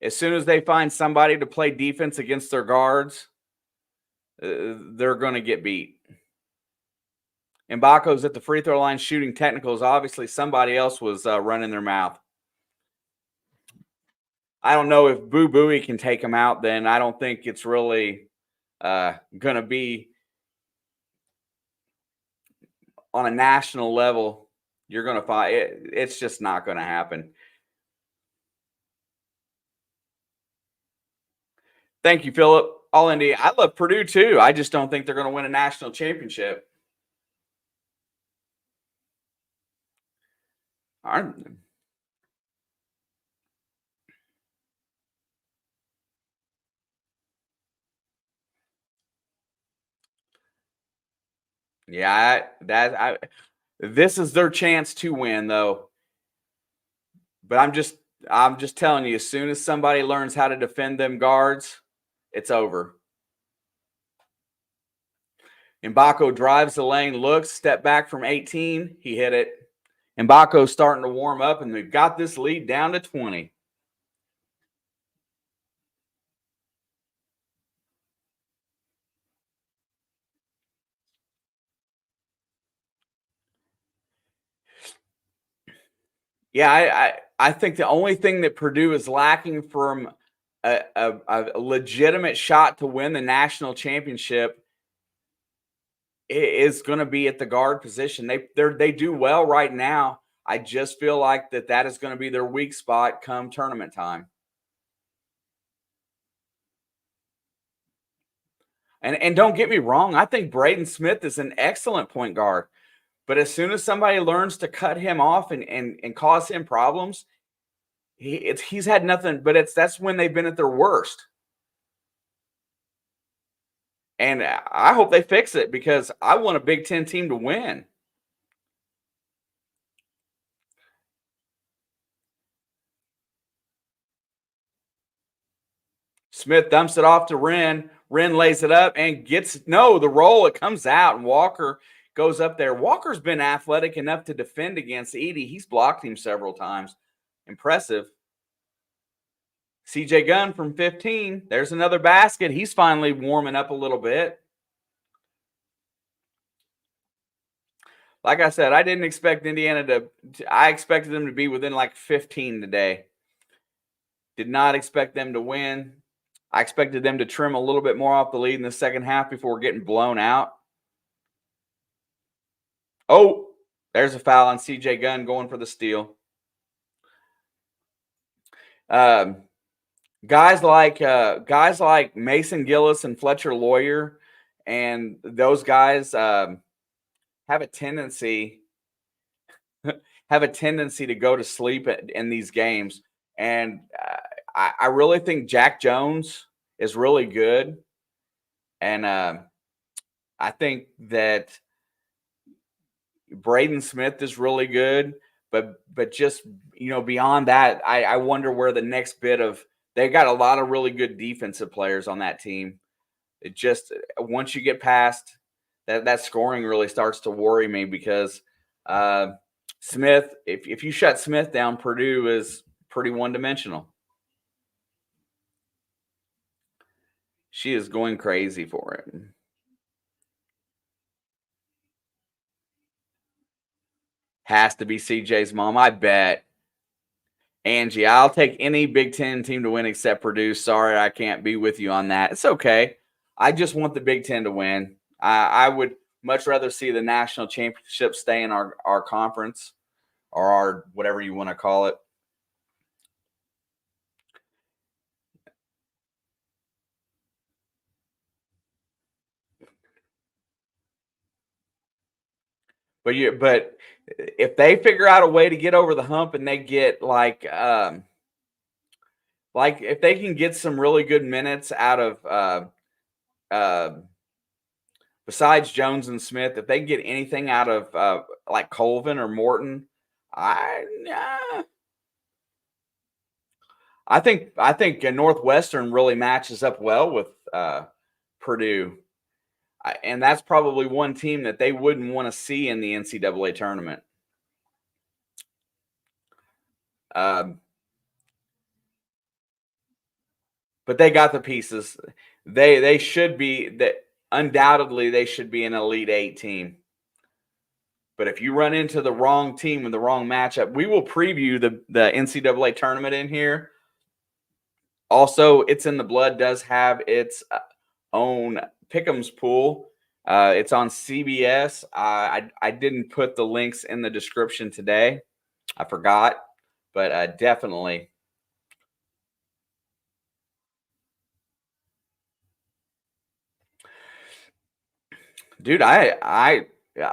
As soon as they find somebody to play defense against their guards, they're going to get beat. Mbako's at the free throw line shooting technicals. Obviously, somebody else was running their mouth. I don't know if Boo Booey can take him out. Then I don't think it's really going to be on a national level. You're going to find it's just not going to happen. Thank you, Philip. All India. I love Purdue too. I just don't think they're going to win a national championship. Yeah, this is their chance to win, though. But I'm just telling you, as soon as somebody learns how to defend them guards, it's over. Mbako drives the lane, looks, step back from 18. He hit it. Mbako's starting to warm up, and we've got this lead down to 20. Yeah, I think the only thing that Purdue is lacking from a legitimate shot to win the national championship is going to be at the guard position. They do well right now. I just feel like that is going to be their weak spot come tournament time. And don't get me wrong, I think Braden Smith is an excellent point guard. But as soon as somebody learns to cut him off and cause him problems, he's had nothing. But that's when they've been at their worst. And I hope they fix it because I want a Big Ten team to win. Smith dumps it off to Wren. Wren lays it up and gets the roll. It comes out, and Walker goes up there. Walker's been athletic enough to defend against Edey. He's blocked him several times. Impressive. CJ Gunn from 15. There's another basket. He's finally warming up a little bit. Like I said, I didn't expect Indiana I expected them to be within like 15 today. Did not expect them to win. I expected them to trim a little bit more off the lead in the second half before getting blown out. Oh, there's a foul on CJ Gunn going for the steal. Guys like Mason Gillis and Fletcher Lawyer, and those guys have a tendency to go to sleep in these games. And I really think Jack Jones is really good, and I think that Braden Smith is really good. But just beyond that, I wonder where the next bit of they got a lot of really good defensive players on that team. It just once you get past that scoring really starts to worry me because Smith, if you shut Smith down, Purdue is pretty one-dimensional. She is going crazy for it. Has to be CJ's mom, I bet. Angie, I'll take any Big Ten team to win except Purdue. Sorry, I can't be with you on that. It's okay. I just want the Big Ten to win. I would much rather see the national championship stay in our conference or our whatever you want to call it. But if they figure out a way to get over the hump and they get like if they can get some really good minutes out of besides Jones and Smith, if they can get anything out of like Colvin or Morton, I think Northwestern really matches up well with Purdue. And that's probably one team that they wouldn't want to see in the NCAA tournament. But they got the pieces. They should be that. undoubtedly they should be an Elite Eight team. But if you run into the wrong team with the wrong matchup, we will preview the NCAA tournament in here. Also, It's in the Blood does have its own pick'ems pool. It's on CBS. I didn't put the links in the description today. I forgot, but definitely. Dude, I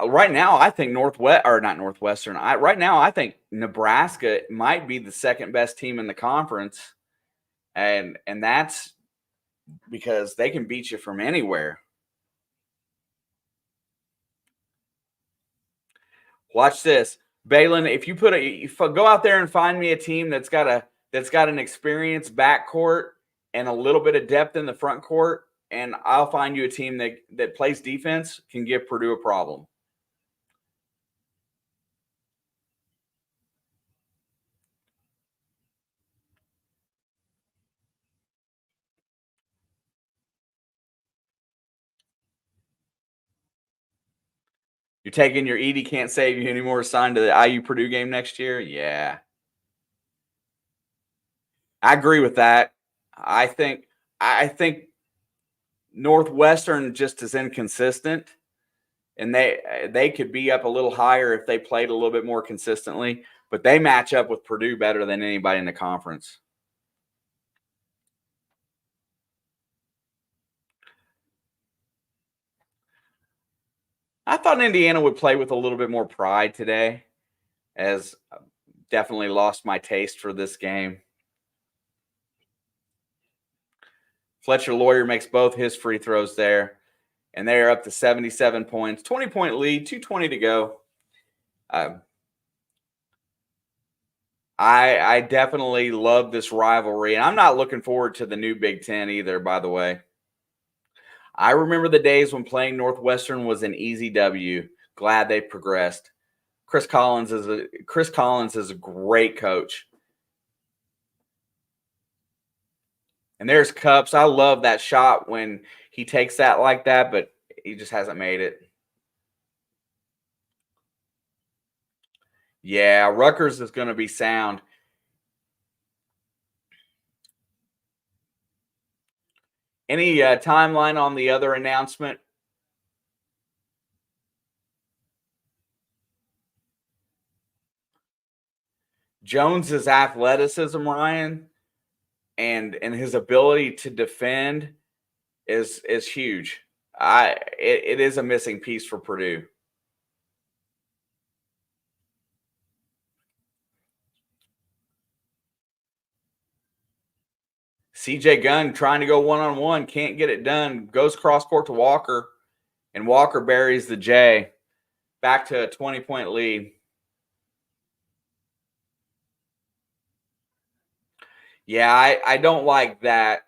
right now I think Northwest or not Northwestern. Right now I think Nebraska might be the second best team in the conference, and that's because they can beat you from anywhere. Watch this, Balin. If you go out there and find me a team that's got an experienced backcourt and a little bit of depth in the front court, and I'll find you a team that plays defense, can give Purdue a problem. You're taking your Edie can't save you anymore sign to the IU Purdue game next year? Yeah. I agree with that. I think Northwestern just is inconsistent, and they could be up a little higher if they played a little bit more consistently, but they match up with Purdue better than anybody in the conference. I thought Indiana would play with a little bit more pride today, as definitely lost my taste for this game. Fletcher Lawyer makes both his free throws there, and they are up to 77 points, 20-point lead, 2:20 to go. I definitely love this rivalry, and I'm not looking forward to the new Big Ten either, by the way. I remember the days when playing Northwestern was an easy W. Glad they progressed. Chris Collins is a great coach. And there's Cups. I love that shot when he takes that like that, but he just hasn't made it. Yeah, Rutgers is going to be sound. Any timeline on the other announcement? Jones's athleticism, Ryan, and his ability to defend is huge. It is a missing piece for Purdue. CJ Gunn trying to go one-on-one, can't get it done, goes cross-court to Walker, and Walker buries the J. Back to a 20-point lead. Yeah, I don't like that.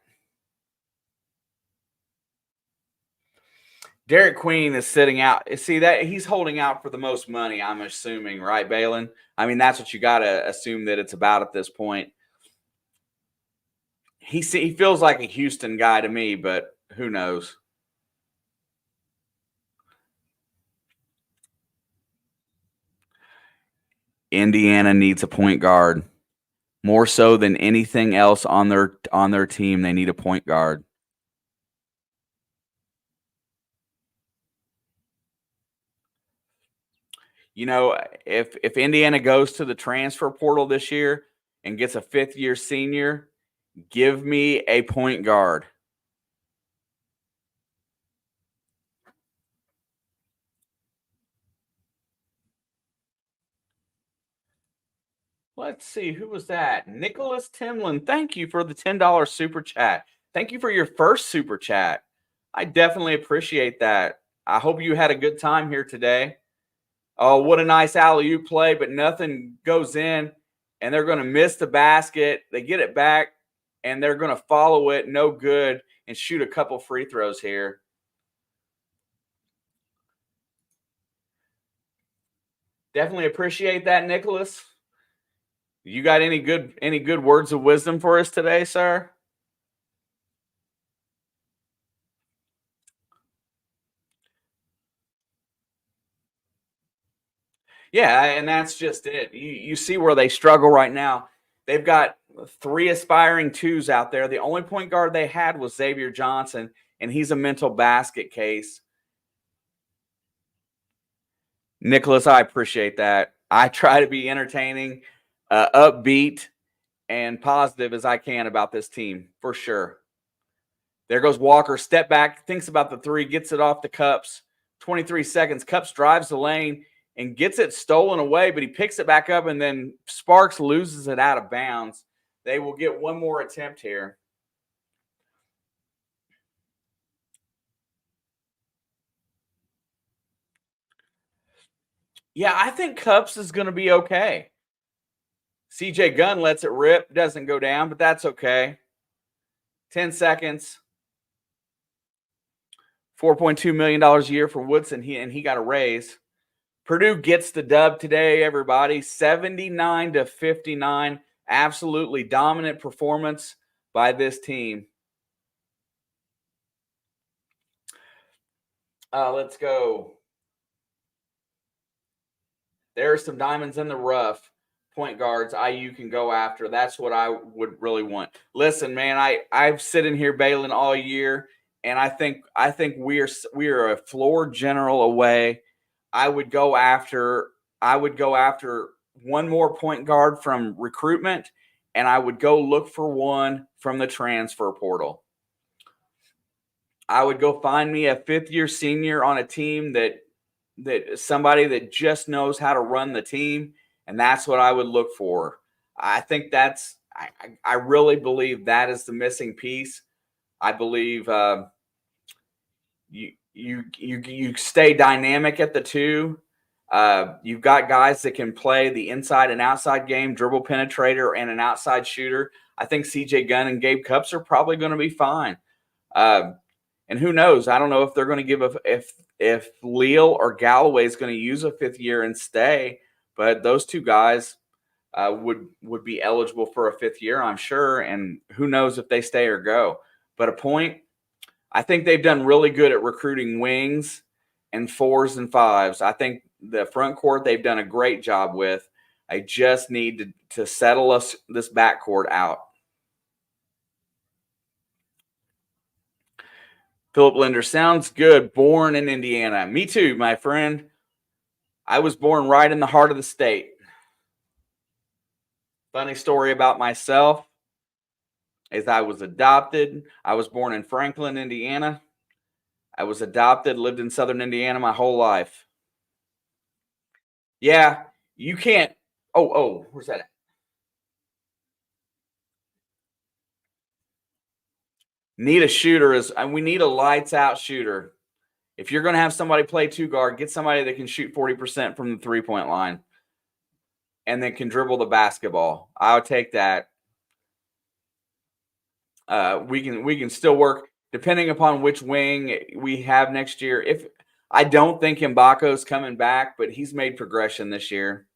Derek Queen is sitting out. See that he's holding out for the most money, I'm assuming, right, Balin? I mean, that's what you got to assume that it's about at this point. He feels like a Houston guy to me, but who knows? Indiana needs a point guard. More so than anything else on their team, they need a point guard. You know, if Indiana goes to the transfer portal this year and gets a fifth-year senior, give me a point guard. Let's see, who was that? Nicholas Timlin. Thank you for the $10 super chat. Thank you for your first super chat. I definitely appreciate that. I hope you had a good time here today. Oh, what a nice alley-oop play, but nothing goes in, and they're going to miss the basket. They get it back, and they're going to follow it, no good, and shoot a couple free throws here. Definitely appreciate that, Nicholas. You got any good words of wisdom for us today, sir? Yeah, and that's just it. You see where they struggle right now. They've got 3 aspiring twos out there. The only point guard they had was Xavier Johnson, and he's a mental basket case. Nicholas, I appreciate that. I try to be entertaining, upbeat, and positive as I can about this team, for sure. There goes Walker. Step back, thinks about the 3, gets it off the Cups. 23 seconds. Cups drives the lane and gets it stolen away, but he picks it back up, and then Sparks loses it out of bounds. They will get one more attempt here. Yeah, I think Cups is going to be okay. CJ Gunn lets it rip, doesn't go down, but that's okay. 10 seconds. $4.2 million a year for Woodson, and he got a raise. Purdue gets the dub today, everybody. 79-59. Absolutely dominant performance by this team. Let's go. There are some diamonds in the rough. Point guards IU can go after. That's what I would really want. Listen, man, I've sitting here bailing all year, and I think we are a floor general away. I would go after one more point guard from recruitment, and I would go look for one from the transfer portal. I would go find me a 5th-year senior on a team that somebody that just knows how to run the team, and that's what I would look for. I think I really believe that is the missing piece. I believe you stay dynamic at the 2. You've got guys that can play the inside and outside game, dribble penetrator, and an outside shooter. I think CJ Gunn and Gabe Cups are probably going to be fine. And who knows? I don't know if they're going to give if Leal or Galloway is going to use a 5th year and stay, but those 2 guys would be eligible for a 5th year, I'm sure. And who knows if they stay or go. But a point, I think they've done really good at recruiting wings and 4s and 5s. I think the front court they've done a great job with. I just need to settle this backcourt out. Philip Linder, sounds good. Born in Indiana. Me too, my friend. I was born right in the heart of the state. Funny story about myself is I was adopted. I was born in Franklin, Indiana. I was adopted, lived in Southern Indiana my whole life. Yeah, you can't. Oh, where's that at? Need a shooter and we need a lights out shooter. If you're going to have somebody play 2 guard, get somebody that can shoot 40% from the 3-point line and then can dribble the basketball. I'll take that. We can still work depending upon which wing we have next year. If I don't think Mbako's coming back, but he's made progression this year.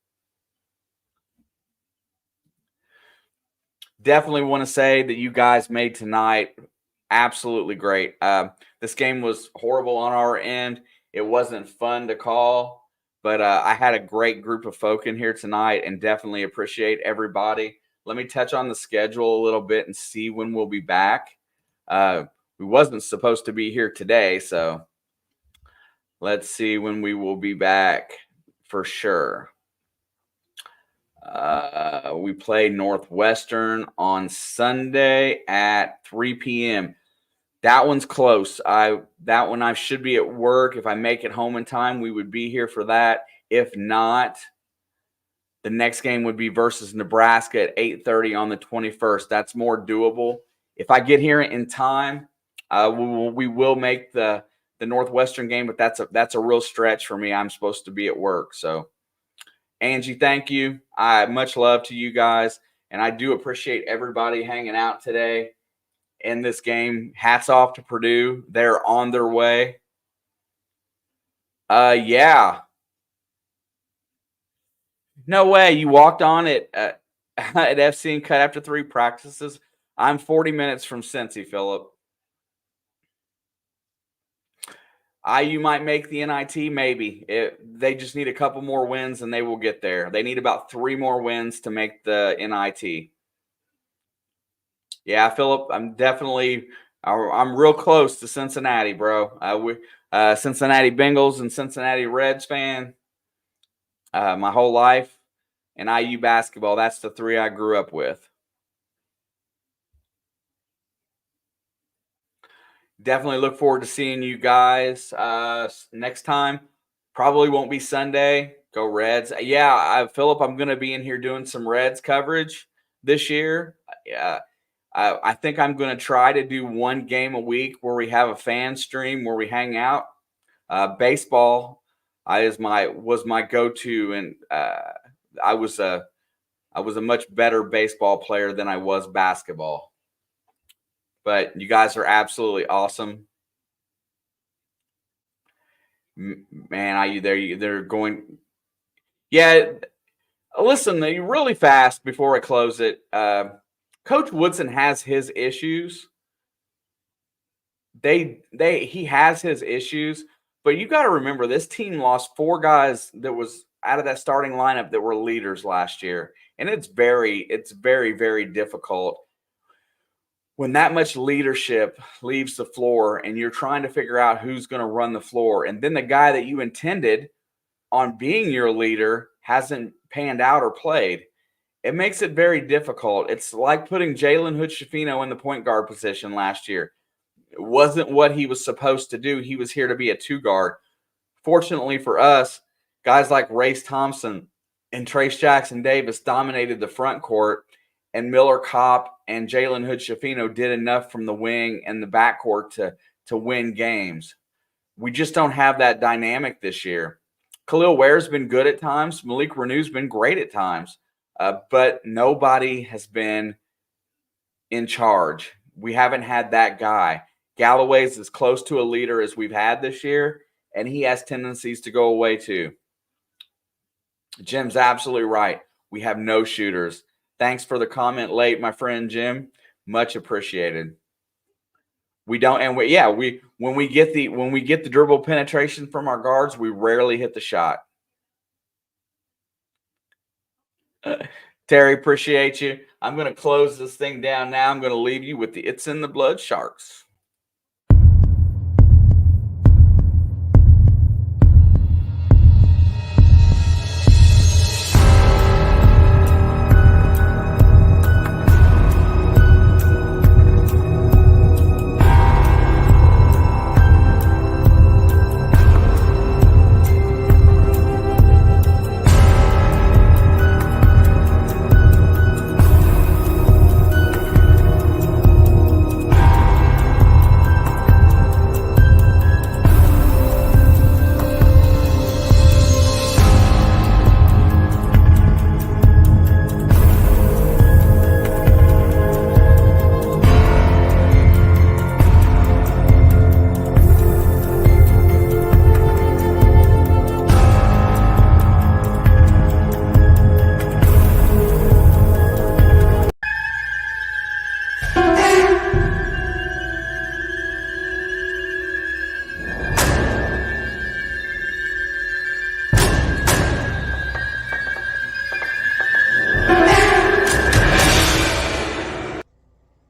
Definitely want to say that you guys made tonight absolutely great. This game was horrible on our end. It wasn't fun to call, but I had a great group of folk in here tonight and definitely appreciate everybody. Let me touch on the schedule a little bit and see when we'll be back. We wasn't supposed to be here today, so let's see when we will be back for sure. We play Northwestern on Sunday at 3 p.m. That one's close. That one I should be at work. If I make it home in time, we would be here for that. If not, the next game would be versus Nebraska at 8:30 on the 21st. That's more doable. If I get here in time, we will make the Northwestern game, but that's a real stretch for me. I'm supposed to be at work. So, Angie, thank you. Much love to you guys, and I do appreciate everybody hanging out today in this game. Hats off to Purdue. They're on their way. Yeah. No way. You walked on it at FC and cut after 3 practices. I'm 40 minutes from Cincy, Philip. IU might make the NIT, maybe. They just need a couple more wins and they will get there. They need about 3 more wins to make the NIT. Yeah, Philip, I'm real close to Cincinnati, bro. Cincinnati Bengals and Cincinnati Reds fan my whole life, and IU basketball. That's the 3 I grew up with. Definitely look forward to seeing you guys next time. Probably won't be Sunday. Go Reds. Yeah, Philip, I'm going to be in here doing some Reds coverage this year. Yeah. I think I'm going to try to do 1 game a week where we have a fan stream where we hang out. Baseball was my go-to, and I was a much better baseball player than I was basketball. But you guys are absolutely awesome, man. They're going. Yeah, listen, really fast before I close it. Coach Woodson has his issues. He has his issues, but you got to remember this team lost 4 guys that was out of that starting lineup that were leaders last year, and it's very very difficult when that much leadership leaves the floor and you're trying to figure out who's going to run the floor, and then the guy that you intended on being your leader hasn't panned out or played. It makes it very difficult. It's like putting Jalen Hood-Schifino in the point guard position last year. It wasn't what he was supposed to do. He was here to be a 2 guard. Fortunately for us, guys like Race Thompson and Trace Jackson Davis dominated the front court, and Miller Kopp and Jalen Hood-Schifino did enough from the wing and the backcourt to win games. We just don't have that dynamic this year. Kel'el Ware's been good at times. Malik Renew's been great at times, but nobody has been in charge. We haven't had that guy. Galloway's as close to a leader as we've had this year, and he has tendencies to go away too. Jim's absolutely right. We have no shooters. Thanks for the comment late, my friend Jim. Much appreciated. We don't, and when we get the dribble penetration from our guards, we rarely hit the shot. Terry, appreciate you. I'm going to close this thing down now. I'm going to leave you with the It's in the Blood Sharks.